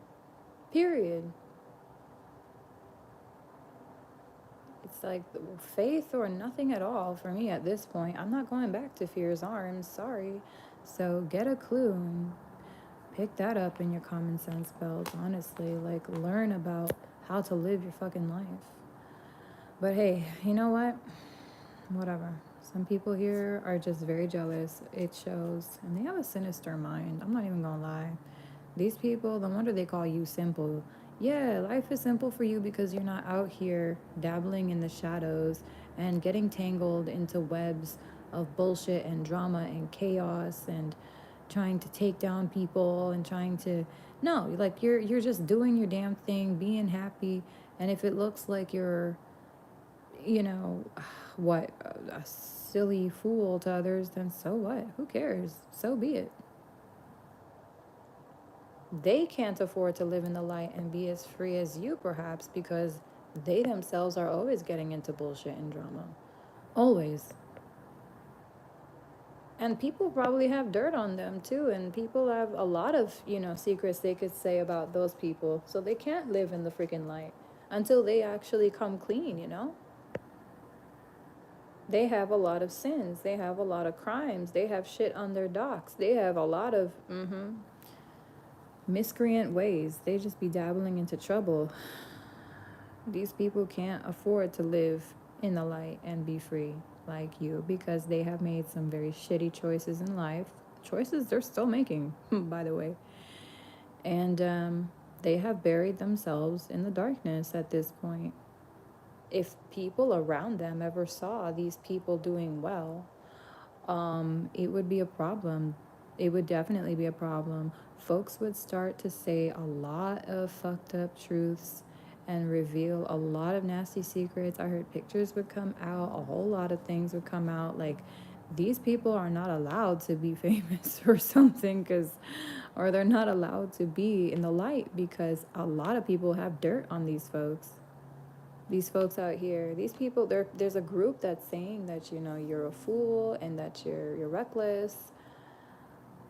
Period. It's like faith or nothing at all for me at this point. I'm not going back to Fear's arms. Sorry. So get a clue and pick that up in your common sense belt, honestly. Like, learn about how to live your fucking life. But hey, you know what? Whatever. Some people here are just very jealous. It shows. And they have a sinister mind. I'm not even gonna lie. These people, no wonder they call you simple. Yeah, life is simple for you because you're not out here dabbling in the shadows and getting tangled into webs of bullshit and drama and chaos and trying to take down people and trying to no, like you're just doing your damn thing, being happy, and if it looks like you're you know what a silly fool to others, then so what? Who cares? So be it. They can't afford to live in the light and be as free as you, perhaps, because they themselves are always getting into bullshit and drama. Always. And people probably have dirt on them too, and people have a lot of, secrets they could say about those people. So they can't live in the freaking light until they actually come clean. They have a lot of sins, they have a lot of crimes, they have shit on their docks, they have a lot of miscreant ways. They just be dabbling into trouble. These people can't afford to live in the light and be free like you because they have made some very shitty choices in life. Choices they're still making, by the way. And they have buried themselves in the darkness at this point. If people around them ever saw these people doing well, it would be a problem. It would definitely be a problem. Folks would start to say a lot of fucked up truths and reveal a lot of nasty secrets. I heard pictures would come out, a whole lot of things would come out. Like, these people are not allowed to be famous or something, or they're not allowed to be in the light because a lot of people have dirt on these folks. These folks out here, these people, there's a group that's saying that you're a fool and that you're reckless,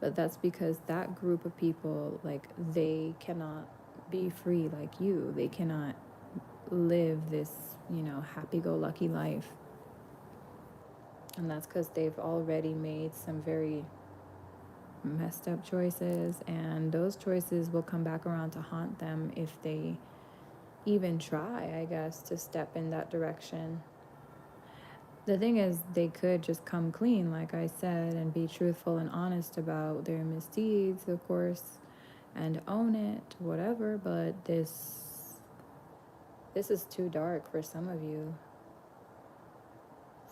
but that's because that group of people, like, they cannot be free like you. They cannot live this happy-go-lucky life, and that's because they've already made some very messed up choices, and those choices will come back around to haunt them if they even try, I guess, to step in that direction. The thing is, they could just come clean, like I said, and be truthful and honest about their misdeeds, of course, and own it, whatever, but this is too dark for some of you.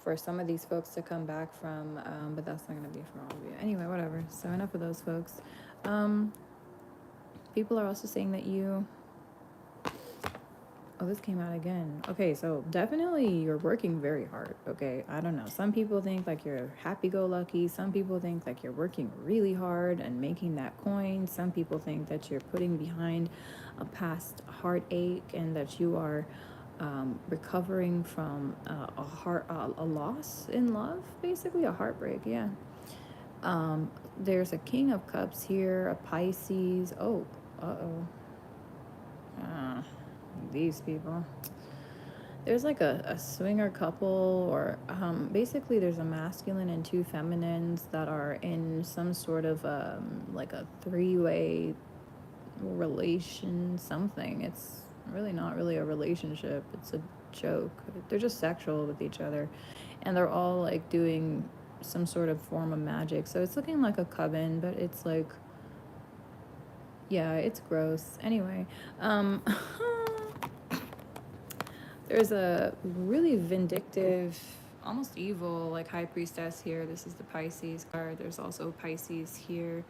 For some of these folks to come back from, but that's not going to be for all of you. Anyway, whatever. So enough of those folks. People are also saying that you... Oh, this came out again. Okay, so definitely you're working very hard, okay? I don't know. Some people think like you're happy-go-lucky. Some people think like you're working really hard and making that coin. Some people think that you're putting behind a past heartache and that you are recovering from a loss in love, basically, a heartbreak, yeah. There's a King of Cups here, a Pisces. Oh, uh-oh. These people. There's like a swinger couple, or basically there's a masculine and two feminines that are in some sort of like a three-way relation something. It's really not really a relationship. It's a joke. They're just sexual with each other, and they're all like doing some sort of form of magic. So it's looking like a coven, but it's like, yeah, it's gross. Anyway, there's a really vindictive, almost evil, like high priestess here. This is the Pisces card. There's also Pisces here,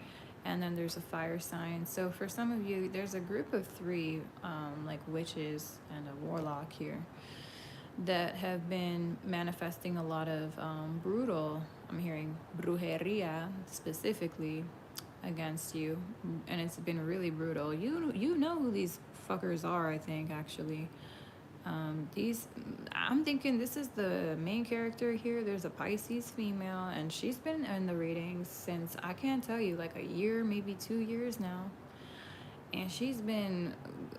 and then there's a fire sign. So for some of you, there's a group of three, like witches and a warlock here, that have been manifesting a lot of brutal, I'm hearing brujeria specifically, against you, and it's been really brutal. You know who these fuckers are, I think, actually. I'm thinking this is the main character here. There's a Pisces female, and she's been in the readings since, I can't tell you, like a year, maybe 2 years now. And she's been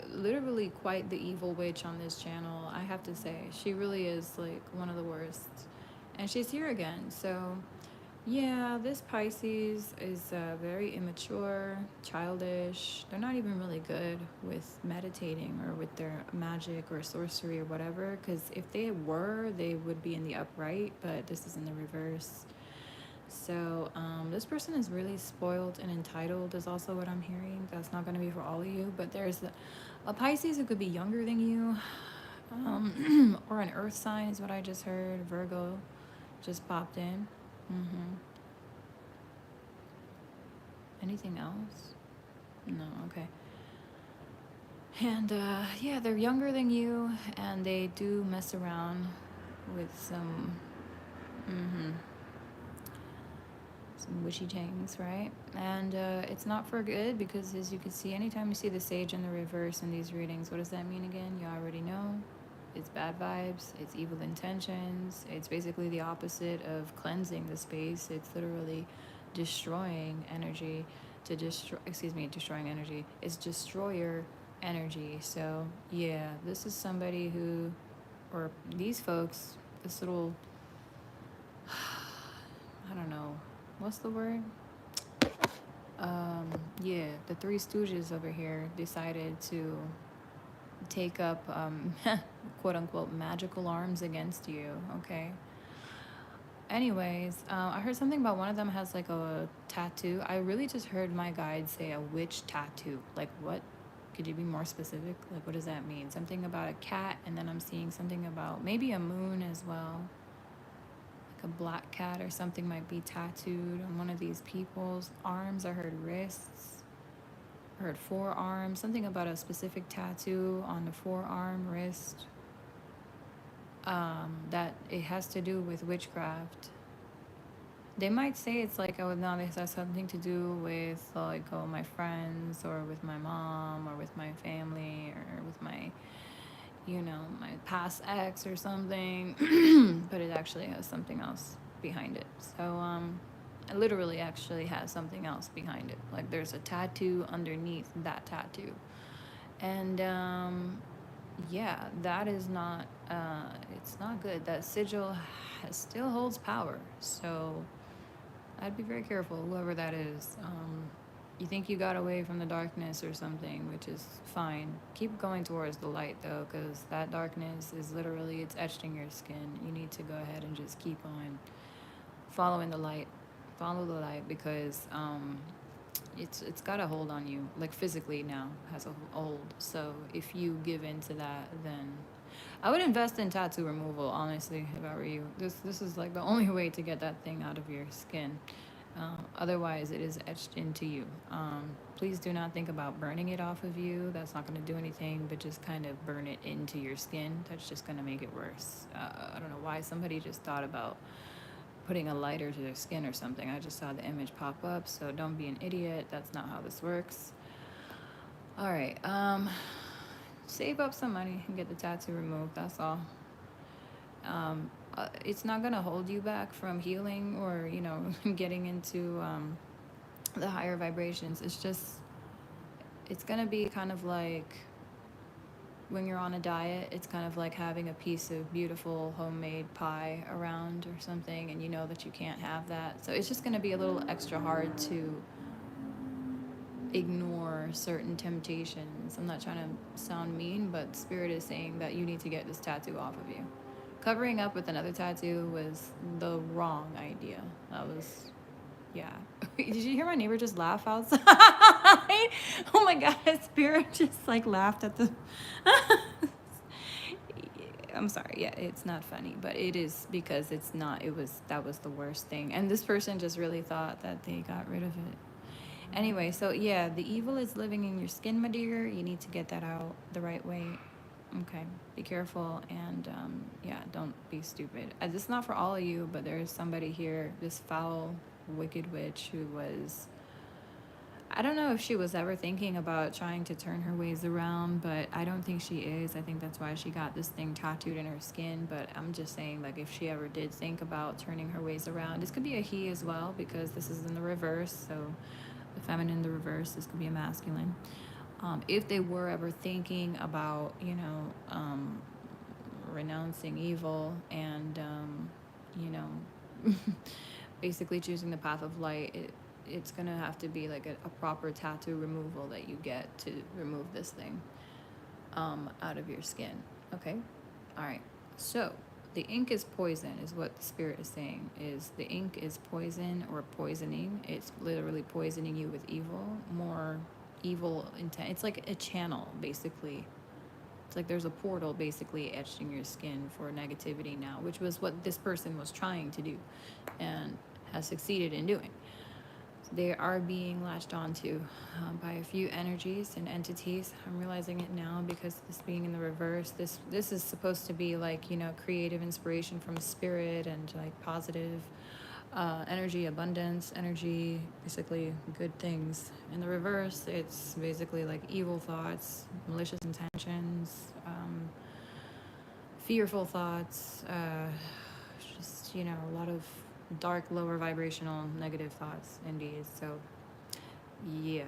literally quite the evil witch on this channel, I have to say. She really is like one of the worst. And she's here again, so yeah, this Pisces is very immature, childish. They're not even really good with meditating or with their magic or sorcery or whatever, because if they were, they would be in the upright, but this is in the reverse. So this person is really spoiled and entitled is also what I'm hearing. That's not going to be for all of you, but there's a Pisces who could be younger than you, or an earth sign is what I just heard. Virgo just popped in. Anything else? No, okay. And yeah, they're younger than you, and they do mess around with some wishy things, right? And it's not for good, because as you can see, anytime you see the sage in the reverse in these readings, what does that mean again? You already know. it's bad vibes, it's evil intentions. It's basically the opposite of cleansing the space. It's literally destroying energy to destroy, excuse me, destroying energy. It's destroyer energy. So, yeah, this is somebody who, or these folks, this little, I don't know, what's the word? Yeah, the Three Stooges over here decided to take up quote unquote magical arms against you, okay? Anyways, I heard something about one of them has like a tattoo. I really just heard my guide say a witch tattoo. Like, what? Could you be more specific? Like, what does that mean? Something about a cat, and then I'm seeing something about maybe a moon as well. Like a black cat or something might be tattooed on one of these people's arms. I heard wrists. I heard forearm. Something about a specific tattoo on the forearm, wrist. That it has to do with witchcraft. They might say it's like, oh, no, this has something to do with like, oh, my friends or with my mom or with my family or with my, you know, my past ex or something. But it actually has something else behind it. So, it literally actually has something else behind it. Like there's a tattoo underneath that tattoo. And, yeah, that is not, it's not good. That sigil still holds power. So I'd be very careful, whoever that is. You think you got away from the darkness or something, which is fine. Keep going towards the light, though, because that darkness is literally, it's etched in your skin. You need to go ahead and just keep on following the light. Follow the light because it's got a hold on you, like physically now has a hold. So if you give in to that, then I would invest in tattoo removal, honestly, if I were you. This is like the only way to get that thing out of your skin. Otherwise, it is etched into you. Please do not think about burning it off of you. That's not going to do anything, but just kind of burn it into your skin. That's just going to make it worse. I don't know why somebody just thought about putting a lighter to their skin or something. I just saw the image pop up, so don't be an idiot. That's not how this works. All right. Save up some money and get the tattoo removed. That's all. It's not gonna hold you back from healing or getting into the higher vibrations. It's just it's gonna be kind of like when you're on a diet. It's kind of like having a piece of beautiful homemade pie around or something, and you know that you can't have that. So it's just gonna be a little extra hard to ignore certain temptations. I'm not trying to sound mean, but Spirit is saying that you need to get this tattoo off of you. Covering up with another tattoo was the wrong idea. That was, yeah. Did you hear my neighbor just laugh outside? Oh my God, Spirit just like laughed at the. I'm sorry. Yeah, it's not funny, but it is because it's not. That was the worst thing, and this person just really thought that they got rid of it. Anyway, so yeah, the evil is living in your skin, my dear. You need to get that out the right way. Okay, be careful and yeah, don't be stupid. This is not for all of you, but there is somebody here, this foul, wicked witch who was. I don't know if she was ever thinking about trying to turn her ways around, but I don't think she is. I think that's why she got this thing tattooed in her skin. But I'm just saying, like, if she ever did think about turning her ways around, this could be a he as well because this is in the reverse. So the feminine in the reverse, this could be a masculine. If they were ever thinking about, renouncing evil and, basically choosing the path of light, it's going to have to be like a proper tattoo removal that you get to remove this thing out of your skin. Okay? All right. So the ink is poison is what the Spirit is saying. Is the ink is poison or poisoning. It's literally poisoning you with evil, more evil intent. It's like a channel, basically. It's like there's a portal basically etched in your skin for negativity now, which was what this person was trying to do and has succeeded in doing. They are being latched onto by a few energies and entities. I'm realizing it now because this being in the reverse, this is supposed to be like, creative inspiration from spirit and like positive energy, abundance, energy, basically good things. In the reverse, it's basically like evil thoughts, malicious intentions, fearful thoughts, just, you know, a lot of dark, lower vibrational, negative thoughts, indeed. So, yeah.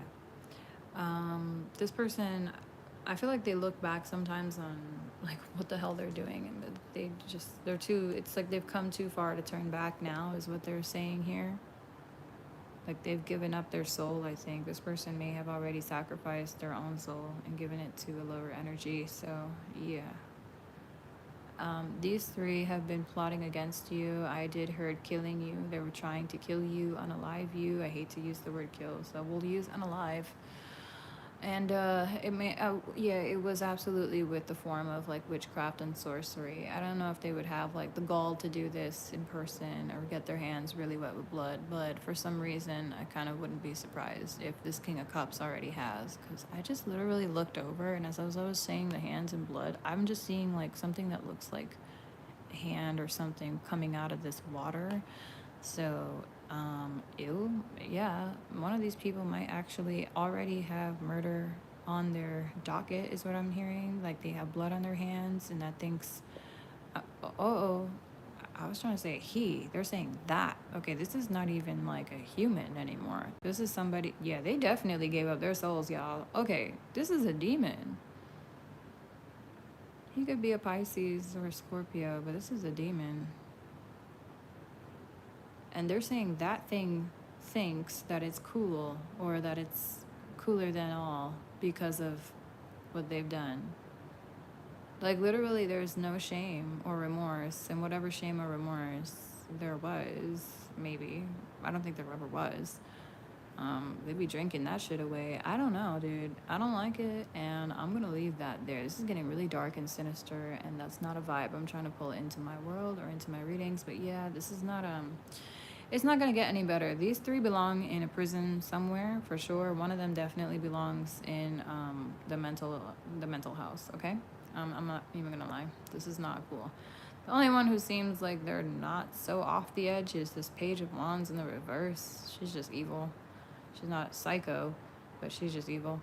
This person, I feel like they look back sometimes on like what the hell they're doing, and they're too. It's like they've come too far to turn back now, is what they're saying here. Like they've given up their soul. I think this person may have already sacrificed their own soul and given it to a lower energy. So yeah. These three have been plotting against you. I did heard killing you. They were trying to kill you, unalive you. I hate to use the word kill, so we'll use unalive. And it was absolutely with the form of like witchcraft and sorcery. I don't know if they would have like the gall to do this in person or get their hands really wet with blood, but for some reason I kind of wouldn't be surprised if this King of Cups already has, because I just literally looked over, and as I was saying the hands and blood, I'm just seeing like something that looks like a hand or something coming out of this water. So, yeah, one of these people might actually already have murder on their docket, is what I'm hearing. Like they have blood on their hands, and that thinks, oh, I was trying to say he. They're saying that. Okay, this is not even like a human anymore. This is somebody, yeah, they definitely gave up their souls, y'all. Okay, this is a demon. He could be a Pisces or a Scorpio, but this is a demon. And they're saying that thing thinks that it's cool, or that it's cooler than all because of what they've done. Like literally there's no shame or remorse, and whatever shame or remorse there was, maybe, I don't think there ever was, they'd be drinking that shit away. I don't know, dude. I don't like it, and I'm gonna leave that there. This is getting really dark and sinister, and that's not a vibe I'm trying to pull into my world or into my readings. But yeah, this is not it's not gonna get any better. These three belong in a prison somewhere for sure. One of them definitely belongs in the mental house. Okay, I'm not even gonna lie. This is not cool. The only one who seems like they're not so off the edge is this Page of Wands in the reverse. She's just evil. She's not psycho, but she's just evil.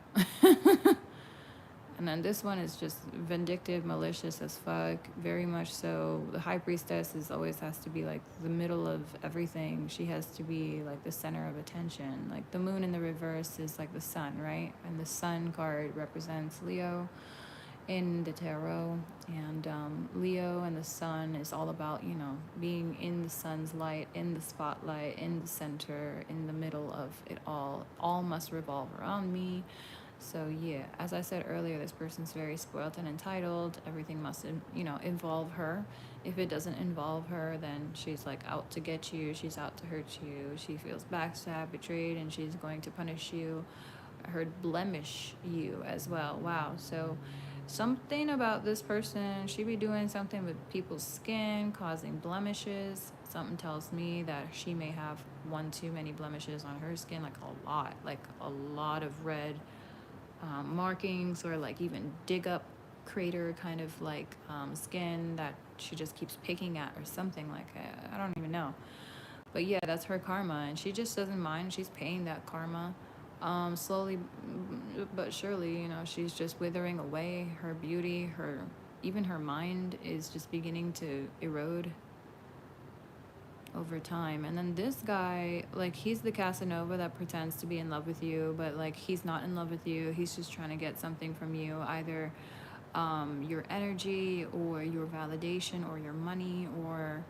And then this one is just vindictive, malicious as fuck, very much so. The High Priestess always has to be like the middle of everything. She has to be like the center of attention. Like the moon in the reverse is like the sun, right? And the sun card represents Leo in the tarot. And Leo and the sun is all about, you know, being in the sun's light, in the spotlight, in the center, in the middle of it all. All must revolve around me. So yeah, as I said earlier, this person's very spoiled and entitled. Everything must, you know, involve her. If it doesn't involve her, then she's like out to get you. She's out to hurt you. She feels backstabbed, betrayed, and she's going to punish you. I heard blemish you as well. Wow. So something about this person, she be doing something with people's skin, causing blemishes. Something tells me that she may have one too many blemishes on her skin, like a lot of red markings, or like even dig up crater kind of like skin that she just keeps picking at or something like that. I don't even know. But yeah, that's her karma, and she just doesn't mind. She's paying that karma slowly but surely. You know, she's just withering away. Her beauty, even her mind is just beginning to erode over time. And then this guy, like, he's the Casanova that pretends to be in love with you, but like he's not in love with you. He's just trying to get something from you, either your energy or your validation or your money, or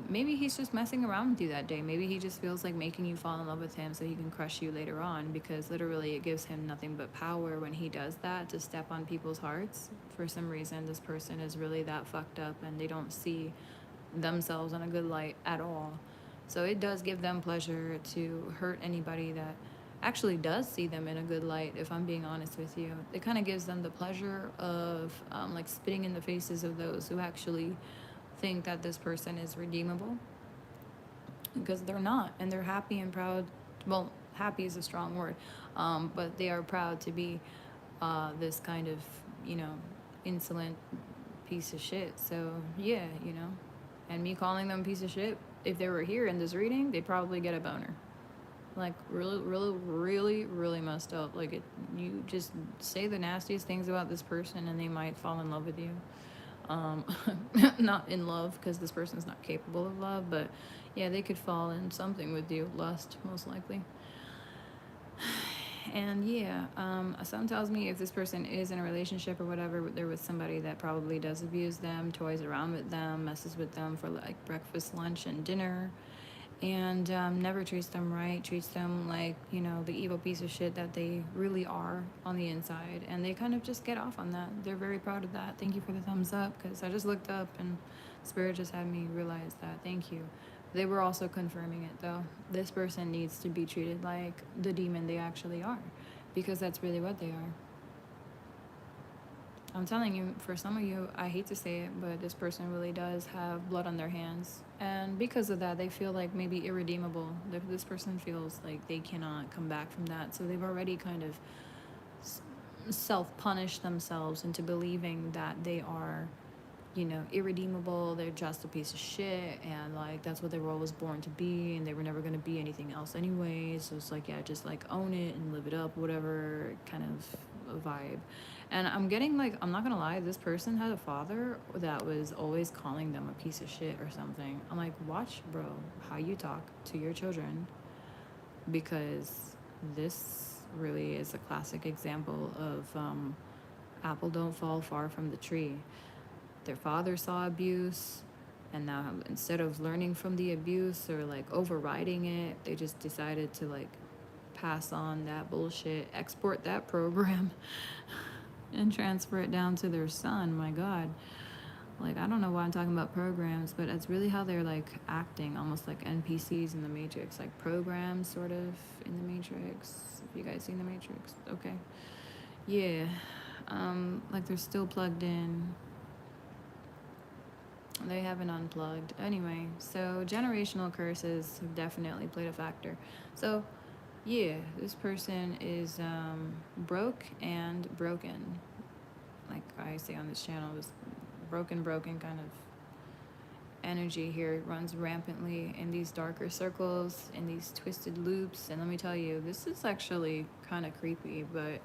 maybe he's just messing around with you that day. Maybe he just feels like making you fall in love with him so he can crush you later on, because literally it gives him nothing but power when he does that, to step on people's hearts. For some reason, this person is really that fucked up, and they don't see themselves in a good light at all. So it does give them pleasure to hurt anybody that actually does see them in a good light, if I'm being honest with you. It kind of gives them the pleasure of like spitting in the faces of those who actually think that this person is redeemable, because they're not, and they're happy and proud. Well, happy is a strong word, but they are proud to be this kind of, you know, insolent piece of shit. So yeah, you know, and me calling them a piece of shit, if they were here in this reading, they'd probably get a boner. Like really messed up. Like you just say the nastiest things about this person and they might fall in love with you. um, not in love because this person's not capable of love, but yeah, they could fall in something with you, lust most likely. And yeah, something tells me if this person is in a relationship or whatever, they're with somebody that probably does abuse them, toys around with them, messes with them for like breakfast, lunch, and dinner, and never treats them right, treats them like, you know, the evil piece of shit that they really are on the inside. And they kind of just get off on that. They're very proud of that. Thank you for the thumbs up, because I just looked up and Spirit just had me realize that. Thank you. They were also confirming it though. This person needs to be treated like the demon they actually are, because that's really what they are. I'm telling you, for some of you, I hate to say it, but this person really does have blood on their hands. And because of that, they feel like maybe irredeemable. This person feels like they cannot come back from that. So they've already kind of self punished themselves into believing that they are, you know, irredeemable. They're just a piece of shit. And like, that's what they were always born to be. And they were never going to be anything else anyway. So it's like, yeah, just like own it and live it up, whatever kind of a vibe. And I'm getting like, I'm not gonna lie, this person had a father that was always calling them a piece of shit or something. I'm like, watch, bro, how you talk to your children, because this really is a classic example of apple don't fall far from the tree. Their father saw abuse, and now instead of learning from the abuse or like overriding it, they just decided to like pass on that bullshit, export that program and transfer it down to their son. My God. Like, I don't know why I'm talking about programs, but it's really how they're like acting, almost like NPCs in the Matrix, like programs sort of in the Matrix. Have you guys seen the Matrix? Okay. Yeah. Like they're still plugged in. They haven't unplugged. Anyway, so generational curses have definitely played a factor. So yeah, this person is broke and broken. Like I say on this channel, this broken kind of energy here runs rampantly in these darker circles, in these twisted loops. And let me tell you, this is actually kind of creepy, but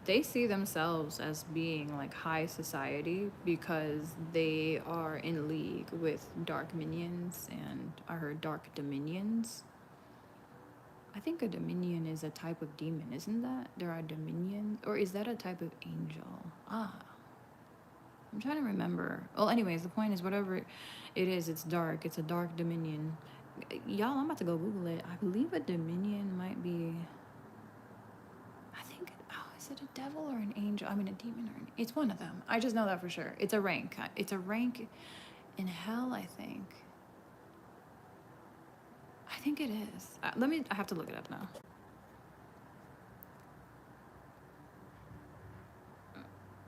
they see themselves as being like high society because they are in league with dark minions, and I heard dark dominions. I think a dominion is a type of demon, isn't that? There are dominions, or is that a type of angel? Ah, I'm trying to remember. Well, anyways, the point is, whatever it is, it's dark. It's a dark dominion. Y'all, I'm about to go Google it. I believe a dominion might be. I think. Oh, is it a devil or an angel? I mean, a demon or an. It's one of them. I just know that for sure. It's a rank. It's a rank in hell, I think. I think it is. Let me. I have to look it up now.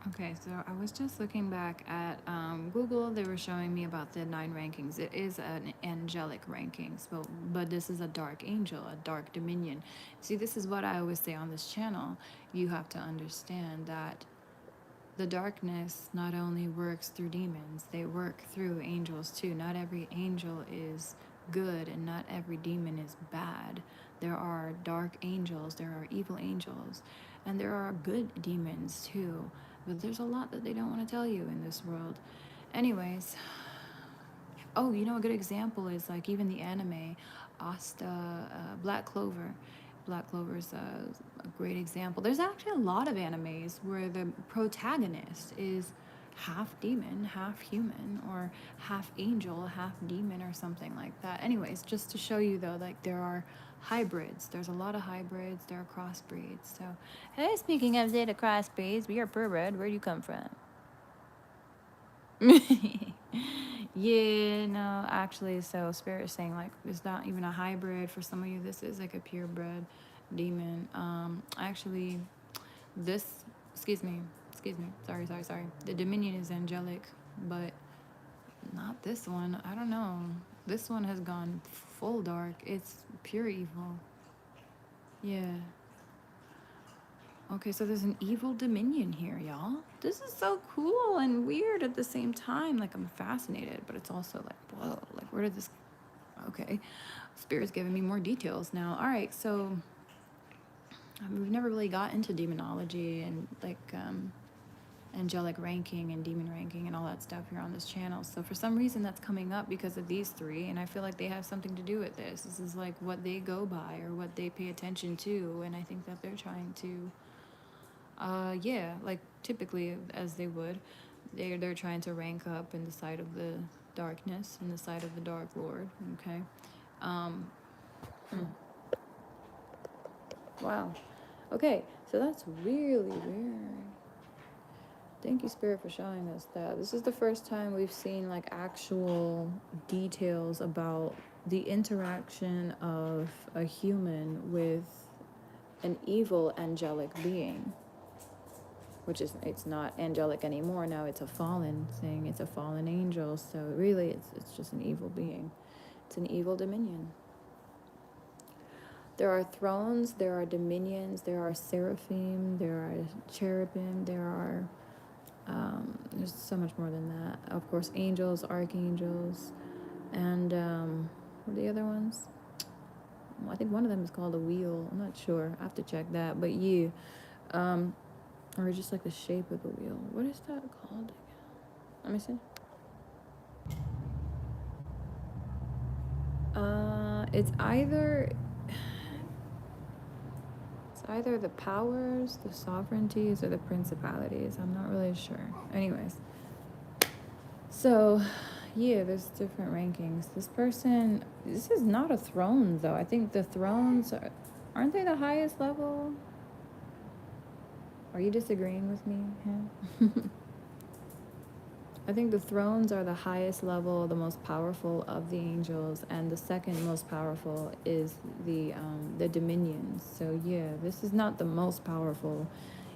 Okay, so I was just looking back at Google. They were showing me about the 9 rankings. It is an angelic rankings, but this is a dark angel, a dark dominion. See, this is what I always say on this channel. You have to understand that the darkness not only works through demons, they work through angels too. Not every angel is good, and not every demon is bad. There are dark angels, there are evil angels, and there are good demons too. But there's a lot that they don't want to tell you in this world. Anyways, oh, you know, a good example is like even the anime Asta, Black Clover. Black Clover is a great example. There's actually a lot of animes where the protagonist is half demon, half human, or half angel, half demon, or something like that. Anyways, just to show you though, like there are hybrids. There's a lot of hybrids. There are crossbreeds. So, hey, speaking of Zeta crossbreeds, we are purebred. Where do you come from? Yeah, no, actually, so Spirit is saying like it's not even a hybrid for some of you. This is like a purebred demon. Actually, this, excuse me, sorry. The Dominion is angelic, but not this one. I don't know. This one has gone full dark. It's pure evil. Yeah. Okay, so there's an evil dominion here, y'all. This is so cool and weird at the same time. Like, I'm fascinated, but it's also like, whoa, like, where did this... Okay, Spirit's giving me more details now. All right, so we've never really got into demonology and, like, angelic ranking and demon ranking and all that stuff here on this channel. So for some reason that's coming up because of these three, and I feel like they have something to do with this. This is like what they go by or what they pay attention to, and I think that they're trying to yeah, like typically as they would, they're trying to rank up in the sight of the darkness, in the sight of the Dark Lord. Okay. Um, wow. Okay, so that's really weird. Thank you, Spirit, for showing us that. This is the first time we've seen like actual details about the interaction of a human with an evil angelic being, which is, it's not angelic anymore now, it's a fallen thing, it's a fallen angel. So really it's just an evil being, it's an evil dominion. There are thrones, there are dominions, there are seraphim, there are cherubim, there are there's so much more than that. Of course, angels, archangels, and what are the other ones? Well, I think one of them is called a wheel. I'm not sure. I have to check that. But yeah, or just like the shape of the wheel. What is that called again? Let me see. It's either the powers, the sovereignties, or the principalities. I'm not really sure. Anyways, so yeah, there's different rankings. This is not a throne though. I think the thrones aren't they the highest level? Are you disagreeing with me? Yeah. I think the thrones are the highest level, the most powerful of the angels, and the second most powerful is the dominions. So yeah, this is not the most powerful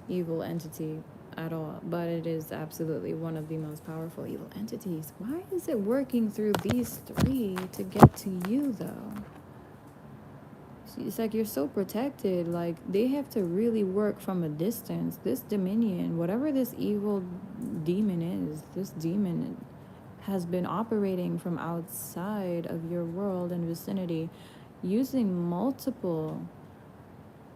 evil entity at all, but it is absolutely one of the most powerful evil entities. Why is it working through these three to get to you though? It's like you're so protected. Like they have to really work from a distance. This dominion, whatever this evil demon is, this demon has been operating from outside of your world and vicinity, using multiple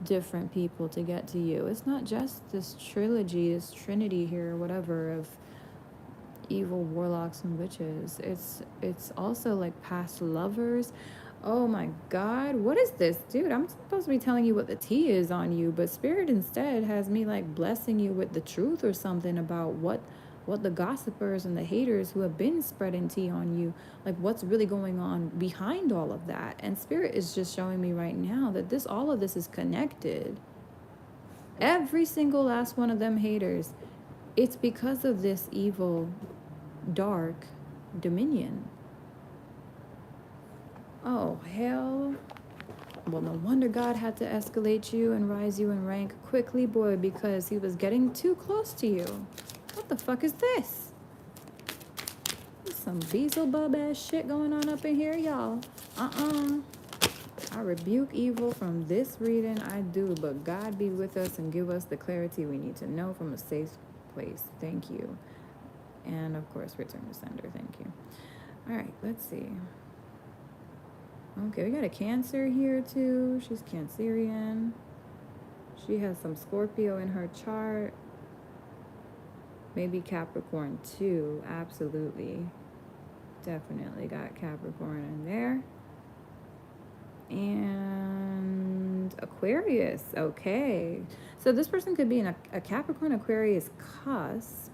different people to get to you. It's not just this trilogy, this trinity here, whatever, of evil warlocks and witches. It's also like past lovers. Oh my God, what is this? Dude, I'm supposed to be telling you what the tea is on you, but Spirit instead has me like blessing you with the truth or something about what the gossipers and the haters who have been spreading tea on you, like what's really going on behind all of that. And Spirit is just showing me right now that all of this is connected. Every single last one of them haters, it's because of this evil, dark dominion. Oh, hell. Well, no wonder God had to escalate you and rise you in rank quickly, boy, because he was getting too close to you. What the fuck is this? There's some Beelzebub ass shit going on up in here, y'all. I rebuke evil from this reading. I do, but God be with us and give us the clarity we need to know from a safe place. Thank you. And of course, return to sender. Thank you. All right, let's see. Okay, we got a Cancer here too. She's Cancerian. She has some Scorpio in her chart. Maybe Capricorn too. Absolutely. Definitely got Capricorn in there. And Aquarius. Okay. So this person could be in a Capricorn Aquarius cusp.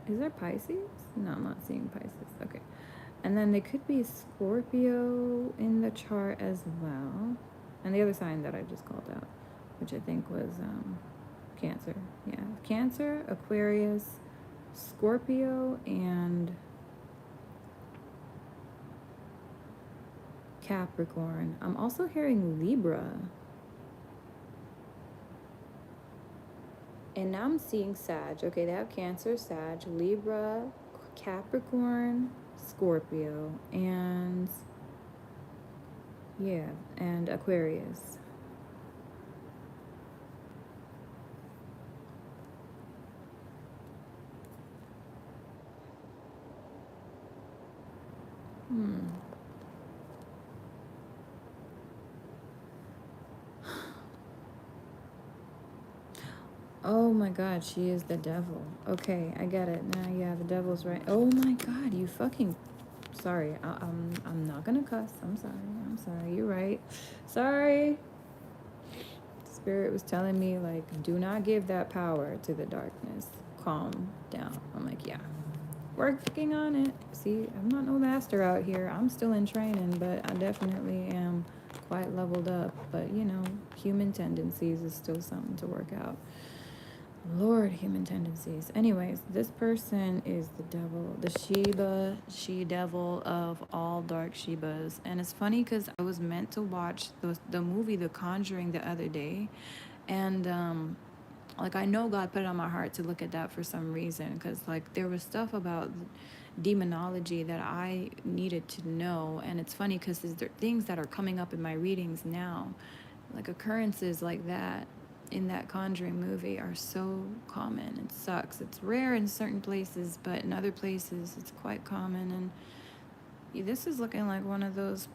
Is there Pisces? No, I'm not seeing Pisces. Okay. And then they could be Scorpio in the chart as well. And the other sign that I just called out, which I think was Cancer. Yeah, Cancer, Aquarius, Scorpio, and Capricorn. I'm also hearing Libra. And now I'm seeing Sag. Okay, they have Cancer, Sag, Libra, Capricorn, Scorpio, and yeah, and Aquarius. Oh my god, she is the devil. Okay, I get it now. Yeah, the devil's right. Oh my god, you fucking. Sorry, I'm not gonna cuss. I'm sorry. I'm sorry. You're right. Sorry. Spirit was telling me like, do not give that power to the darkness. Calm down. I'm like, yeah, working on it. See, I'm not no master out here. I'm still in training, but I definitely am quite leveled up. But you know, human tendencies is still something to work out. Lord, human tendencies. Anyways, this person is the devil, the Sheba, she devil of all dark Shebas. And it's funny because I was meant to watch the movie The Conjuring the other day. And like I know God put it on my heart to look at that for some reason because like there was stuff about demonology that I needed to know. And it's funny because there's things that are coming up in my readings now, like occurrences like that in that Conjuring movie are so common. It sucks. It's rare in certain places, but in other places it's quite common. And this is looking like one of those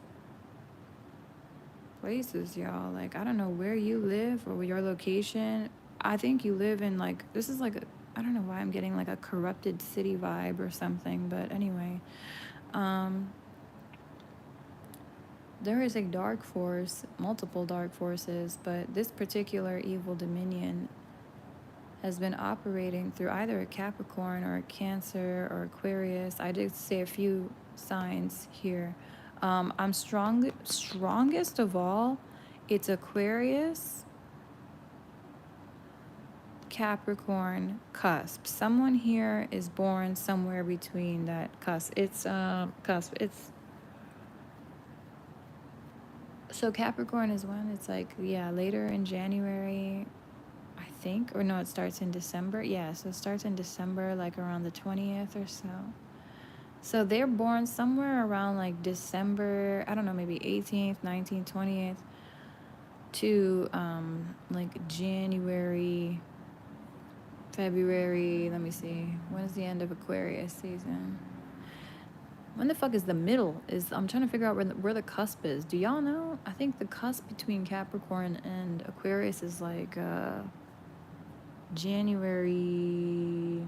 places, y'all. Like I don't know where you live or your location. I think you live in like this is like I don't know why I'm getting like a corrupted city vibe or something, but anyway, um, there is a dark force, multiple dark forces, but this particular evil dominion has been operating through either a Capricorn or a Cancer or Aquarius. I did say a few signs here. I'm strongest of all. It's Aquarius, Capricorn, cusp. Someone here is born somewhere between that cusp. It's cusp. It's so Capricorn is when it's like yeah later in January, I think, or no, it starts in December. Yeah, so it starts in December, like around the 20th or so. So they're born somewhere around like December, I don't know, maybe 18th, 19th, 20th to like January, February. Let me see. When is the end of Aquarius season? When the fuck is the middle? I'm trying to figure out where the cusp is. Do y'all know? I think the cusp between Capricorn and Aquarius is like January.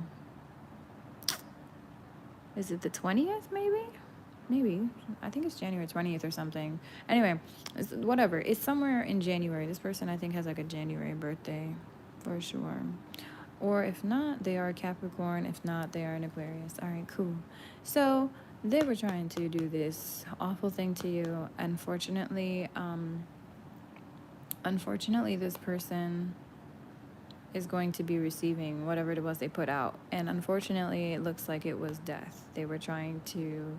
Is it the 20th maybe? I think it's January 20th or something. Anyway, whatever, it's somewhere in January. This person I think has like a January birthday for sure, or if not they are a Capricorn, if not they are an Aquarius. All right, cool. So they were trying to do this awful thing to you. Unfortunately this person is going to be receiving whatever it was they put out. And unfortunately, it looks like it was death. They were trying to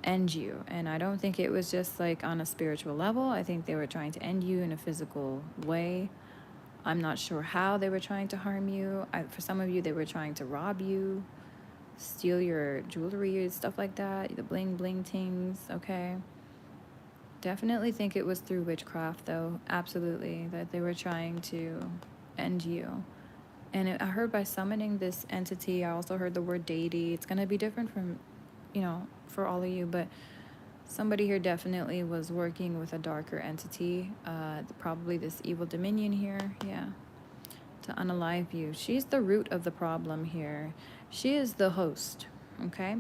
end you. And I don't think it was just like on a spiritual level. I think they were trying to end you in a physical way. I'm not sure how they were trying to harm you. For some of you, they were trying to rob you, steal your jewelry, stuff like that, the bling bling things, okay? Definitely think it was through witchcraft, though. Absolutely. That they were trying to end you. And I heard by summoning this entity, I also heard the word deity. It's going to be different from, for all of you, but somebody here definitely was working with a darker entity, probably this evil dominion here, yeah, to unalive you. She's the root of the problem here. She is the host, okay?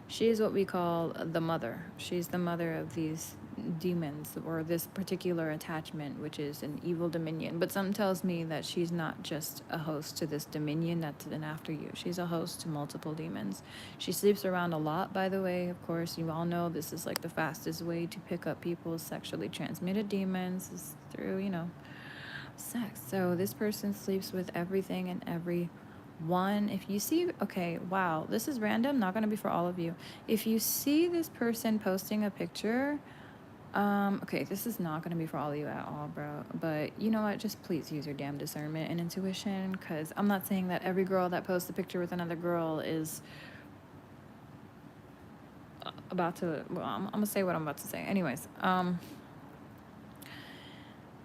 She is what we call the mother. She's the mother of these demons or this particular attachment, which is an evil dominion. But something tells me that she's not just a host to this dominion that's been after you. She's a host to multiple demons. She sleeps around a lot, by the way. Of course, you all know this is like the fastest way to pick up people's sexually transmitted demons is through, sex. So this person sleeps with everything and everyone. If you see, okay, wow, this is random, not going to be for all of you. If you see this person posting a picture, okay, this is not going to be for all of you at all, bro. But you know what? Just please use your damn discernment and intuition, because I'm not saying that every girl that posts a picture with another girl is about to, well, I'm going to say what I'm about to say. Anyways,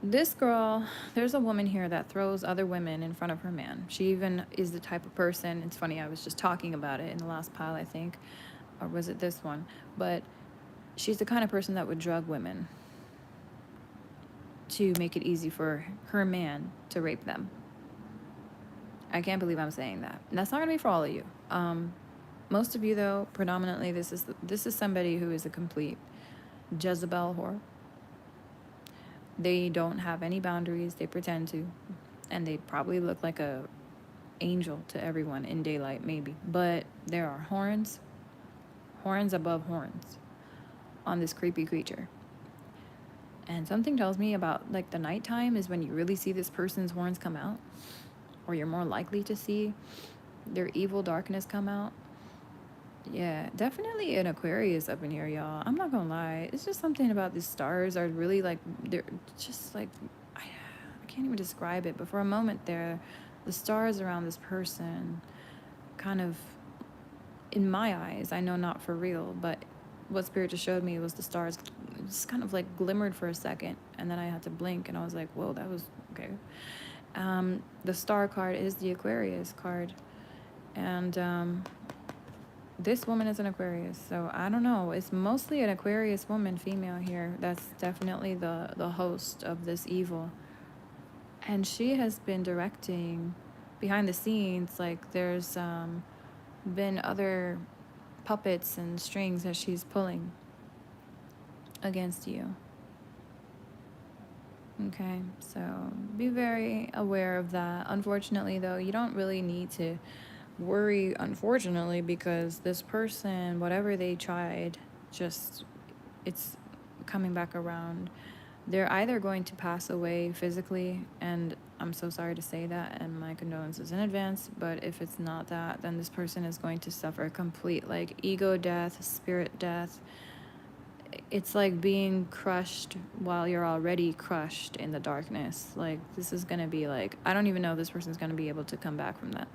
this girl, there's a woman here that throws other women in front of her man. She even is the type of person, it's funny, I was just talking about it in the last pile, I think, or was it this one? But she's the kind of person that would drug women to make it easy for her man to rape them. I can't believe I'm saying that. And that's not gonna be for all of you. Most of you, though, predominantly, this is somebody who is a complete Jezebel whore. They don't have any boundaries. They pretend to, and they probably look like a angel to everyone in daylight, maybe. But there are horns above horns on this creepy creature. And something tells me about like the nighttime is when you really see this person's horns come out, or you're more likely to see their evil darkness come out. Yeah, definitely an Aquarius up in here, y'all. I'm not gonna lie. It's just something about these stars are really like, they're just like, I can't even describe it, but for a moment there, the stars around this person kind of, in my eyes, I know not for real, but what Spirit just showed me was the stars just kind of like glimmered for a second, and then I had to blink, and I was like, whoa, that was okay. The star card is the Aquarius card, and this woman is an Aquarius, so I don't know. It's mostly an Aquarius woman, female here. That's definitely the host of this evil. And she has been directing behind the scenes. Like, there's been other puppets and strings that she's pulling against you. Okay, so be very aware of that. Unfortunately, though, you don't really need to worry, unfortunately, because this person, whatever they tried, just, it's coming back around. They're either going to pass away physically, and I'm so sorry to say that, and my condolences in advance, but if it's not that, then this person is going to suffer complete, like, ego death, spirit death. It's like being crushed while you're already crushed in the darkness. Like, this is gonna be like, I don't even know if this person's gonna be able to come back from that.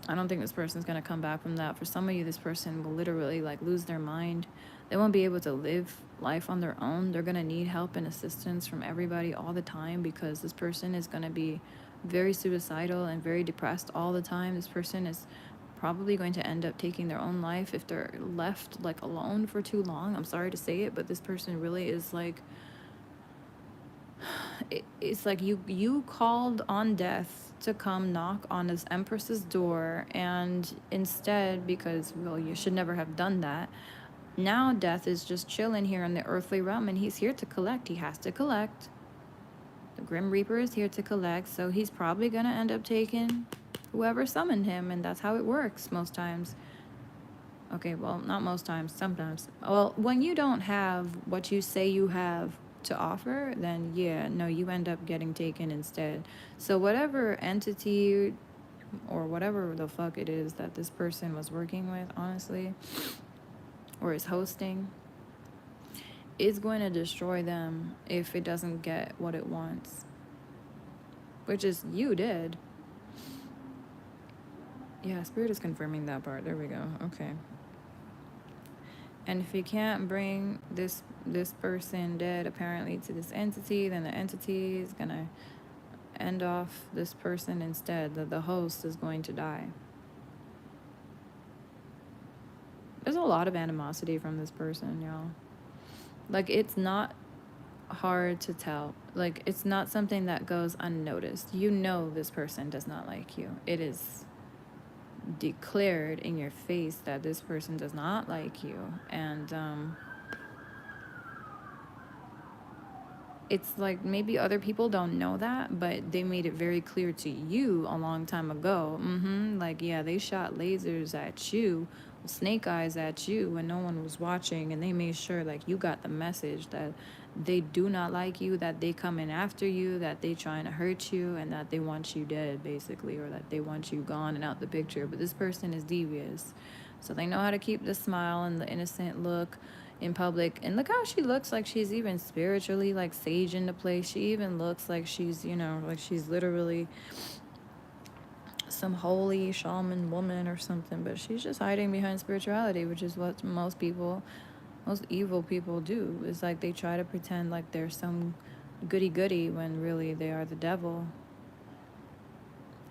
I don't think this person's going to come back from that. For some of you, this person will literally like lose their mind. They won't be able to live life on their own. They're going to need help and assistance from everybody all the time, because this person is going to be very suicidal and very depressed all the time. This person is probably going to end up taking their own life if they're left like alone for too long. I'm sorry to say it, but this person really is like, it's like you called on death to come knock on this empress's door, and instead, because, well, you should never have done that, now death is just chilling here in the earthly realm, and he's here to collect. He has to collect. The Grim Reaper is here to collect, so he's probably gonna end up taking whoever summoned him, and that's how it works most times. Okay, well, not most times, sometimes. Well, when you don't have what you say you have to offer, then yeah, no, you end up getting taken instead. So whatever entity or whatever the fuck it is that this person was working with, honestly, or is hosting, is going to destroy them if it doesn't get what it wants, which is you did. Yeah, Spirit is confirming that part. There we go. Okay. And if you can't bring this person dead apparently to this entity, then the entity is gonna end off this person instead. The host is going to die. There's a lot of animosity from this person, y'all. Like, it's not hard to tell. Like, it's not something that goes unnoticed. You know this person does not like you. It is declared in your face that this person does not like you, and it's like maybe other people don't know that, but they made it very clear to you a long time ago. Like, yeah, they shot lasers at you, snake eyes at you when no one was watching, and they made sure like you got the message that they do not like you, that they come in after you, that they trying to hurt you, and that they want you dead, basically, or that they want you gone and out the picture. But this person is devious, so they know how to keep the smile and the innocent look in public. And look how she looks, like she's even spiritually like sage in the place. She even looks like she's, you know, like she's literally some holy shaman woman or something, but she's just hiding behind spirituality, which is what most evil people do. Is like they try to pretend like they're some goody goody when really they are the devil.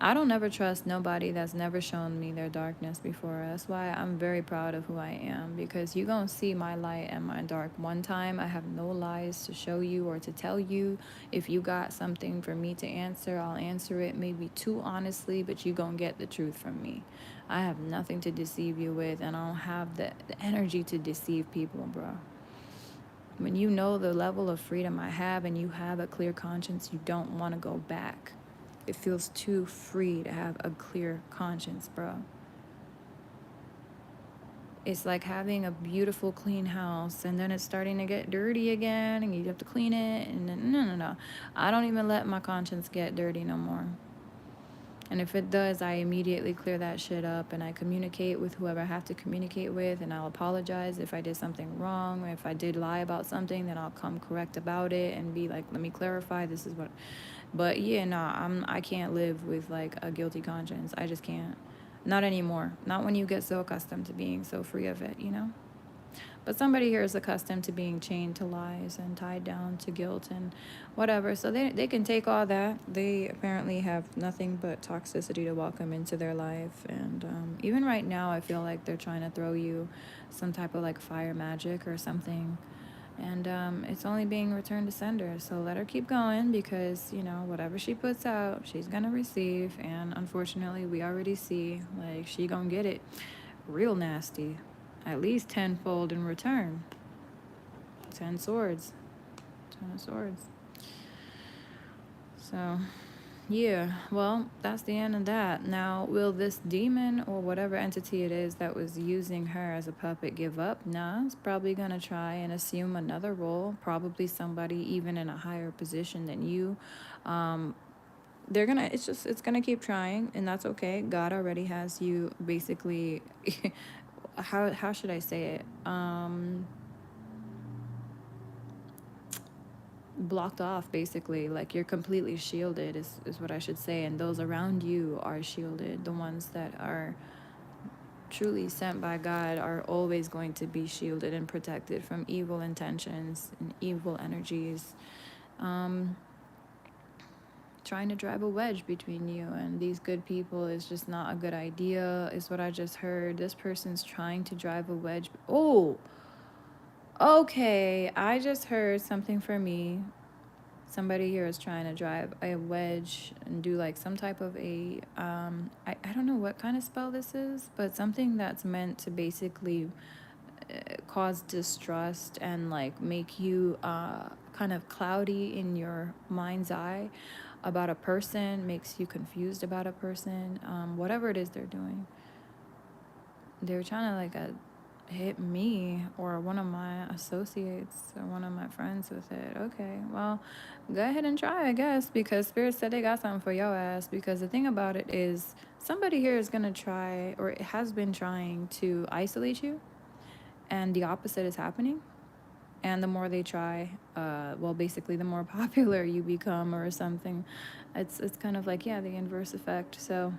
I don't ever trust nobody that's never shown me their darkness before. That's why I'm very proud of who I am, because you gonna see my light and my dark one time. I have no lies to show you or to tell you. If you got something for me to answer, I'll answer it maybe too honestly, but you gonna get the truth from me. I have nothing to deceive you with, and I don't have the energy to deceive people, bro. When you know the level of freedom I have and you have a clear conscience, you don't want to go back. It feels too free to have a clear conscience, bro. It's like having a beautiful, clean house and then it's starting to get dirty again and you have to clean it. And then, no. I don't even let my conscience get dirty no more. And if it does, I immediately clear that shit up and I communicate with whoever I have to communicate with, and I'll apologize if I did something wrong, or if I did lie about something, then I'll come correct about it and be like, let me clarify, this is what. But yeah, I can't live with like a guilty conscience. I just can't. Not anymore. Not when you get so accustomed to being so free of it, you know? But somebody here is accustomed to being chained to lies and tied down to guilt and whatever. So they can take all that. They apparently have nothing but toxicity to welcome into their life. And even right now, I feel like they're trying to throw you some type of like fire magic or something. And it's only being returned to sender. So let her keep going, because, you know, whatever she puts out, she's going to receive. And unfortunately, we already see, like, she going to get it real nasty. At least tenfold in return. 10 swords. 10 of swords. So, yeah. Well, that's the end of that. Now, will this demon or whatever entity it is that was using her as a puppet give up? Nah, it's probably going to try and assume another role. Probably somebody even in a higher position than you. It's gonna keep trying, and that's okay. God already has you basically how should I say it? Blocked off, basically. Like, you're completely shielded is what I should say, and those around you are shielded. The ones that are truly sent by God are always going to be shielded and protected from evil intentions and evil energies. Trying to drive a wedge between you and these good people is just not a good idea, is what I just heard. This person's trying to drive a wedge. Oh, okay. I just heard something for me. Somebody here is trying to drive a wedge and do like some type of I don't know what kind of spell this is, but something that's meant to basically cause distrust and like make you kind of cloudy in your mind's eye about a person, makes you confused about a person, whatever it is they're doing. They're trying to like hit me or one of my associates or one of my friends with it. Okay, well, go ahead and try, I guess, because Spirit said they got something for your ass. Because the thing about it is, somebody here is going to try, or it has been trying to isolate you, and the opposite is happening. And the more they try, well, basically the more popular you become or something. It's kind of like, yeah, the inverse effect. So,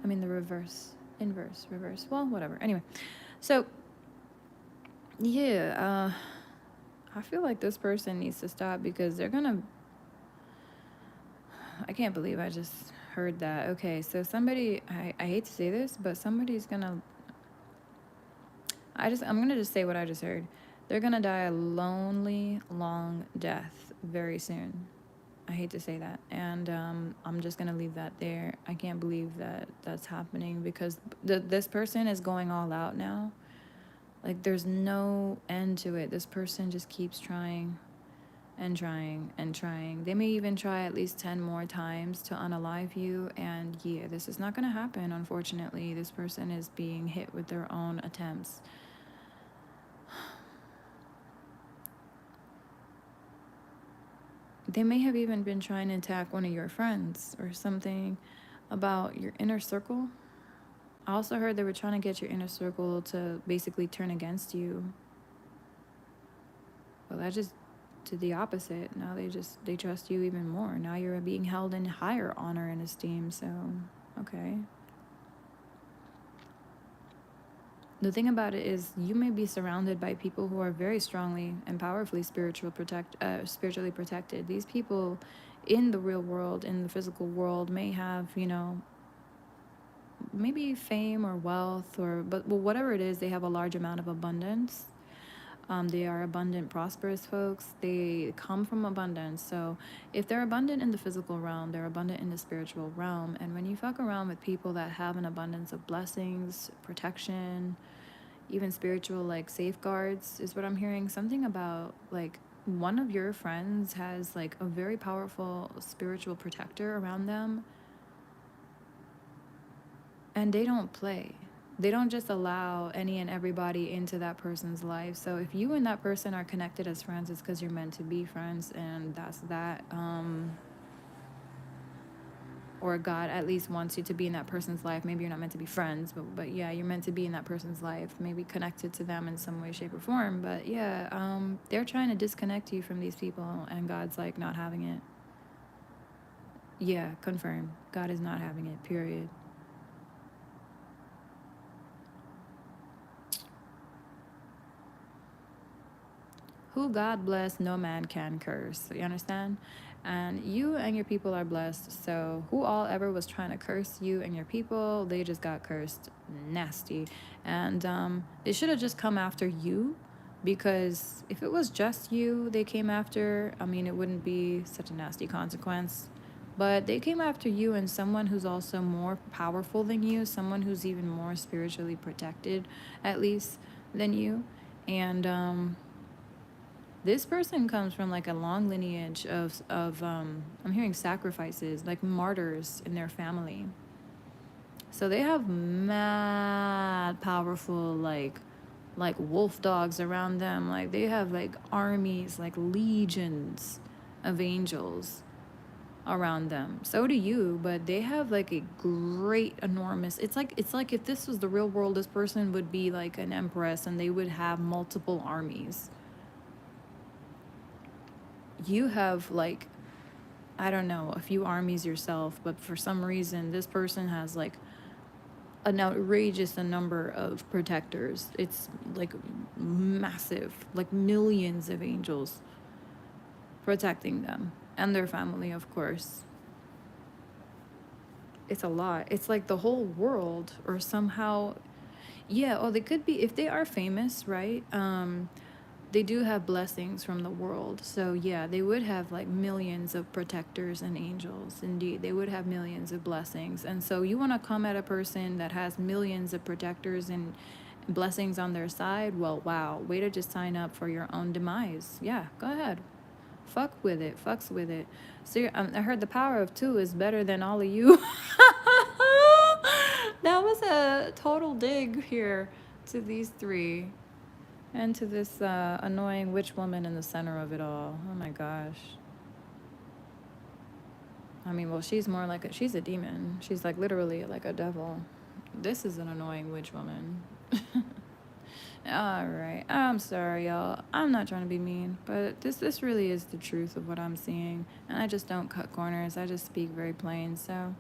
I mean the reverse, reverse. Well, whatever. Anyway, so yeah, I feel like this person needs to stop, because they're gonna. I can't believe I just heard that. Okay, so somebody, I hate to say this, but somebody's gonna. I'm gonna just say what I just heard. They're gonna die a lonely, long death very soon. I hate to say that, and I'm just gonna leave that there. I can't believe that that's happening, because this person is going all out now. Like, there's no end to it. This person just keeps trying and trying and trying. They may even try at least 10 more times to unalive you, and yeah, this is not gonna happen, unfortunately. This person is being hit with their own attempts. They may have even been trying to attack one of your friends or something about your inner circle. I also heard they were trying to get your inner circle to basically turn against you. Well, that just did the opposite. Now they trust you even more. Now you're being held in higher honor and esteem. So, okay. The thing about it is you may be surrounded by people who are very strongly and powerfully spiritually protected. These people in the real world, in the physical world, may have, you know, maybe fame or wealth, or but well, whatever it is, they have a large amount of abundance. They are abundant, prosperous folks. They come from abundance. So if they're abundant in the physical realm, they're abundant in the spiritual realm. And when you fuck around with people that have an abundance of blessings, protection, even spiritual like safeguards, is what I'm hearing. Something about like one of your friends has like a very powerful spiritual protector around them, and they don't play. They don't just allow any and everybody into that person's life. So if you and that person are connected as friends, it's because you're meant to be friends, and that's that. Or God at least wants you to be in that person's life. Maybe you're not meant to be friends, but yeah, you're meant to be in that person's life, maybe connected to them in some way, shape, or form. But yeah, they're trying to disconnect you from these people, and God's like not having it. Yeah, confirm. God is not having it, period. Who God bless, no man can curse. You understand? And you and your people are blessed. So who all ever was trying to curse you and your people, they just got cursed nasty. And they should have just come after you, because if it was just you they came after, I mean, it wouldn't be such a nasty consequence. But they came after you and someone who's also more powerful than you, someone who's even more spiritually protected, at least, than you. And this person comes from like a long lineage of I'm hearing sacrifices, like martyrs in their family. So they have mad powerful like wolf dogs around them. Like they have like armies, like legions of angels around them. So do you, but they have like a great enormous, it's like if this was the real world, this person would be like an empress and they would have multiple armies. You have like, I don't know, a few armies yourself, but for some reason this person has like an outrageous number of protectors. It's like massive, like millions of angels protecting them and their family, of course. It's a lot. It's like the whole world, or somehow, yeah. Oh, they could be, if they are famous, right? They do have blessings from the world. So yeah, they would have like millions of protectors and angels. Indeed, they would have millions of blessings. And so you want to come at a person that has millions of protectors and blessings on their side? Well, wow, way to just sign up for your own demise. Yeah, go ahead. Fuck with it. Fucks with it. So I heard the power of two is better than all of you. That was a total dig here to these three. And to this annoying witch woman in the center of it all. Oh my gosh. I mean, well, she's more like she's a demon. She's like literally like a devil. This is an annoying witch woman. All right. I'm sorry, y'all. I'm not trying to be mean, but this really is the truth of what I'm seeing. And I just don't cut corners. I just speak very plain. So,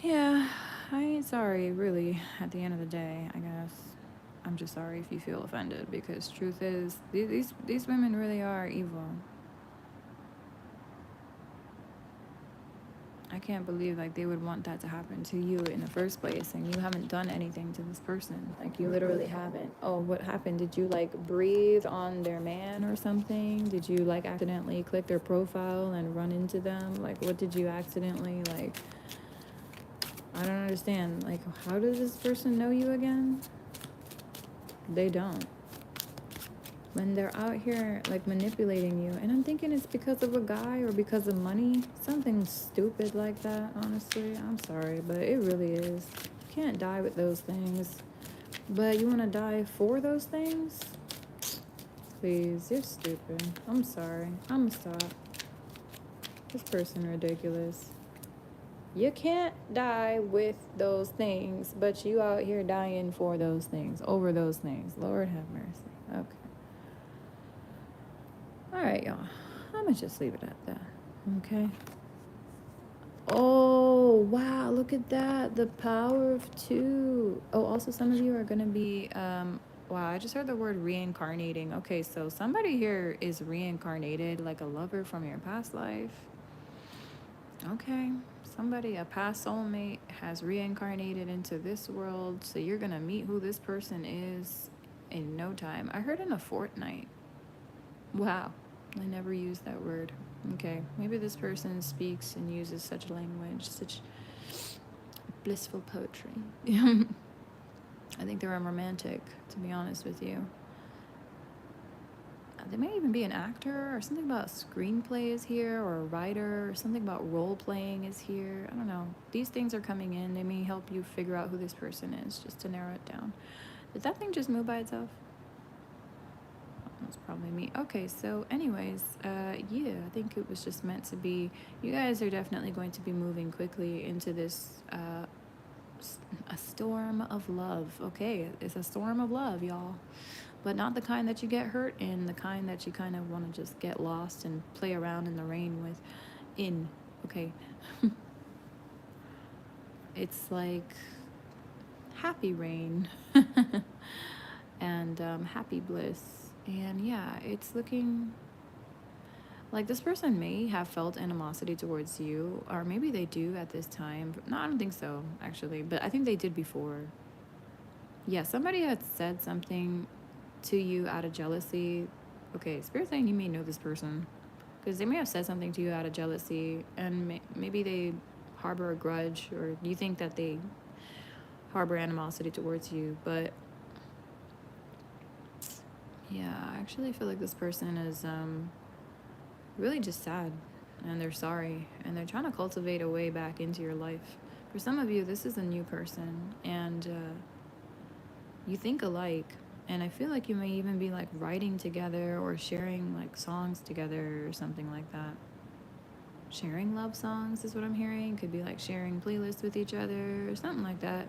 yeah, I ain't sorry, really, at the end of the day, I guess. I'm just sorry if you feel offended, because truth is, these women really are evil. I can't believe like they would want that to happen to you in the first place, and you haven't done anything to this person. Like you literally haven't. Oh, what happened? Did you like breathe on their man or something? Did you like accidentally click their profile and run into them? Like what did you accidentally like? I don't understand. Like how does this person know you again? They don't. When they're out here like manipulating you, and I'm thinking it's because of a guy or because of money, something stupid like that. Honestly, I'm sorry, but it really is. You can't die with those things, but you want to die for those things? Please, you're stupid. I'm sorry. I'm gonna stop. This person ridiculous. You can't die with those things, but you out here dying for those things, over those things. Lord have mercy. Okay. All right, y'all. I'm gonna just leave it at that. Okay. Oh, wow, look at that. The power of two. Oh, also some of you are gonna be wow, I just heard the word reincarnating. Okay, so somebody here is reincarnated, like a lover from your past life. Okay. Somebody, a past soulmate, has reincarnated into this world, so you're gonna meet who this person is in no time. I heard in a fortnight. Wow. I never used that word. Okay. Maybe this person speaks and uses such language, such blissful poetry. I think they're a romantic, to be honest with you. They may even be an actor, or something about screenplay is here, or a writer, or something about role playing is here. I don't know. These things are coming in. They may help you figure out who this person is, just to narrow it down. Did that thing just move by itself? That's probably me. Okay, so anyways, yeah, I think it was just meant to be. You guys are definitely going to be moving quickly into this a storm of love. Okay, it's a storm of love, y'all. But not the kind that you get hurt in, the kind that you kind of want to just get lost and play around in the rain with. Okay. It's like happy rain and happy bliss. And yeah, it's looking like this person may have felt animosity towards you, or maybe they do at this time. No, I don't think so, actually, but I think they did before. Yeah, somebody had said something to you out of jealousy. Okay, Spirit saying you may know this person because they may have said something to you out of jealousy, and maybe they harbor a grudge, or you think that they harbor animosity towards you. But yeah, I actually feel like this person is really just sad, and they're sorry, and they're trying to cultivate a way back into your life. For some of you, this is a new person, and you think alike, and I feel like you may even be like writing together or sharing like songs together or something like that. Sharing love songs is what I'm hearing. Could be like sharing playlists with each other or something like that.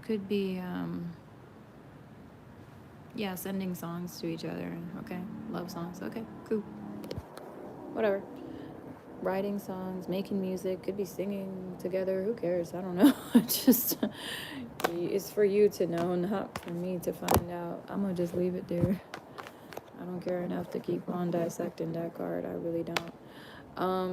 Could be yeah, sending songs to each other. Okay, love songs. Okay, cool. Whatever. Writing songs, making music, could be singing together. Who cares? I don't know. Just it's for you to know, not for me to find out. I'm gonna just leave it there. I don't care enough to keep on dissecting that card. I really don't. I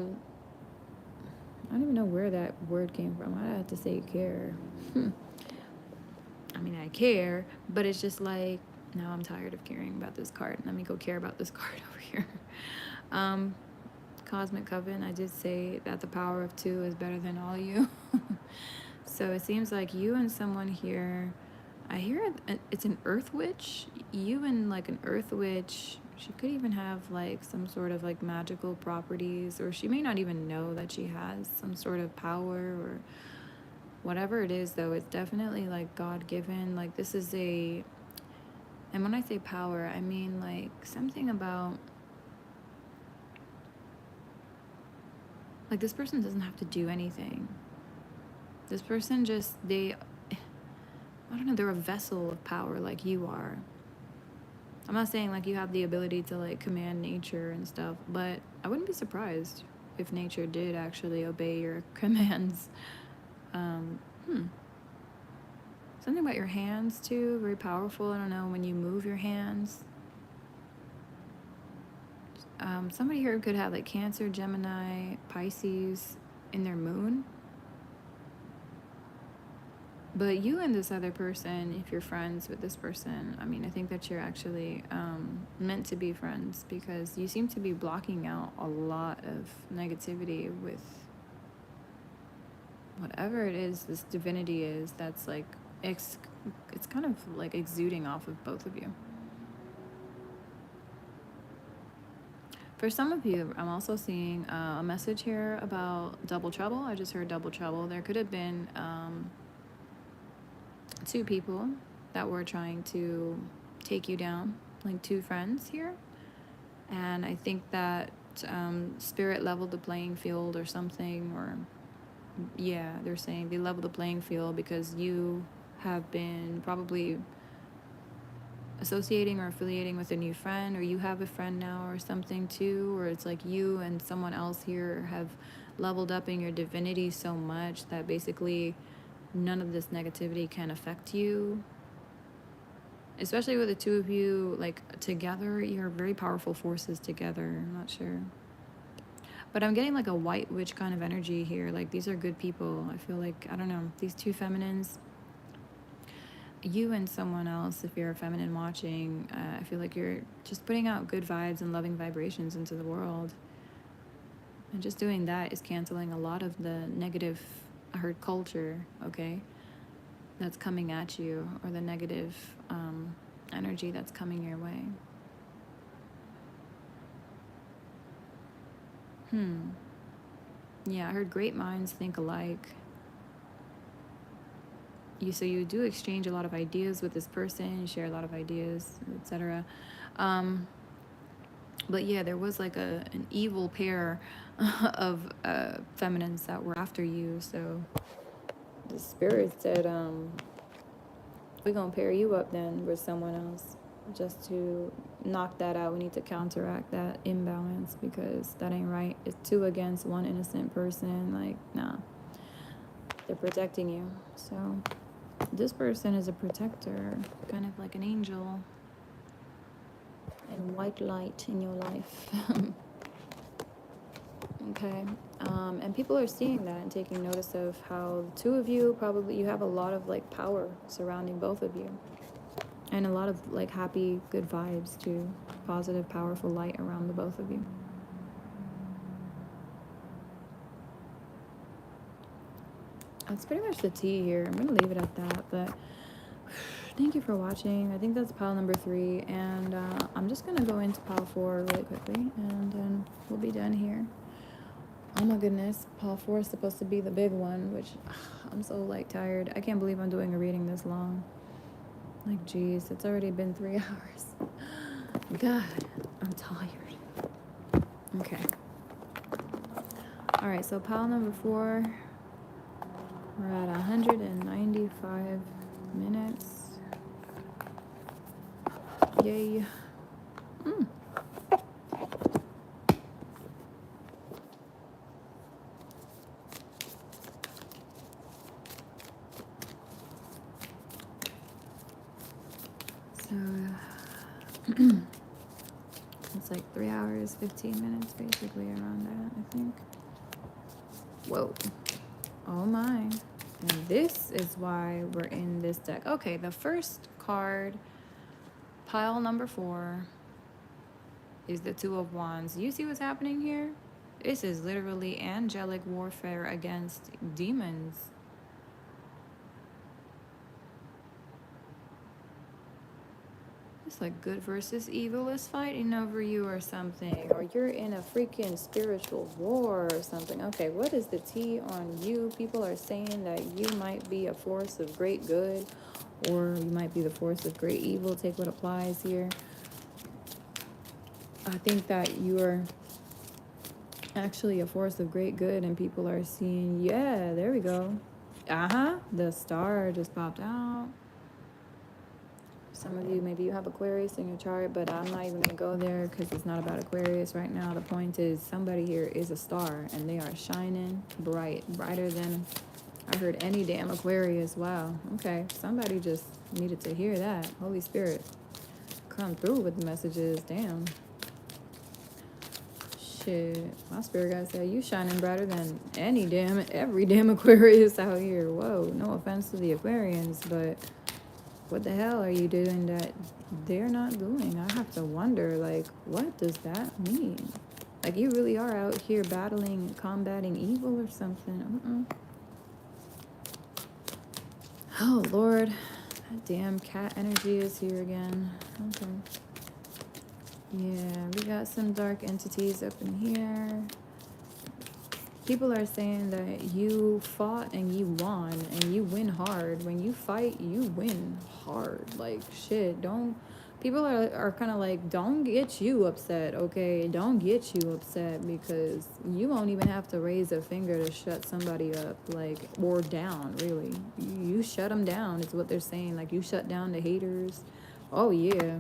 don't even know where that word came from. I have to say care. I mean, I care, but it's just like, now I'm tired of caring about this card. Let me go care about this card over here. Cosmic Coven, I did say that the power of two is better than all of you. So it seems like you and someone here, I hear it's an earth witch. You and like an earth witch. She could even have like some sort of like magical properties, or she may not even know that she has some sort of power or whatever it is, though. It's definitely like God given. Like this is and when I say power, I mean like something about, like this person doesn't have to do anything. This person just, I don't know, they're a vessel of power like you are. I'm not saying like you have the ability to like command nature and stuff, but I wouldn't be surprised if nature did actually obey your commands. Something about your hands too, very powerful. I don't know, when you move your hands. Somebody here could have like Cancer, Gemini, Pisces in their moon. But you and this other person, if you're friends with this person, I mean, I think that you're actually meant to be friends, because you seem to be blocking out a lot of negativity with whatever it is this divinity is that's like, it's kind of like exuding off of both of you. For some of you, I'm also seeing a message here about double trouble. I just heard double trouble. There could have been two people that were trying to take you down, like two friends here. And I think that spirit leveled the playing field or something, or yeah, they're saying they leveled the playing field because you have been probably associating or affiliating with a new friend, or you have a friend now or something too, or it's like you and someone else here have leveled up in your divinity so much that basically none of this negativity can affect you. Especially with the two of you, like, together, you're very powerful forces together. I'm not sure. But I'm getting like a white witch kind of energy here. Like, these are good people. I feel like, I don't know, these two feminines, you and someone else, if you're a feminine watching, I feel like you're just putting out good vibes and loving vibrations into the world. And just doing that is canceling a lot of the negative hurt culture, okay, that's coming at you, or the negative energy that's coming your way. Yeah, I heard great minds think alike. So you do exchange a lot of ideas with this person, you share a lot of ideas, etc. But yeah, there was like an evil pair of feminines that were after you. So the spirit said, we're gonna pair you up then with someone else, just to knock that out. We need to counteract that imbalance, because that ain't right. It's two against one innocent person. Like, nah, they're protecting you. So this person is a protector, kind of like an angel and white light in your life. Okay. And people are seeing that and taking notice of how the two of you, probably you have a lot of like power surrounding both of you, and a lot of like happy, good vibes too, positive, powerful light around the both of you. That's pretty much the tea here. I'm gonna leave it at that, but thank you for watching. I think that's pile number 3, and I'm just gonna go into pile 4 really quickly, and then we'll be done here. Oh my goodness, pile 4 is supposed to be the big one, which I'm so like tired. I can't believe I'm doing a reading this long. Like, geez, it's already been 3 hours. God, I'm tired. Okay. All right, so pile number 4, we're at 195 minutes. Yay. So it's like 3 hours, 15 minutes, basically, around that, I think. Whoa. Oh my. And this is why we're in this deck. Okay, the first card, pile number 4, is the 2 of Wands. You see what's happening here? This is literally angelic warfare against demons. It's like good versus evil is fighting over you or something. Or you're in a freaking spiritual war or something. Okay, what is the tea on you? People are saying that you might be a force of great good, or you might be the force of great evil. Take what applies here. I think that you're actually a force of great good, and people are seeing, yeah, there we go. The star just popped out. Some of you, maybe you have Aquarius in your chart, but I'm not even going to go there because it's not about Aquarius right now. The point is, somebody here is a star, and they are shining bright, brighter than, I heard, any damn Aquarius. Wow. Okay. Somebody just needed to hear that. Holy Spirit, come through with the messages. Damn. Shit. My spirit guy said, you shining brighter than every damn Aquarius out here. Whoa. No offense to the Aquarians, but what the hell are you doing that they're not doing? I have to wonder, like, what does that mean? Like, you really are out here battling, combating evil or something. Oh, Lord. That damn cat energy is here again. Okay. Yeah, we got some dark entities up in here. People are saying that you fought and you won, and you win hard. When you fight, you win hard. Like, shit, people are kind of like, don't get you upset, okay? Don't get you upset, because you won't even have to raise a finger to shut somebody up, like, or down, really. You shut them down, is what they're saying. Like, you shut down the haters, Oh, yeah.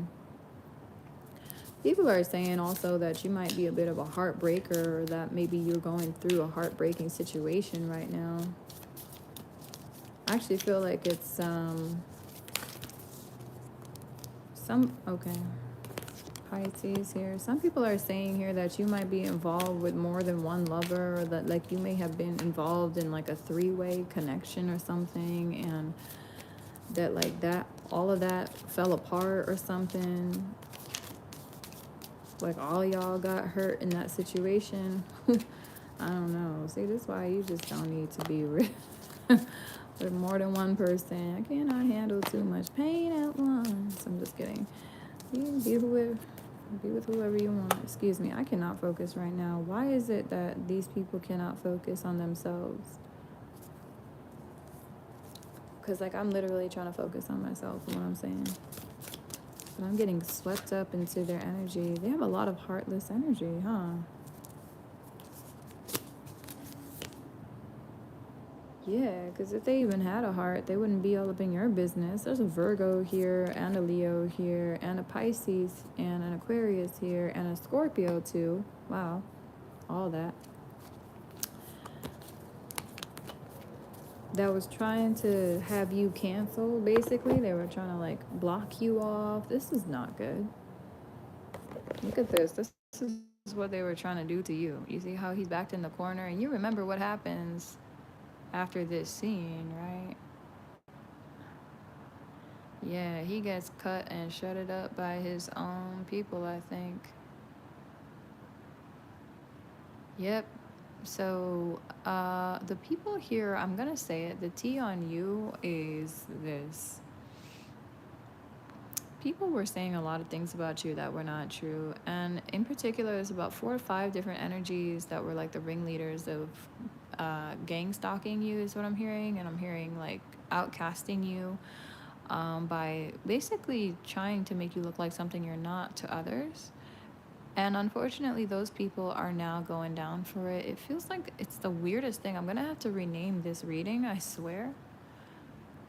People are saying also that you might be a bit of a heartbreaker, or that maybe you're going through a heartbreaking situation right now. I actually feel like it's okay. Pisces here. Some people are saying here that you might be involved with more than one lover, or that like you may have been involved in like a three-way connection or something, and that like that all of that fell apart or something. Like all y'all got hurt in that situation. I don't know. See, this is why you just don't need to be with more than one person. I cannot handle too much pain at once. I'm just kidding. You can be with whoever you want. Excuse me, I cannot focus right now. Why is it that these people cannot focus on themselves? Because like I'm literally trying to focus on myself and what I'm saying. But I'm getting swept up into their energy. They have a lot of heartless energy, huh? Yeah, because if they even had a heart, they wouldn't be all up in your business. There's a Virgo here, and a Leo here, and a Pisces, and an Aquarius here, and a Scorpio too. Wow, all that. That was trying to have you cancel, basically. They were trying to like block you off. This is not good. Look at this. This is what they were trying to do to you. You see how he's backed in the corner? And you remember what happens after this scene, right? Yeah, he gets cut and shutted up by his own people, I think. Yep. So, the people here, I'm gonna say it, the tea on you is this. People were saying a lot of things about you that were not true. And in particular, there's about 4 or 5 different energies that were like the ringleaders of gang stalking you, is what I'm hearing. And I'm hearing like outcasting you, by basically trying to make you look like something you're not to others. And unfortunately, those people are now going down for it. It feels like it's the weirdest thing. I'm gonna have to rename this reading, I swear,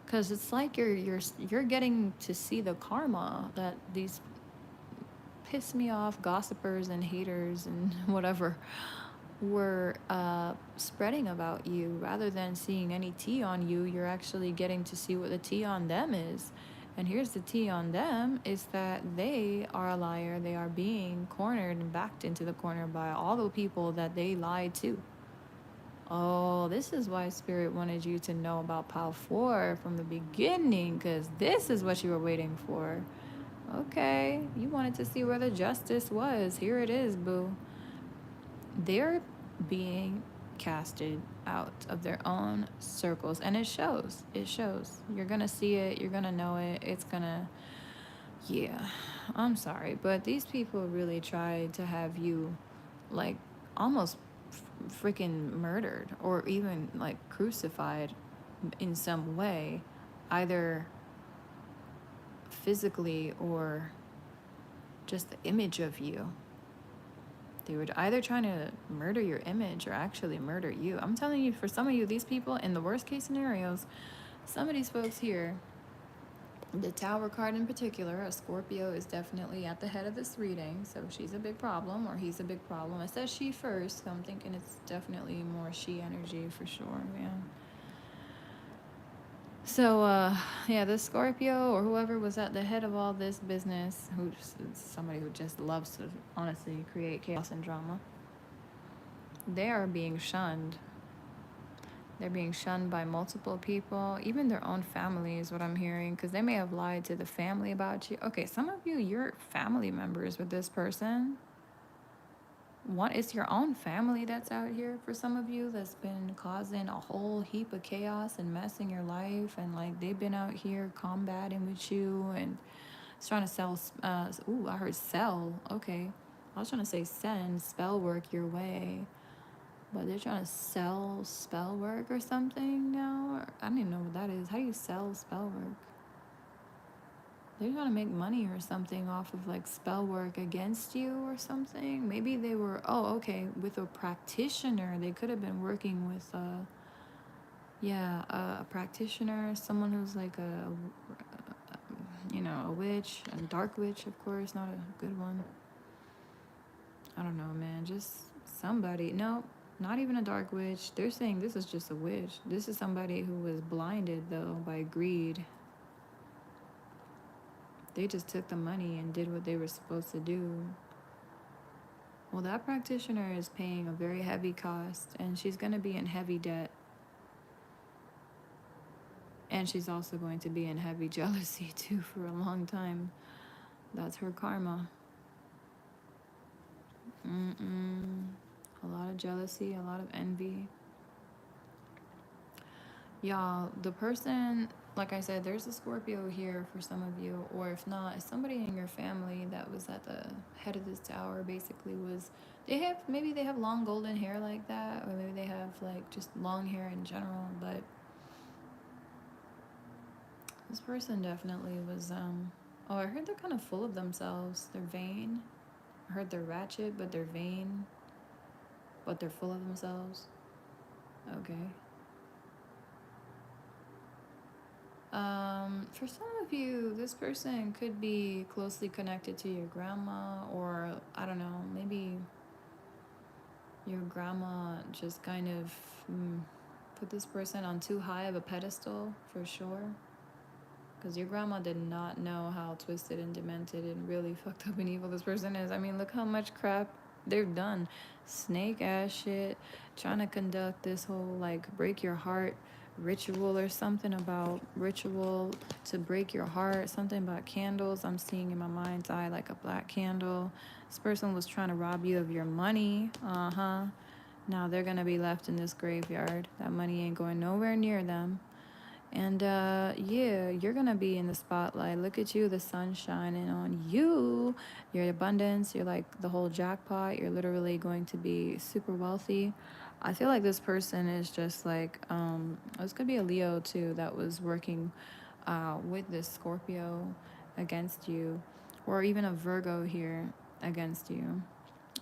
because it's like you're getting to see the karma that these piss me off gossipers and haters and whatever were spreading about you. Rather than seeing any tea on you, you're actually getting to see what the tea on them is. And here's the tea on them is that they are a liar. They are being cornered and backed into the corner by all the people that they lied to. Oh, this is why Spirit wanted you to know about Pal 4 from the beginning, because this is what you were waiting for. Okay, you wanted to see where the justice was. Here it is, boo. They're being casted out of their own circles, and it shows. It shows. You're gonna see it. You're gonna know it. It's gonna, yeah. I'm sorry, but these people really tried to have you like almost freaking murdered, or even like crucified in some way, either physically or just the image of you. They were either trying to murder your image or actually murder you. I'm telling you, for some of you, these people, in the worst case scenarios, some of these folks here, the Tower card in particular, a Scorpio is definitely at the head of this reading. So she's a big problem, or he's a big problem. It says she first, so I'm thinking it's definitely more she energy for sure, man. So, yeah, the Scorpio or whoever was at the head of all this business, somebody who just loves to honestly create chaos and drama, they are being shunned. They're being shunned by multiple people, even their own family is what I'm hearing, because they may have lied to the family about you. Okay, some of you, you're family members with this person. It's your own family that's out here for some of you, that's been causing a whole heap of chaos and messing your life, and like they've been out here combating with you and trying to sell. I heard sell. Okay, I was trying to say send spell work your way, but they're trying to sell spell work or something now. I don't even know what that is. How do you sell spell work? They're trying to make money or something off of like spell work against you or something. Maybe they were, with a practitioner. They could have been working with a practitioner, someone who's like you know, a witch, a dark witch, of course, not a good one. I don't know, man. Just somebody. No, not even a dark witch. They're saying this is just a witch. This is somebody who was blinded, though, by greed. They just took the money and did what they were supposed to do. Well, that practitioner is paying a very heavy cost, and she's going to be in heavy debt. And she's also going to be in heavy jealousy, too, for a long time. That's her karma. A lot of jealousy, a lot of envy. Y'all, the person, like I said, there's a Scorpio here for some of you, or if not, somebody in your family that was at the head of this tower basically was, maybe they have long golden hair like that, or maybe they have like just long hair in general, but this person definitely was, oh, I heard they're kind of full of themselves. They're vain. I heard they're ratchet, but they're vain, but they're full of themselves. Okay. For some of you, this person could be closely connected to your grandma, or I don't know, maybe your grandma just kind of put this person on too high of a pedestal, for sure. Because your grandma did not know how twisted and demented and really fucked up and evil this person is. I mean, look how much crap they've done. Snake ass shit. Trying to conduct this whole, like, break your heart ritual or something about ritual to break your heart. Something about candles. I'm seeing in my mind's eye, like, a black candle. This person was trying to rob you of your money. Now they're going to be left in this graveyard. That money ain't going nowhere near them. And yeah, you're gonna be in the spotlight. Look at you, the sun shining on you. Your abundance, you're like the whole jackpot. You're literally going to be super wealthy. I feel like this person is just like, this could be a Leo too that was working with this Scorpio against you, or even a Virgo here against you.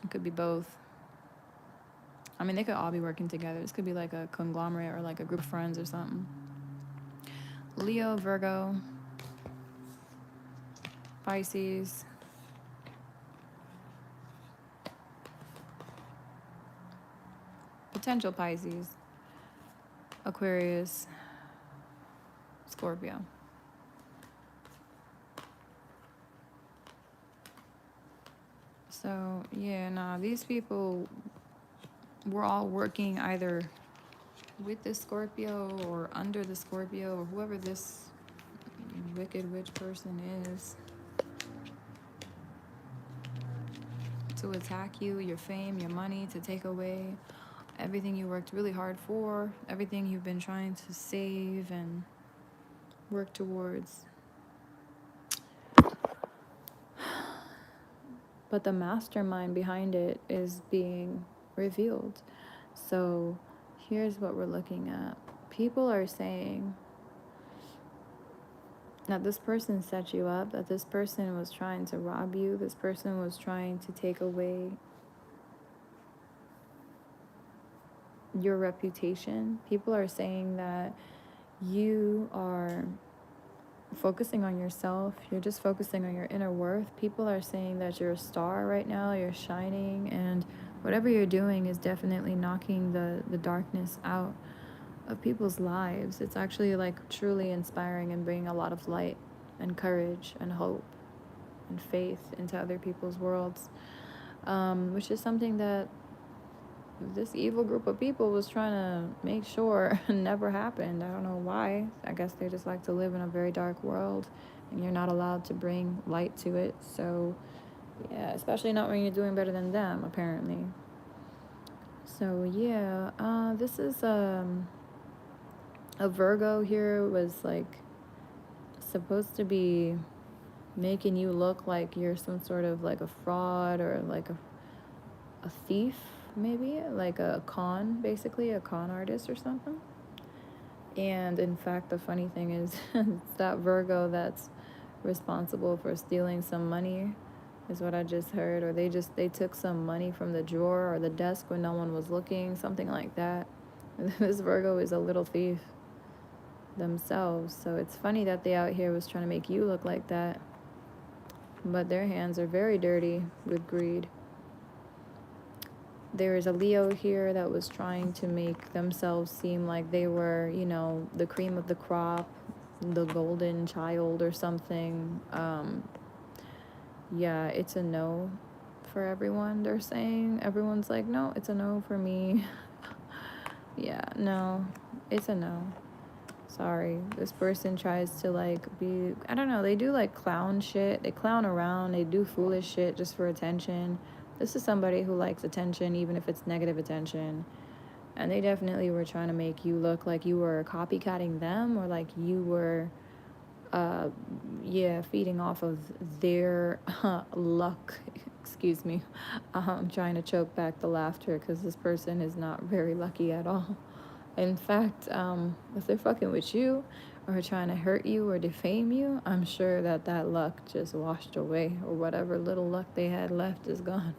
It could be both. I mean, they could all be working together. This could be like a conglomerate or like a group of friends or something. Leo, Virgo, Pisces, potential Pisces, Aquarius, Scorpio. So, yeah, nah, these people were all working either with the Scorpio or under the Scorpio or whoever this wicked witch person is to attack you, your fame, your money, to take away everything you worked really hard for, everything you've been trying to save and work towards. But the mastermind behind it is being revealed. So here's what we're looking at. People are saying that this person set you up, that this person was trying to rob you, this person was trying to take away your reputation. People are saying that you are focusing on yourself, you're just focusing on your inner worth. People are saying that you're a star right now, you're shining, and whatever you're doing is definitely knocking the darkness out of people's lives. It's actually like truly inspiring and bringing a lot of light and courage and hope and faith into other people's worlds, which is something that this evil group of people was trying to make sure never happened. I don't know why. I guess they just like to live in a very dark world and you're not allowed to bring light to it. So yeah, especially not when you're doing better than them, apparently. So yeah, this is a Virgo here was like supposed to be making you look like you're some sort of like a fraud or like a thief, maybe like a con, basically a con artist or something. And in fact, the funny thing is it's that Virgo that's responsible for stealing some money, is what I just heard. Or they took some money from the drawer or the desk when no one was looking, something like that. This Virgo is a little thief. themselves. So it's funny that they out here was trying to make you look like that, but their hands are very dirty with greed. There is a Leo here that was trying to make themselves seem like they were, you know, the cream of the crop, the golden child or something. Yeah, it's a no for everyone, they're saying. Everyone's like, no, it's a no for me. Yeah, no, it's a no. Sorry. This person tries to like be, I don't know, they do like clown shit. They clown around, they do foolish shit just for attention. This is somebody who likes attention, even if it's negative attention. And they definitely were trying to make you look like you were copycatting them, or like you were, feeding off of their luck. Excuse me. I'm trying to choke back the laughter because this person is not very lucky at all. In fact, if they're fucking with you or trying to hurt you or defame you, I'm sure that luck just washed away, or whatever little luck they had left is gone.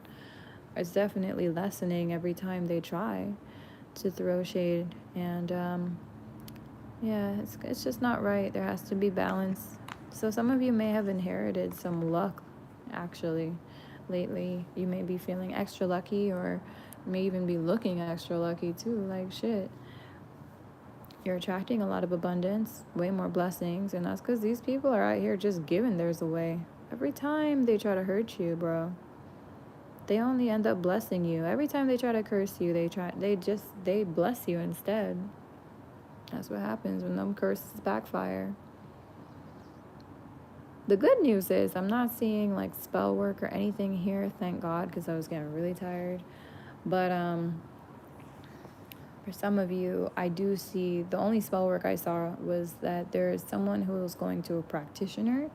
It's definitely lessening every time they try to throw shade. And it's just not right. There has to be balance. So some of you may have inherited some luck, actually, lately. You may be feeling extra lucky, or may even be looking extra lucky too. Like, shit. You're attracting a lot of abundance, way more blessings, and that's because these people are out here just giving theirs away. Every time they try to hurt you, bro, they only end up blessing you. Every time they try to curse you, they bless you instead. That's what happens when them curses backfire. The good news is I'm not seeing like spell work or anything here, thank God, because I was getting really tired. But for some of you, I do see, the only spell work I saw was that there is someone who is going to a practitioner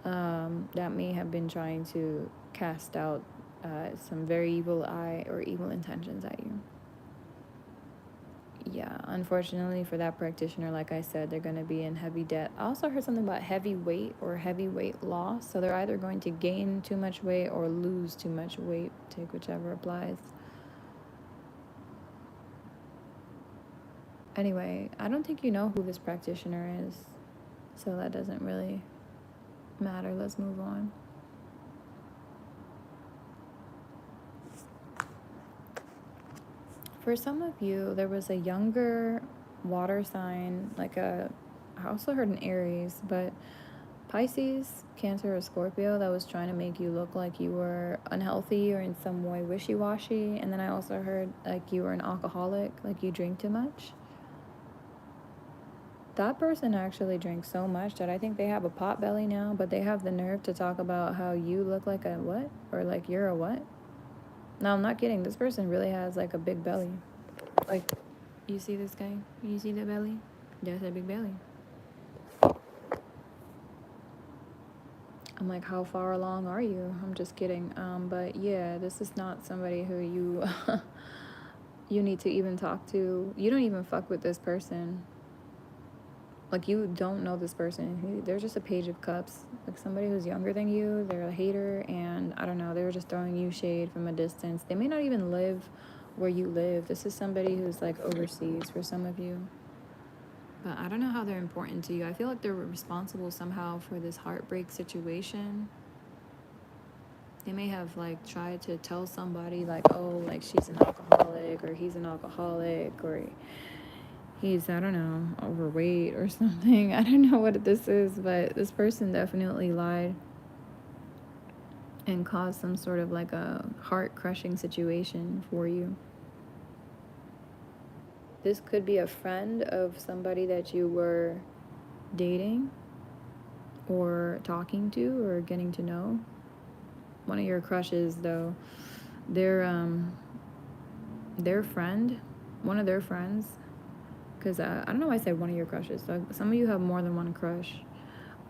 that may have been trying to cast out some very evil eye or evil intentions at you. Yeah, unfortunately for that practitioner, like I said, they're going to be in heavy debt. I also heard something about heavy weight or heavy weight loss. So they're either going to gain too much weight or lose too much weight. Take whichever applies. Anyway, I don't think you know who this practitioner is, so that doesn't really matter. Let's move on. For some of you, there was a younger water sign, I also heard an Aries, but Pisces, Cancer, or Scorpio that was trying to make you look like you were unhealthy or in some way wishy-washy. And then I also heard like you were an alcoholic, like you drink too much. That person actually drinks so much that I think they have a pot belly now, but they have the nerve to talk about how you look like a what? Or like you're a what? No, I'm not kidding. This person really has like a big belly. Like, you see this guy? You see the belly? That's a big belly. I'm like, how far along are you? I'm just kidding. But yeah, this is not somebody who you you need to even talk to. You don't even fuck with this person. Like, you don't know this person. They're just a page of cups. Like, somebody who's younger than you, they're a hater, and I don't know, they were just throwing you shade from a distance. They may not even live where you live. This is somebody who's like overseas for some of you. But I don't know how they're important to you. I feel like they're responsible somehow for this heartbreak situation. They may have like tried to tell somebody like, oh, like she's an alcoholic, or he's an alcoholic, or he's, I don't know, overweight or something. I don't know what this is, but this person definitely lied and caused some sort of like a heart-crushing situation for you. This could be a friend of somebody that you were dating or talking to or getting to know. One of your crushes, though, their friend, one of their friends, because I don't know why I said one of your crushes. So some of you have more than one crush.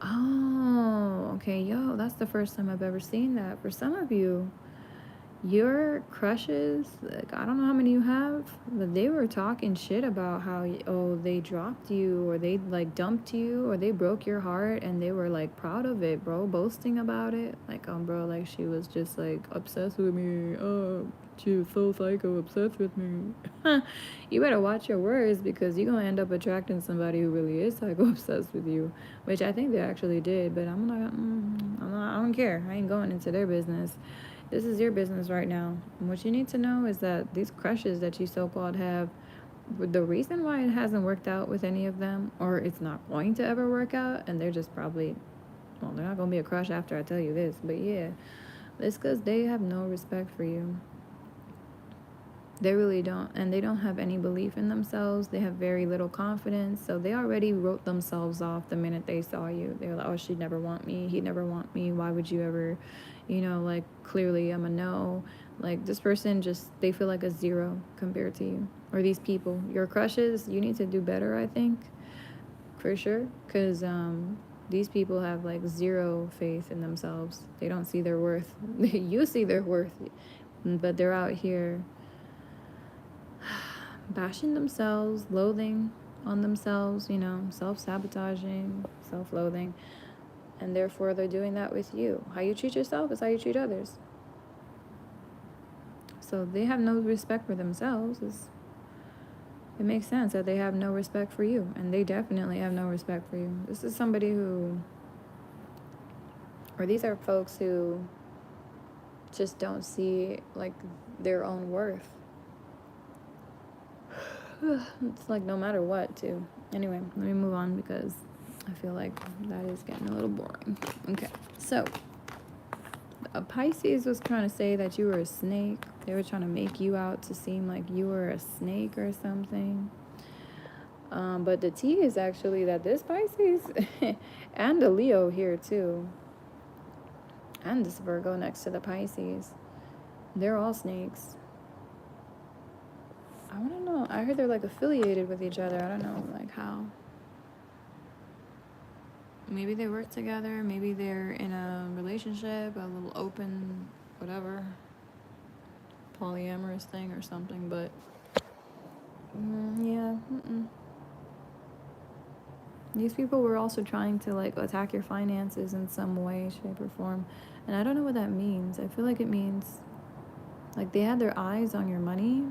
Oh, okay, yo, that's the first time I've ever seen that. For some of you, Your crushes, like, I don't know how many you have, but they were talking shit about how, oh, they dropped you, or they like dumped you, or they broke your heart, and they were like proud of it, bro, boasting about it. Like, bro, like she was just like obsessed with me. Oh, she was so psycho, obsessed with me. You better watch your words, because you're gonna end up attracting somebody who really is psycho obsessed with you, which I think they actually did. But I don't care. I ain't going into their business. This is your business right now. And what you need to know is that these crushes that you so-called have, the reason why it hasn't worked out with any of them, or it's not going to ever work out, and they're just probably, well, they're not going to be a crush after I tell you this, but yeah, it's because they have no respect for you. They really don't. And they don't have any belief in themselves. They have very little confidence. So they already wrote themselves off the minute they saw you. They're like, oh, she'd never want me. He'd never want me. Why would you ever, like, clearly I'm a no. Like, this person just, they feel like a zero compared to you. Or these people. Your crushes, you need to do better, I think. For sure. Because these people have, like, zero faith in themselves. They don't see their worth. You see their worth. But they're out here bashing themselves, loathing on themselves, self-sabotaging, self-loathing, and therefore they're doing that with you. How you treat yourself is how you treat others. So they have no respect for themselves. It makes sense that they have no respect for you, and they definitely have no respect for you. This is somebody who, or these are folks who just don't see, like, their own worth. It's like no matter what, too. Anyway, let me move on, because I feel like that is getting a little boring. Okay, so a Pisces was trying to say that you were a snake. They were trying to make you out to seem like you were a snake or something. But the tea is actually that this Pisces and the Leo here too, and this Virgo next to the Pisces, they're all snakes. I don't know. I heard they're like affiliated with each other. I don't know, like how. Maybe they work together. Maybe they're in a relationship, a little open, whatever, polyamorous thing or something. But yeah. These people were also trying to like attack your finances in some way, shape, or form. And I don't know what that means. I feel like it means like they had their eyes on your money,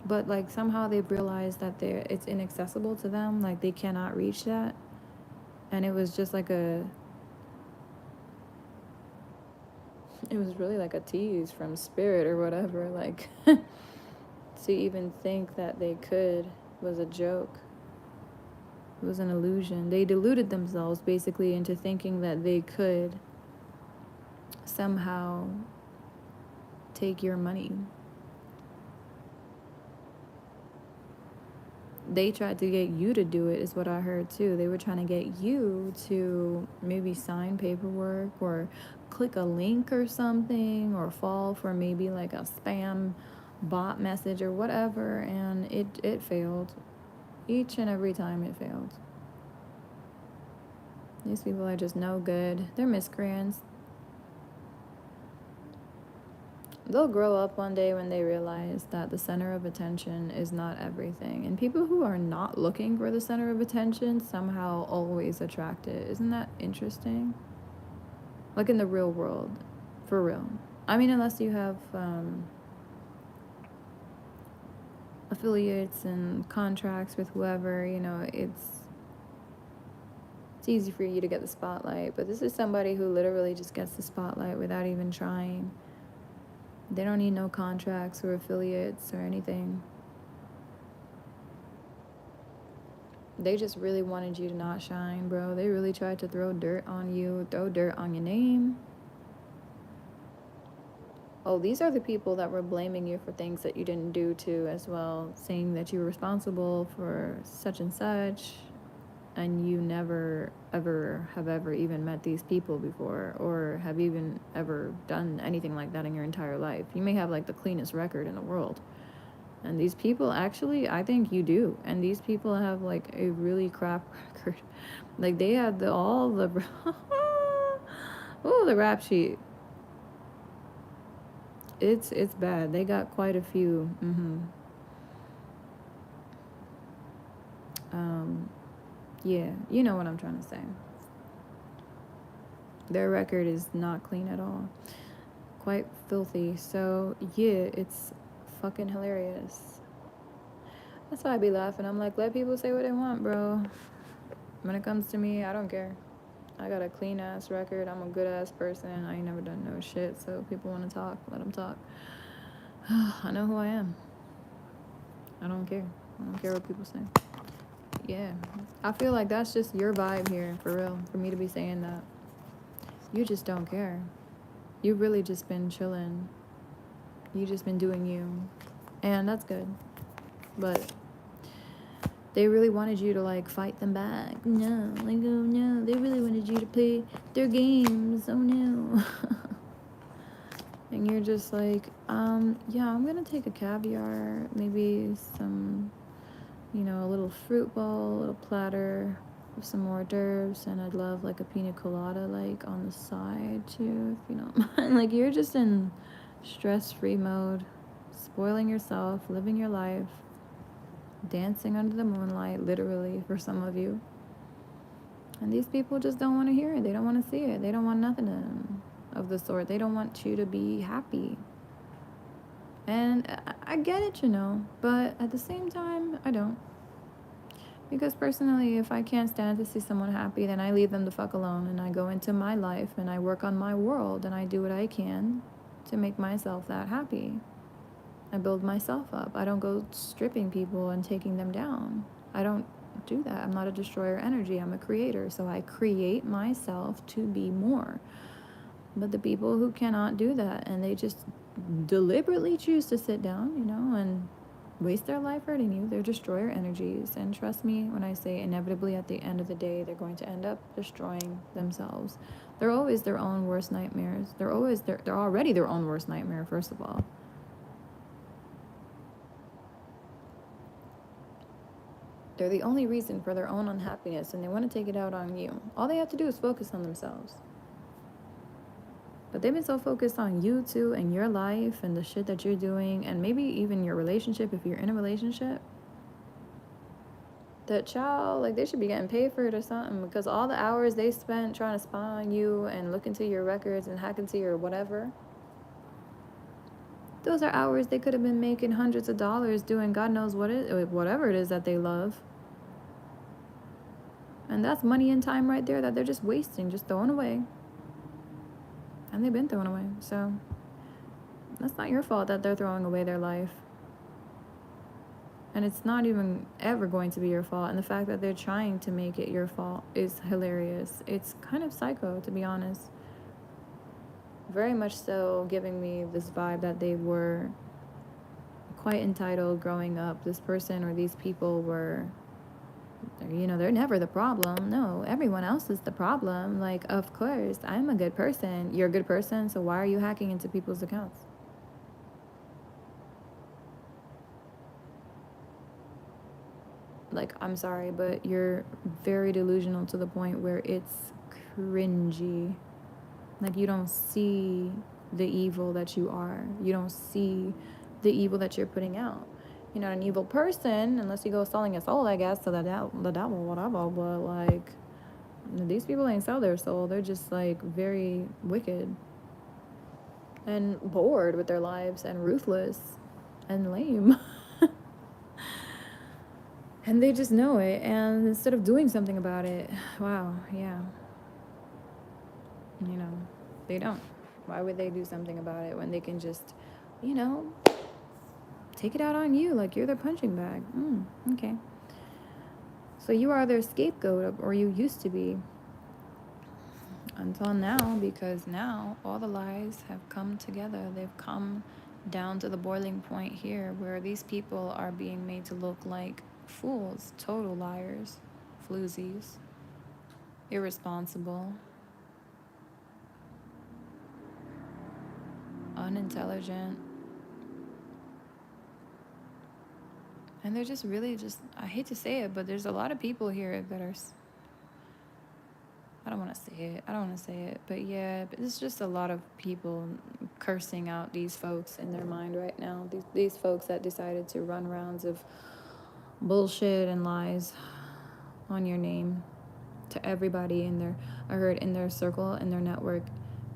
but like somehow they've realized that it's inaccessible to them. Like they cannot reach that. And it was just like it was really like a tease from spirit or whatever. Like to even think that they could was a joke. It was an illusion. They deluded themselves basically into thinking that they could somehow take your money. They tried to get you to do it, is what I heard too. They were trying to get you to maybe sign paperwork or click a link or something, or fall for maybe like a spam bot message or whatever, and it failed. Each and every time it failed. These people are just no good. They're miscreants. They'll grow up one day when they realize that the center of attention is not everything. And people who are not looking for the center of attention somehow always attract it. Isn't that interesting? Like in the real world. For real. I mean, unless you have affiliates and contracts with whoever, it's easy for you to get the spotlight. But this is somebody who literally just gets the spotlight without even trying. They don't need no contracts or affiliates or anything. They just really wanted you to not shine, bro. They really tried to throw dirt on you, throw dirt on your name. Oh, these are the people that were blaming you for things that you didn't do too as well, saying that you were responsible for such and such, and you never have ever even met these people before, or have even ever done anything like that in your entire life. You may have like the cleanest record in the world, and these people actually, I think you do. And these people have like a really crap record. Like they had the rap sheet. it's bad. They got quite a few. Yeah, you know what I'm trying to say. Their record is not clean at all. Quite filthy. So yeah, it's fucking hilarious. That's why I be laughing. I'm like, let people say what they want, bro. When it comes to me, I don't care. I got a clean ass record. I'm a good ass person. I ain't never done no shit. So people want to talk, let them talk. I know who I am. I don't care. I don't care what people say. Yeah. I feel like that's just your vibe here, for real. For me to be saying that. You just don't care. You've really just been chilling. You just been doing you. And that's good. But they really wanted you to like fight them back. No, like, oh no, they really wanted you to play their games. Oh no. And you're just like, yeah, I'm gonna take a caviar, maybe some, a little fruit bowl, a little platter with some hors d'oeuvres, and I'd love like a pina colada like on the side too, if you don't mind. Like you're just in stress-free mode, spoiling yourself, living your life, dancing under the moonlight, literally, for some of you. And these people just don't want to hear it. They don't want to see it. They don't want nothing of the sort. They don't want you to be happy. And I get it, but at the same time, I don't. Because personally, if I can't stand to see someone happy, then I leave them the fuck alone and I go into my life and I work on my world and I do what I can to make myself that happy. I build myself up. I don't go stripping people and taking them down. I don't do that. I'm not a destroyer energy. I'm a creator. So I create myself to be more. But the people who cannot do that and they just deliberately choose to sit down, and waste their life hurting you, they're destroyer energies. And trust me when I say inevitably at the end of the day, they're going to end up destroying themselves. They're always their own worst nightmares. They're already their own worst nightmare, first of all. They're the only reason for their own unhappiness, and they want to take it out on you. All they have to do is focus on themselves. But they've been so focused on you too and your life and the shit that you're doing, and maybe even your relationship if you're in a relationship, that child, like, they should be getting paid for it or something, because all the hours they spent trying to spy on you and look into your records and hack into your whatever, those are hours they could have been making hundreds of dollars doing God knows whatever it is that they love. And that's money and time right there that they're just wasting, just throwing away. And they've been thrown away. So that's not your fault that they're throwing away their life. And it's not even ever going to be your fault. And the fact that they're trying to make it your fault is hilarious. It's kind of psycho, to be honest. Very much so giving me this vibe that they were quite entitled growing up. This person or these people were, they're never the problem. No, everyone else is the problem. Like, of course, I'm a good person. You're a good person, so why are you hacking into people's accounts? Like, I'm sorry, but you're very delusional to the point where it's cringy. Like, you don't see the evil that you are. You don't see the evil that you're putting out. You're not an evil person unless you go selling your soul, I guess, to the devil, whatever. But, like, these people ain't sell their soul. They're just, like, very wicked and bored with their lives and ruthless and lame. And they just know it. And instead of doing something about it, wow, yeah. They don't. Why would they do something about it when they can just, take it out on you like you're their punching bag? Okay. So you are their scapegoat, or you used to be. Until now, because now all the lies have come together. They've come down to the boiling point here where these people are being made to look like fools, total liars, floozies, irresponsible, unintelligent. And they're just really I hate to say it, but there's a lot of people here that are I don't want to say it. I don't want to say it. But yeah, but it's just a lot of people cursing out these folks in their mind right now. These folks that decided to run rounds of bullshit and lies on your name to everybody in their, I heard, in their circle, in their network.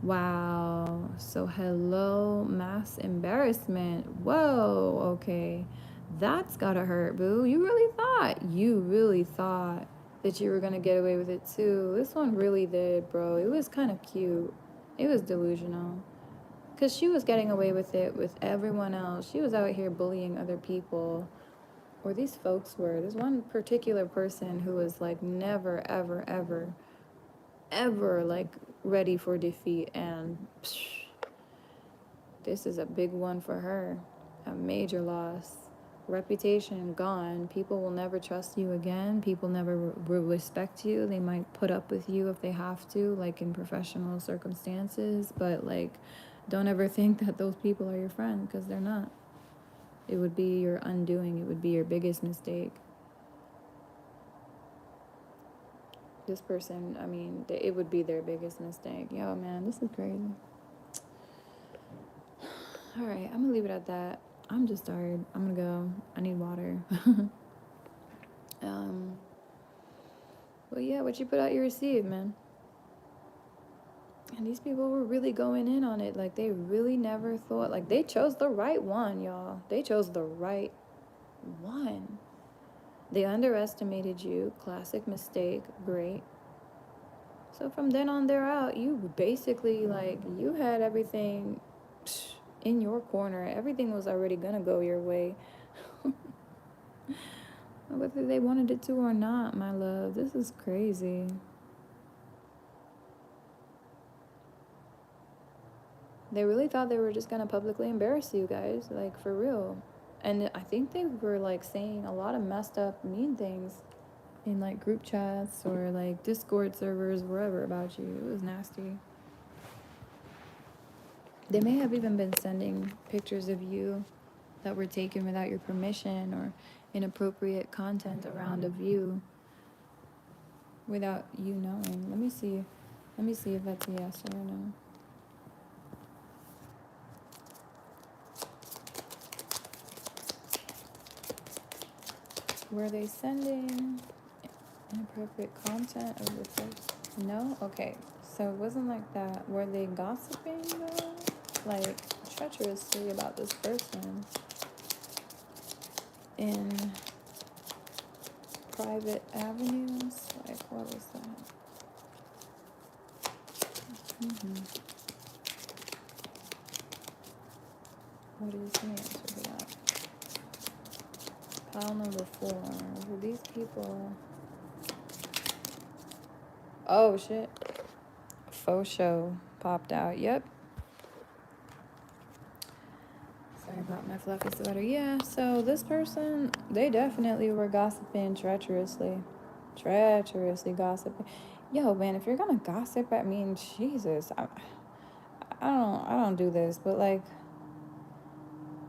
Wow. So hello, mass embarrassment. Whoa, okay. That's gotta hurt, boo. You really thought that you were gonna get away with it too. This one really did, bro. It was kind of cute. It was delusional. Because she was getting away with it with everyone else. She was out here bullying other people. Or these folks were. There's one particular person who was like never, ever, ever, ever like ready for defeat. And this is a big one for her. A major loss. Reputation gone. People will never trust you again. People never will respect you. They might put up with you if they have to, like in professional circumstances. But like, don't ever think that those people are your friend, because they're not. It would be your undoing. It would be your biggest mistake. This person, I mean, it would be their biggest mistake. Yo, man, this is crazy. All right, I'm gonna leave it at that. I'm just tired. I'm gonna go. I need water. Well, yeah, what you put out, you receive, man. And these people were really going in on it. Like, they really never thought, like, they chose the right one, y'all. They chose the right one. They underestimated you. Classic mistake. Great. So from then on there out, you basically, like, you had everything in your corner. Everything was already gonna go your way. Whether they wanted it to or not, my love. This is crazy. They really thought they were just gonna publicly embarrass you guys, like, for real. And I think they were, like, saying a lot of messed up, mean things in, like, group chats or, like, Discord servers, wherever, about you. It was nasty. They may have even been sending pictures of you that were taken without your permission, or inappropriate content around of you without you knowing. Let me see if that's a yes or a no. Were they sending inappropriate content of the post? No? Okay. So it wasn't like that. Were they gossiping though? Like, treacherously about this person in private avenues? Like, what was that? What is the answer to that? Pile number 4. Were these people... Oh, shit. Faux show popped out. Yep. Sorry about my fluffy sweater. Yeah, so this person, they definitely were gossiping treacherously. Treacherously gossiping. Yo, man, if you're gonna gossip, I mean, Jesus. I don't do this, but, like,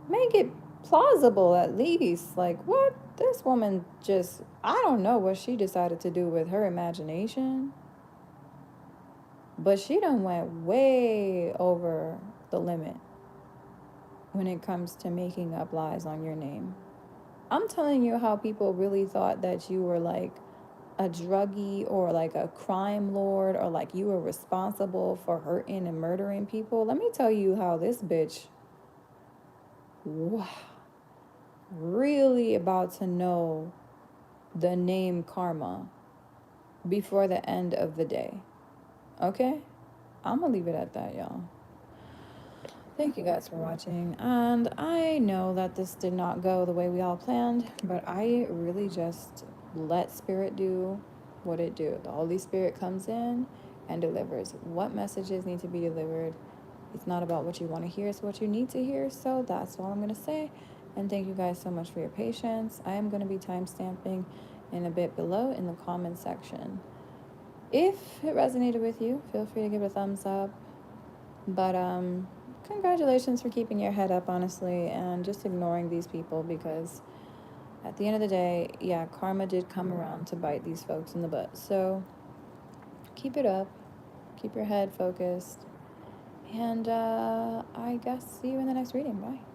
make it plausible at least. Like, what? This woman just, I don't know what she decided to do with her imagination, but she done went way over the limit when it comes to making up lies on your name. I'm telling you how people really thought that you were like a druggie or like a crime lord, or like you were responsible for hurting and murdering people. Let me tell you how this bitch, wow, really about to know the name Karma before the end of the day. Okay? I'm gonna leave it at that, y'all. Thank you guys for watching. And I know that this did not go the way we all planned, but I really just let Spirit do what it do. The Holy Spirit comes in and delivers what messages need to be delivered. It's not about what you want to hear, it's what you need to hear. So that's all I'm going to say. And thank you guys so much for your patience. I am going to be timestamping in a bit below in the comment section. If it resonated with you, feel free to give it a thumbs up. But congratulations for keeping your head up, honestly, and just ignoring these people, because at the end of the day, yeah, karma did come around to bite these folks in the butt. So keep it up, keep your head focused, and I guess see you in the next reading. Bye.